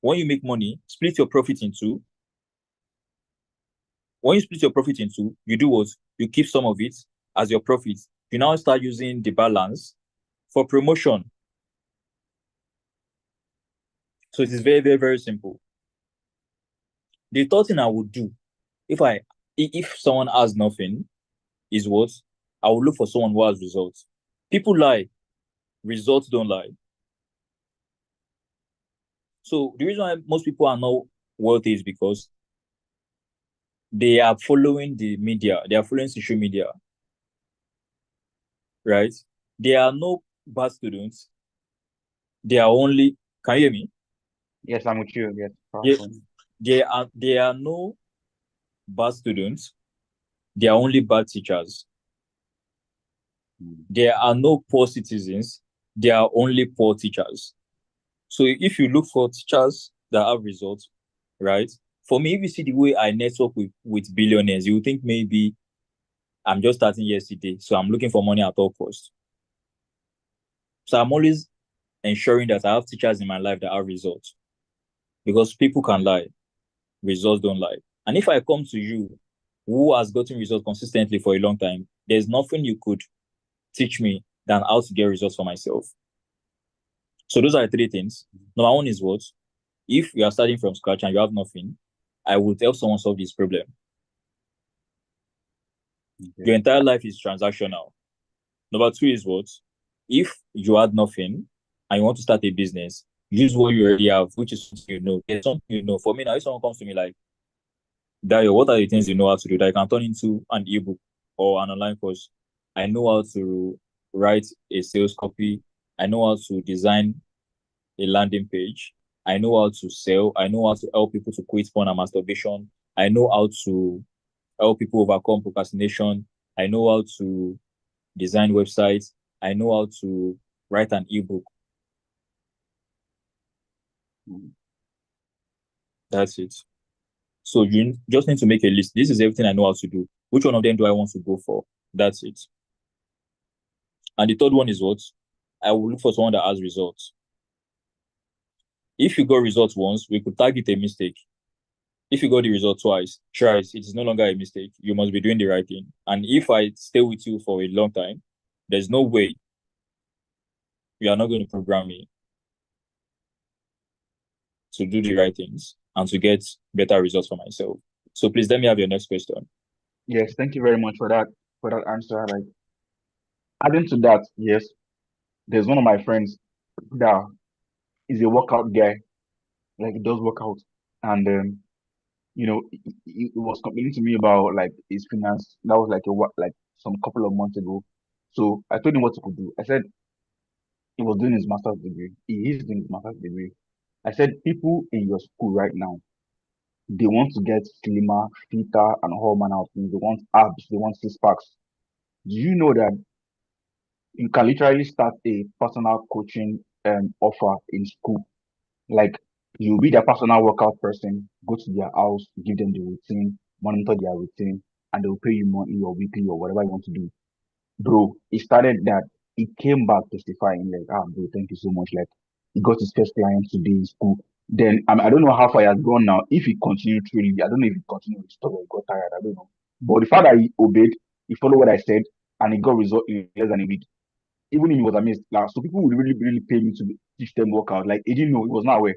When you make money, split your profit in two. When you split your profit in two, you do what? You keep some of it as your profit. You now start using the balance for promotion. So it is very, very, very simple. The third thing I would do if someone has nothing is what? I will look for someone who has results. People lie. Results don't lie. So the reason why most people are not wealthy is because they are following the media. They are following social media. Right? There are no bad students. They are only... Can you hear me? Yes, I'm with you. Yes. There are no bad students. There are only bad teachers. There are no poor citizens. There are only poor teachers. So if you look for teachers that have results, right? For me, if you see the way I network with billionaires, you think maybe I'm just starting yesterday, so I'm looking for money at all costs. So I'm always ensuring that I have teachers in my life that have results. Because people can lie. Results don't lie. And if I come to you who has gotten results consistently for a long time, there's nothing you could teach me than how to get results for myself. So those are the three things. Number one is what? If you are starting from scratch and you have nothing, I will help someone solve this problem. Okay. Your entire life is transactional. Number two is what? If you had nothing and you want to start a business, use what you already have, which is something you know. There's something you know. For me now, if someone comes to me like, Dayo, what are the things you know how to do that I can turn into an ebook or an online course? I know how to write a sales copy. I know how to design a landing page. I know how to sell. I know how to help people to quit porn and masturbation. I know how to help people overcome procrastination. I know how to design websites. I know how to write an ebook. That's it. So you just need to make a list. This is everything I know how to do. Which one of them do I want to go for? That's it. And the third one is what? I will look for someone that has results. If you got results once, we could target a mistake. If you got the result twice, thrice, it is no longer a mistake. You must be doing the right thing. And if I stay with you for a long time, there's no way you are not going to program me to do the right things and to get better results for myself. So please let me have your next question. Yes, thank you very much for that answer. Like adding to that, yes, there's one of my friends that is a workout guy. Like he does work out, and he was complaining to me about like his finance. That was like like some couple of months ago. So I told him what he could do. I said he was doing his master's degree. He is doing his master's degree. I said people in your school right now, they want to get slimmer, fitter, and all manner of things. They want abs, they want six packs. Do you know that you can literally start a personal coaching offer in school? Like you'll be their personal workout person, go to their house, give them the routine, monitor their routine, and they'll pay you monthly or weekly or whatever you want to do. Bro, he started that. He came back testifying like, bro, thank you so much. Like he got his first client today in school. Then I don't know how far he has gone now. If he continued training, I don't know if he continued with stuff or he got tired. I don't know. But the fact that he obeyed, he followed what I said, and he got result in less than a week. Even if he was amazed, like, so people would really, really pay me to teach them workout. Like he didn't know, he was not aware.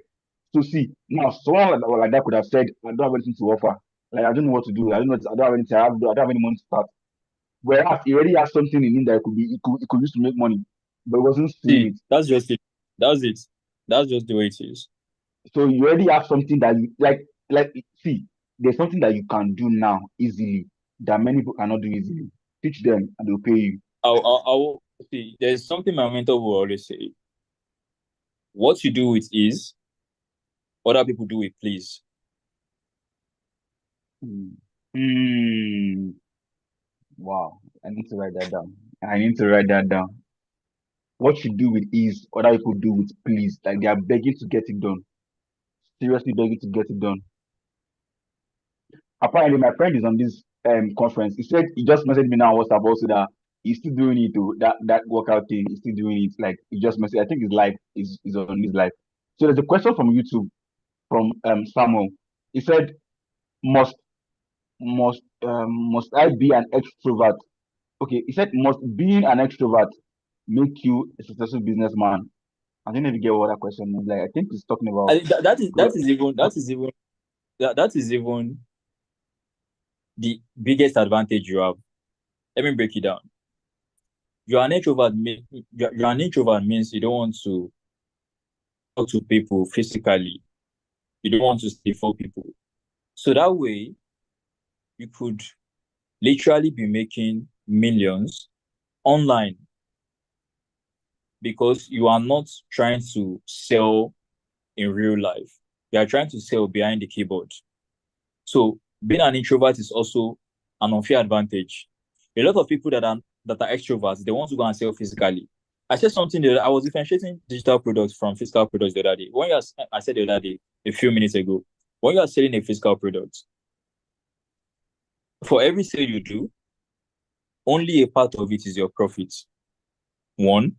So see, now someone like that could have said, I don't have anything to offer. Like I don't know what to do. I don't know. I don't have anything. I don't have any money to start. Whereas he already has something in him that he could use to make money, but he wasn't seeing See, it. that's just it. That's it. That's just the way it is. So you already have something that you like. See, there's something that you can do now easily that many people cannot do easily. Teach them and they'll pay you. I'll see. There's something my mentor will always say. What you do with ease, other people do with please. Wow, I need to write that down. I need to write that down. What you do with ease, other people do with please. Like they are begging to get it done. Seriously begging to get it done. Apparently, my friend is on this conference. He said he just messaged me now on WhatsApp also that he's still doing it too. That workout thing, he's still doing it. Like he just messaged. I think his live is on his live. So there's a question from YouTube from Samuel. He said, must I be an extrovert? Okay, he said, must being an extrovert make you a successful businessman? I don't know if you get what that question is. Like I think he's talking about. That is even the biggest advantage you have. Let me break it down. You're an introvert means you don't want to talk to people physically. You don't want to see for people. So that way, you could literally be making millions online because you are not trying to sell in real life. You are trying to sell behind the keyboard. So being an introvert is also an unfair advantage. A lot of people that are extroverts, they want to go and sell physically. I said something that I was differentiating digital products from physical products the other day. I said the other day, a few minutes ago, when you are selling a physical product, for every sale you do, only a part of it is your profit. One,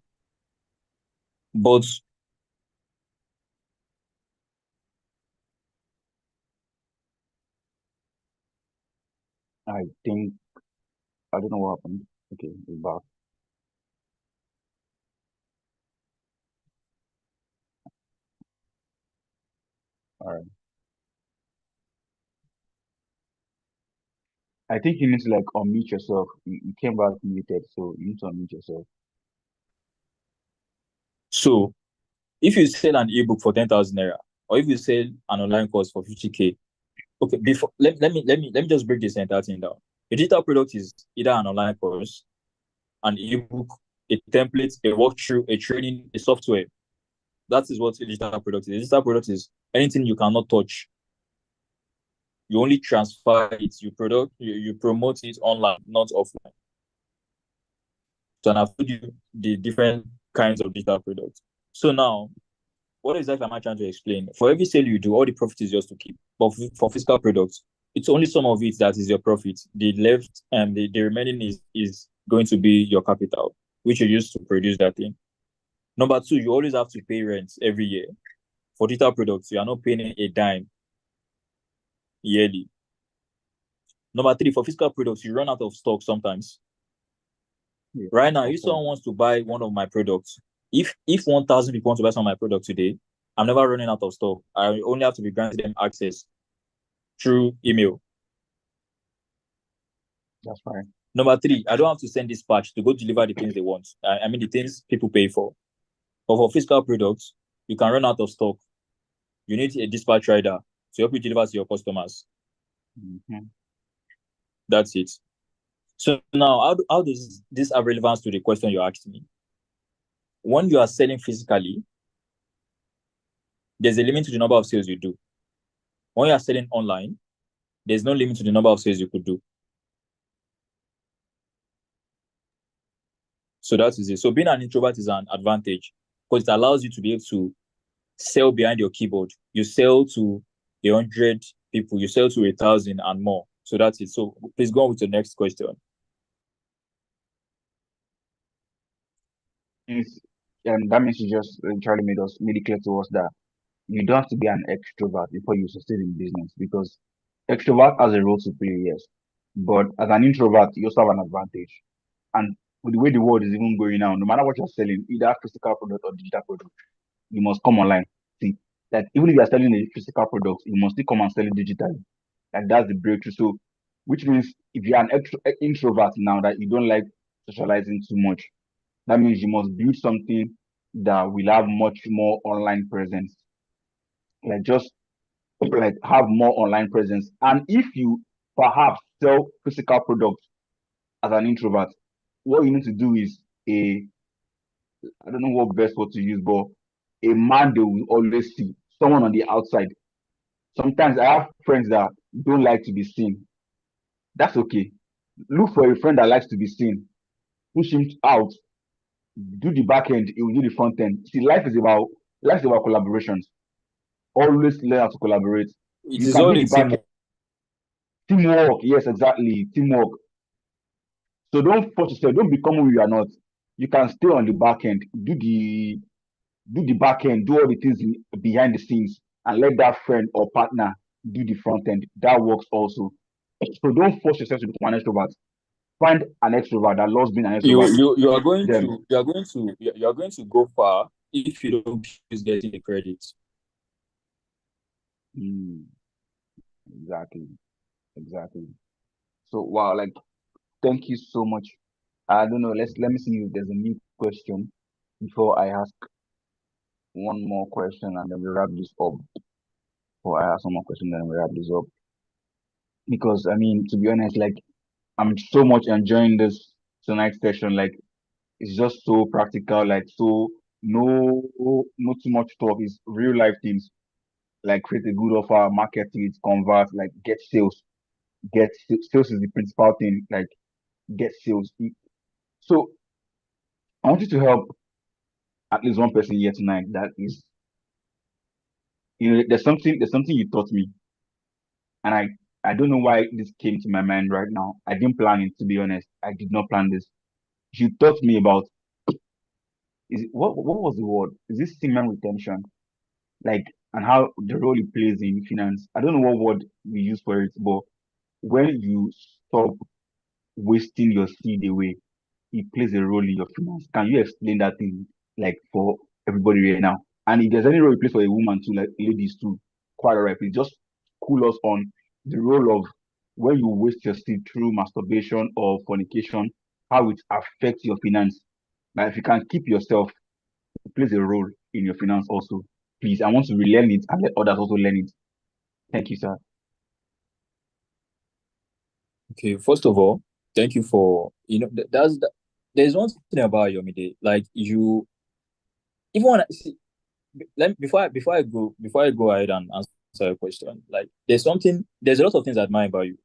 but I think I don't know what happened. Okay, he's back. All right. I think you need to like unmute yourself. You came back muted, so you need to unmute yourself. so if you sell an ebook for 10,000 naira, or if you sell an online course for 50K, okay, before let me just break this entire thing down. A digital product is either an online course, an ebook, a template, a walkthrough, a training, a software. That is what a digital product is. A digital product is anything you cannot touch. You only transfer it, you promote it online, not offline. So I've told you the different kinds of digital products. So now, what exactly am I trying to explain? For every sale you do, all the profit is yours to keep. But for physical products, it's only some of it that is your profit. The left and the remaining is going to be your capital, which you use to produce that thing. Number two, you always have to pay rent every year. For digital products, you are not paying a dime yearly. Number three, for physical products, you run out of stock sometimes. Yeah. Right now, if someone wants to buy one of my products, if 1,000 people want to buy some of my products today, I'm never running out of stock. I only have to be granting them access through email. That's fine. Number 3, I don't have to send dispatch to go deliver the things they want. I mean, the things people pay for. But for physical products, you can run out of stock. You need a dispatch rider to help you deliver to your customers. Mm-hmm. That's it. So now, how does this have relevance to the question you asked me? When you are selling physically, there's a limit to the number of sales you do. When you are selling online, there's no limit to the number of sales you could do. So that is it. So being an introvert is an advantage because it allows you to be able to sell behind your keyboard. You sell to 100 people, you sell to 1,000 and more. So that's it. So please go on with the next question. And that means you just literally made it clear to us that you don't have to be an extrovert before you succeed in business, because extrovert has a role to play, yes. But as an introvert, you also have an advantage. And with the way the world is even going now, no matter what you're selling, either physical product or digital product, you must come online. See, that even if you are selling a physical product, you must still come and sell it digitally. Like that's the breakthrough. So, which means if you're an introvert now that you don't like socializing too much, that means you must build something that will have much more online presence. Like just like have more online presence. And if you perhaps sell physical products as an introvert, what you need to do is I don't know what best word to use, but a man they will always see, someone on the outside. Sometimes I have friends that don't like to be seen. That's okay. Look for a friend that likes to be seen. Push him out. Do the back end. He will do the front end. See, life is about collaborations. Always learn how to collaborate. It You is can all do a the back end. teamwork. Teamwork. Yes, exactly. Teamwork. So don't force yourself. Don't become who you are not. You can stay on the back end. Do the back end. Do all the things behind the scenes, and let that friend or partner do the front end. That works also. So don't force yourself to become an extrovert. Find an extrovert that loves being an extrovert. You are going Them. to you are going to go far if you don't choose getting the credit. Exactly. Exactly. So wow, like thank you so much. I don't know. Let me see if there's a new question before I ask one more question and then we wrap this up. Before I ask one more question, then we wrap this up. Because I mean, to be honest, like I'm so much enjoying this tonight's session. Like it's just so practical. Like so, no too much talk. It's real life things. Like create a good offer, market it, convert, like get sales. Sales is the principal thing. Like get sales. So I want you to help at least one person here tonight. That is, there's something you taught me, and I don't know why this came to my mind right now. I didn't plan it, to be honest. I did not plan this. You taught me about what was the word? Is this semen retention? Like, and how the role it plays in finance. I don't know what word we use for it, but when you stop wasting your seed away, it plays a role in your finance. Can you explain that thing like for everybody right now? And if there's any role it plays for a woman too, like ladies too, quite alright. Please just cool us on the role of when you waste your seed through masturbation or fornication, how it affects your finance. Now, if you can keep yourself, it plays a role in your finance also. Please, I want to relearn it and let others also learn it. Thank you, sir. Okay, first of all, thank you for there's one thing about Yomide. Like you even when see, before I go ahead and answer your question, like there's a lot of things I admire about you.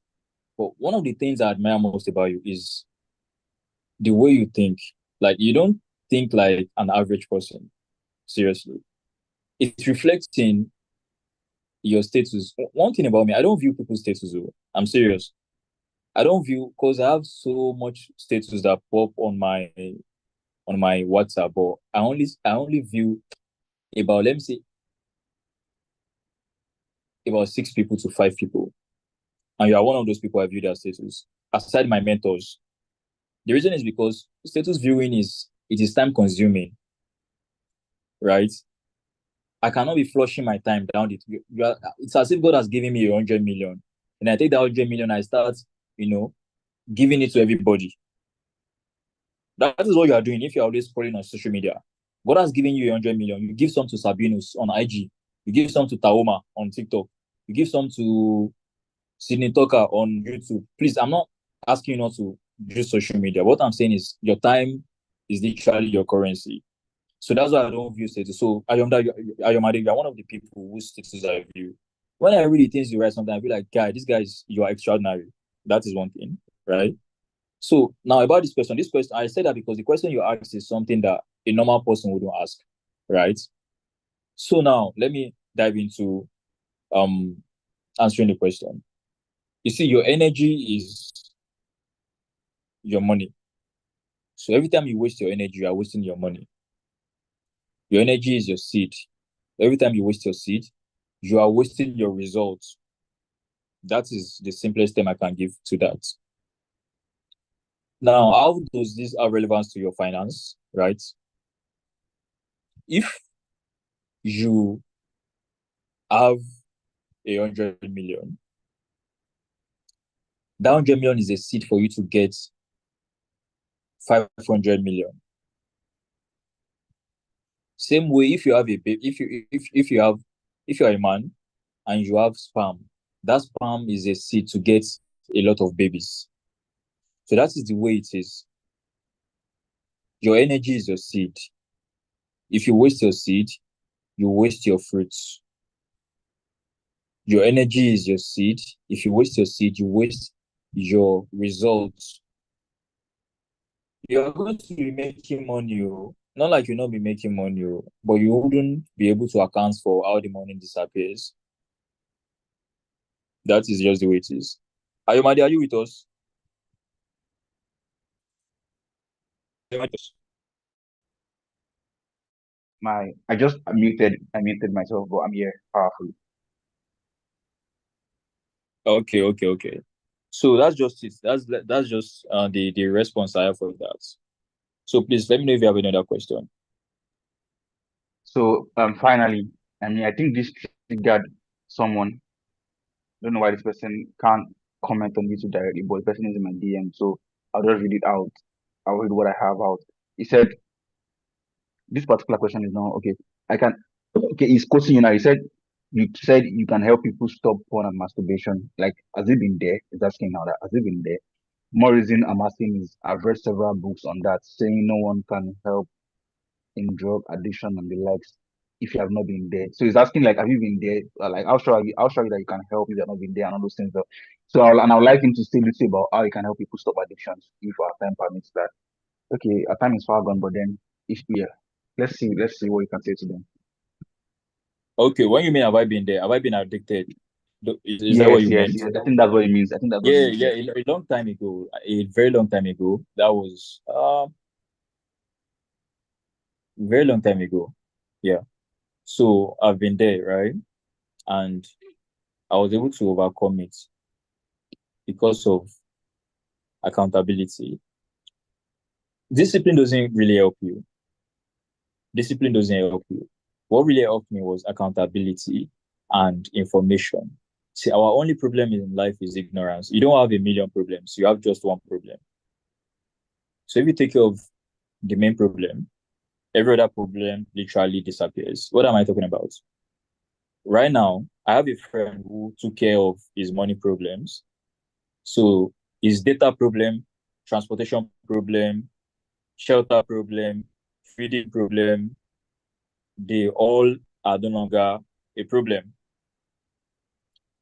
But one of the things I admire most about you is the way you think. Like you don't think like an average person. Seriously. It reflects in your status. One thing about me, I don't view people's status. I'm serious. I don't view because I have so much status that pop on my WhatsApp, but I only view about, let me say, about 6 people to 5 people. And you are one of those people I view their status. Aside my mentors. The reason is because status viewing it is time consuming. Right? I cannot be flushing my time down it. It's as if God has given me 100 million. And I take that 100 million, I start, giving it to everybody. That is what you are doing if you're always scrolling on social media. God has given you 100 million. You give some to Sabinus on IG. You give some to Taoma on TikTok. You give some to Sydney Tucker on YouTube. Please, I'm not asking you not to use social media. What I'm saying is your time is literally your currency. So that's why I don't view status. So Ayomade, you are one of the people whose status I view. When I read the things you write, sometimes I feel like, guy, you are extraordinary. That is one thing, right? So now about this question, I said that because the question you asked is something that a normal person wouldn't ask, right? So now let me dive into answering the question. You see, your energy is your money. So every time you waste your energy, you are wasting your money. Your energy is your seed. Every time you waste your seed, you are wasting your results. That is the simplest term I can give to that. Now, how does this have relevance to your finance, right? If you have 100 million, that 100 million is a seed for you to get 500 million. Same way, if you have a baby, if you are a man and you have sperm, that sperm is a seed to get a lot of babies. So that is the way it is. Your energy is your seed. If you waste your seed, you waste your fruits. Your energy is your seed. If you waste your seed, you waste your results. You're going to be making money, not like you'll not be making money, but you wouldn't be able to account for how the money disappears. That is just the way it is. Ayomade, are you with us? I just muted myself, but I'm here powerfully. Okay. So that's just it. That's just the response I have for that. So please let me know if you have any other question. So finally, I think this triggered someone. Don't know why this person can't comment on YouTube directly, but the person is in my DM, so I'll just read it out. I'll read what I have out. He said this particular question is not okay. I can okay, he's quoting you now. He said you can help people stop porn and masturbation. Like, has it been there? He's asking now that has it been there? More reason I'm asking is I've read several books on that saying no one can help in drug addiction and the likes if you have not been there. So he's asking like, have you been there? Like, I'll show you that you can help if you have not been there and all those things. So I would like him to say a little about how he can help people stop addictions if our time permits that. Okay, our time is far gone, but then if let's see what you can say to them. Okay, when you mean have I been there? Have I been addicted? Is that what you meant? Yes. I think that's what it means. I think that's what it means. Yeah. A long time ago, a very long time ago. That was very long time ago. Yeah. So I've been there, right? And I was able to overcome it because of accountability. Discipline doesn't really help you. Discipline doesn't help you. What really helped me was accountability and information. See, our only problem in life is ignorance. You don't have a million problems, you have just one problem. So if you take care of the main problem, every other problem literally disappears. What am I talking about? Right now, I have a friend who took care of his money problems. So his data problem, transportation problem, shelter problem, feeding problem, they all are no longer a problem.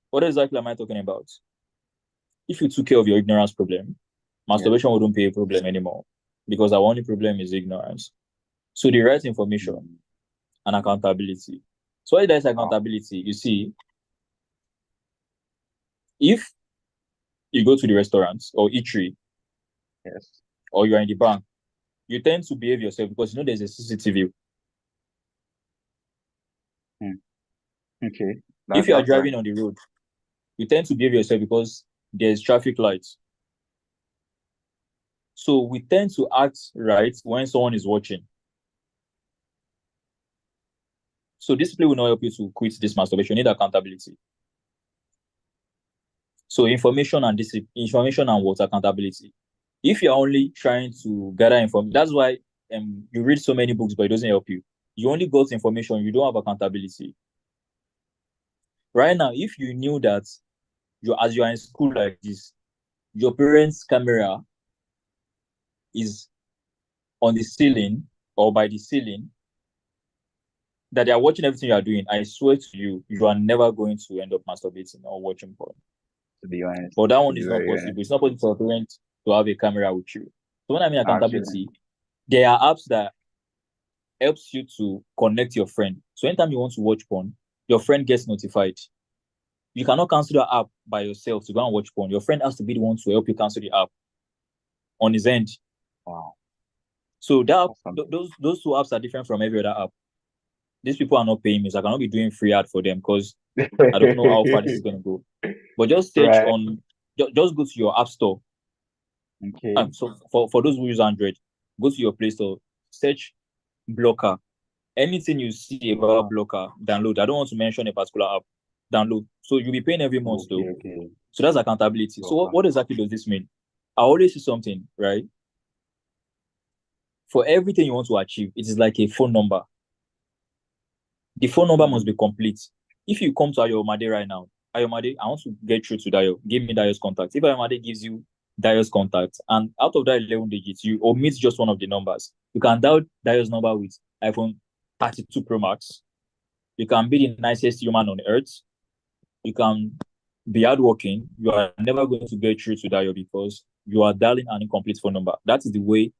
What exactly am I talking about? If you took care of your ignorance problem, masturbation wouldn't be a problem anymore because our only problem is ignorance. So the right information and accountability. So why there's accountability, you see, if you go to the restaurant or eatery, or you're in the bank, you tend to behave yourself because you know there's a CCTV. Okay. If you are driving on the road, you tend to behave yourself because there's traffic lights. So we tend to act right when someone is watching. So discipline will not help you to quit this masturbation. You need accountability. So information and information and what accountability. If you're only trying to gather information, that's why you read so many books, but it doesn't help you. You only got information, you don't have accountability. Right now, if you knew that as you are in school like this, your parents' camera is on the ceiling or by the ceiling, that they are watching everything you are doing, I swear to you, you are never going to end up masturbating or watching porn. To be honest. But that one is not very possible. It's not possible for a parent to have a camera with you. So when I mean accountability, Actually. there are apps that helps you to connect your friend. So anytime you want to watch porn, your friend gets notified. You cannot cancel the app by yourself to go and watch porn. Your friend has to be the one to help you cancel the app on his end. Wow. So that Awesome. those two apps are different from every other app. These people are not paying me, so I cannot be doing free ad for them because I don't know how far this is going to go. But just search Right. on, just go to your app store. Okay. So for those who use Android, go to your Play Store, search Blocker. Anything you see about Blocker, download. I don't want to mention a particular app. Download. So you'll be paying every month though. Okay. So that's accountability. So Blocker. what exactly does this mean? I always see something, right? For everything you want to achieve, it is like a phone number. The phone number must be complete. If you come to Ayomade right now, Ayomade, I want to get through to Dayo. Give me Dayo's contact. If Ayomade gives you Dayo's contact, and out of that 11 digits, you omit just one of the numbers, you can dial Dayo's number with iPhone 32 Pro Max. You can be the nicest human on earth. You can be hardworking. You are never going to get through to Dayo because you are dialing an incomplete phone number. That is the way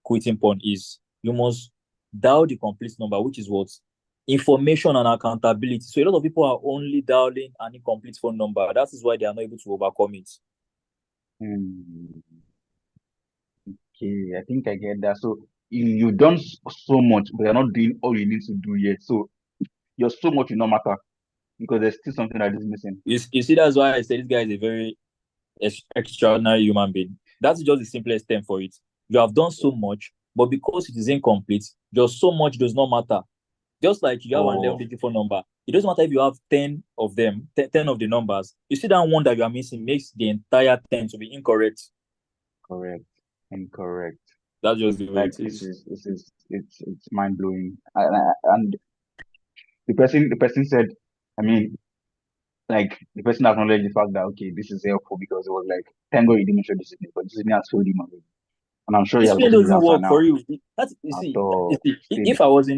quitting porn is. You must dial the complete number, which is what? Information and accountability. So a lot of people are only dialing an incomplete phone number. That is why they are not able to overcome it. Okay, I think I get that. So you've done so much, but you're not doing all you need to do yet. So your so much will not matter because there's still something that is missing. You see, that's why I say this guy is a very extraordinary human being. That's just the simplest term for it. You have done so much, but because it is incomplete, your so much does not matter. Just like you have an 11-digit phone number, it doesn't matter if you have 10 of them, 10 of the numbers. You see that one that you are missing makes the entire 10 to be incorrect. Correct. Incorrect. That's just the way Like it is. it's mind blowing. And the person said, I mean, like the person acknowledged the fact that okay, this is helpful because it was like, thank God you didn't show discipline, but discipline has failed him already. And I'm sure he has Discipline gotten his doesn't answer work now. for you. So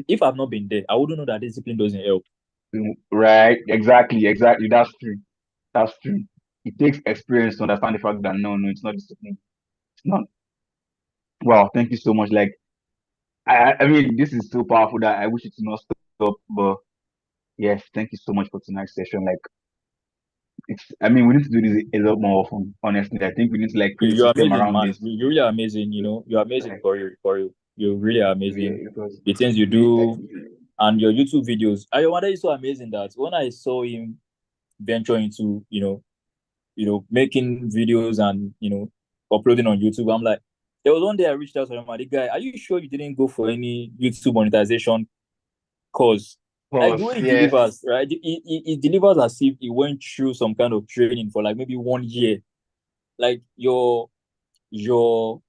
If I've not been there, I wouldn't know that discipline doesn't help. Right, exactly. That's true. It takes experience to understand the fact that no, it's not discipline. It's not. Wow, thank you so much. Like, I mean, this is so powerful that I wish it to not stop. But yes, thank you so much for tonight's session. Like, I mean, we need to do this a lot more often. Honestly, I think we need to like create a You're system amazing, around man. this. You really are amazing. You know, you're amazing Like, for you. You're really amazing. because The things you do and your YouTube videos. Ayomade is so amazing that when I saw him venture into, making videos and uploading on YouTube, I'm like, there was one day I reached out to him, the guy, are you sure you didn't go for any YouTube monetization course? Like the way he yes, delivers, right? He delivers as if he went through some kind of training for like maybe 1 year. Like your your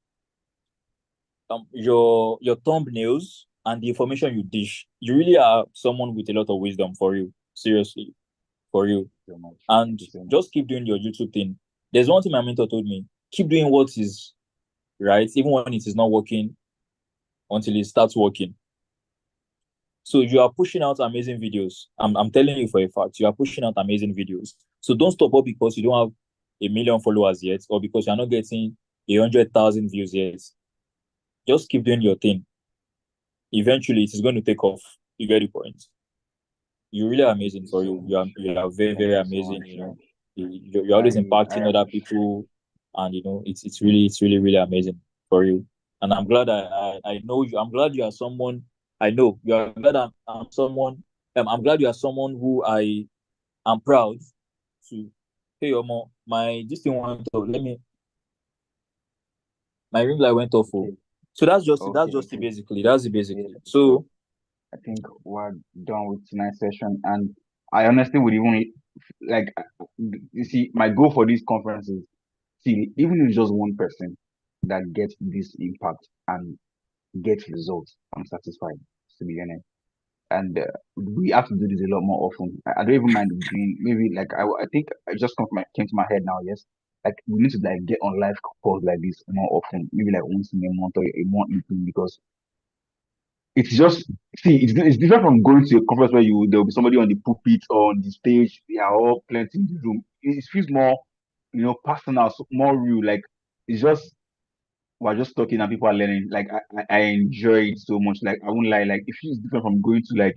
thumbnails and the information you dish, you really are someone with a lot of wisdom, for you. Seriously, for you. so much. And Thank you so much. just keep doing your YouTube thing. There's one thing my mentor told me: keep doing what is right, even when it is not working, until it starts working. So you are pushing out amazing videos. I'm telling you for a fact, you are pushing out amazing videos. So don't stop up because you don't have 1 million followers yet, or because you're not getting 100,000 views yet. Just keep doing your thing. Eventually, it is going to take off. You get the point. You're really amazing for you. You are very, very amazing. You're always impacting other people, and it's really, really amazing for you. And I'm glad I know you. I'm glad you are someone I know. You are glad I'm someone. I'm glad you are someone who I am proud to. Hey, Omo, this thing went off. My ring light went off. Okay. So that's just it. That's Okay, just it okay. basically. That's it basically. Yeah. So I think we're done with tonight's session, and I honestly would even like you see, my goal for these conferences, see, even if it's just one person that gets this impact and gets results, I'm satisfied, to be honest. And we have to do this a lot more often. I don't even mind doing maybe like I think I just came to my head now. Yes, like we need to like get on live calls like this more often, maybe like once in a month or a month in between, because it's just see it's different from going to a conference where there'll be somebody on the pulpit or on the stage. They are all plenty in the room. It feels more, personal, more real. Like it's just we're just talking and people are learning. Like I enjoy it so much. Like I won't lie. Like it feels different from going to like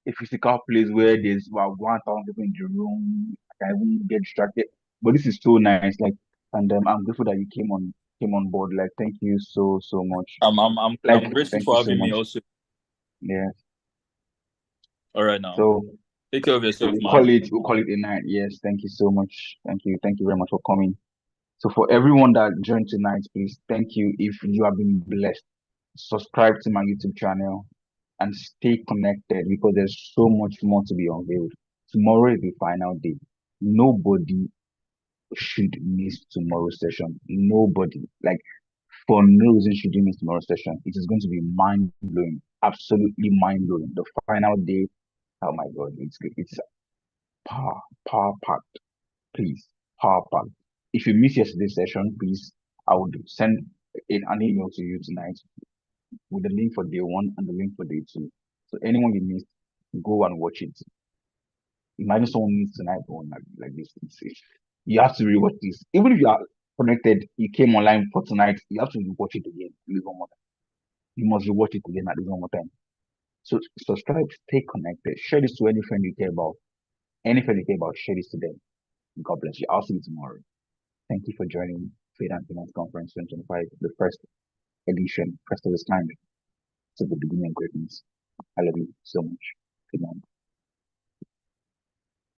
a physical place where there's about 1,000 people in the room. I won't get distracted. But this is so nice. Like, and I'm grateful that you came on board. Like, thank you so much. Like, I'm grateful thank you for so having me much. also. Yeah. All right now. So Take care of yourself, we'll man. call it a night. Yes. Thank you so much. Thank you very much for coming. So for everyone that joined tonight, please thank you. If you have been blessed, subscribe to my YouTube channel and stay connected because there's so much more to be unveiled. Tomorrow is the final day. Nobody should miss tomorrow's session. Nobody. Like for no reason should you miss tomorrow's session. It is going to be mind blowing. Absolutely mind blowing. The final day. Oh my god, it's power packed. Please, power packed. If you miss yesterday's session, please, I would send an email to you tonight with the link for day one and the link for day two. So anyone you missed, go and watch it. Imagine someone needs tonight going like this. You have to rewatch this. Even if you are connected, you came online for tonight, you have to rewatch it again at least one more time. You must rewatch it again at least one more time. So subscribe, stay connected, share this to any friend you care about. Any friend you care about, share this to them. God bless you. I'll see you tomorrow. Thank you for joining Faith and Finance Conference 2025, the first edition, first of its kind. To the beginning of greatness. I love you so much. Good night.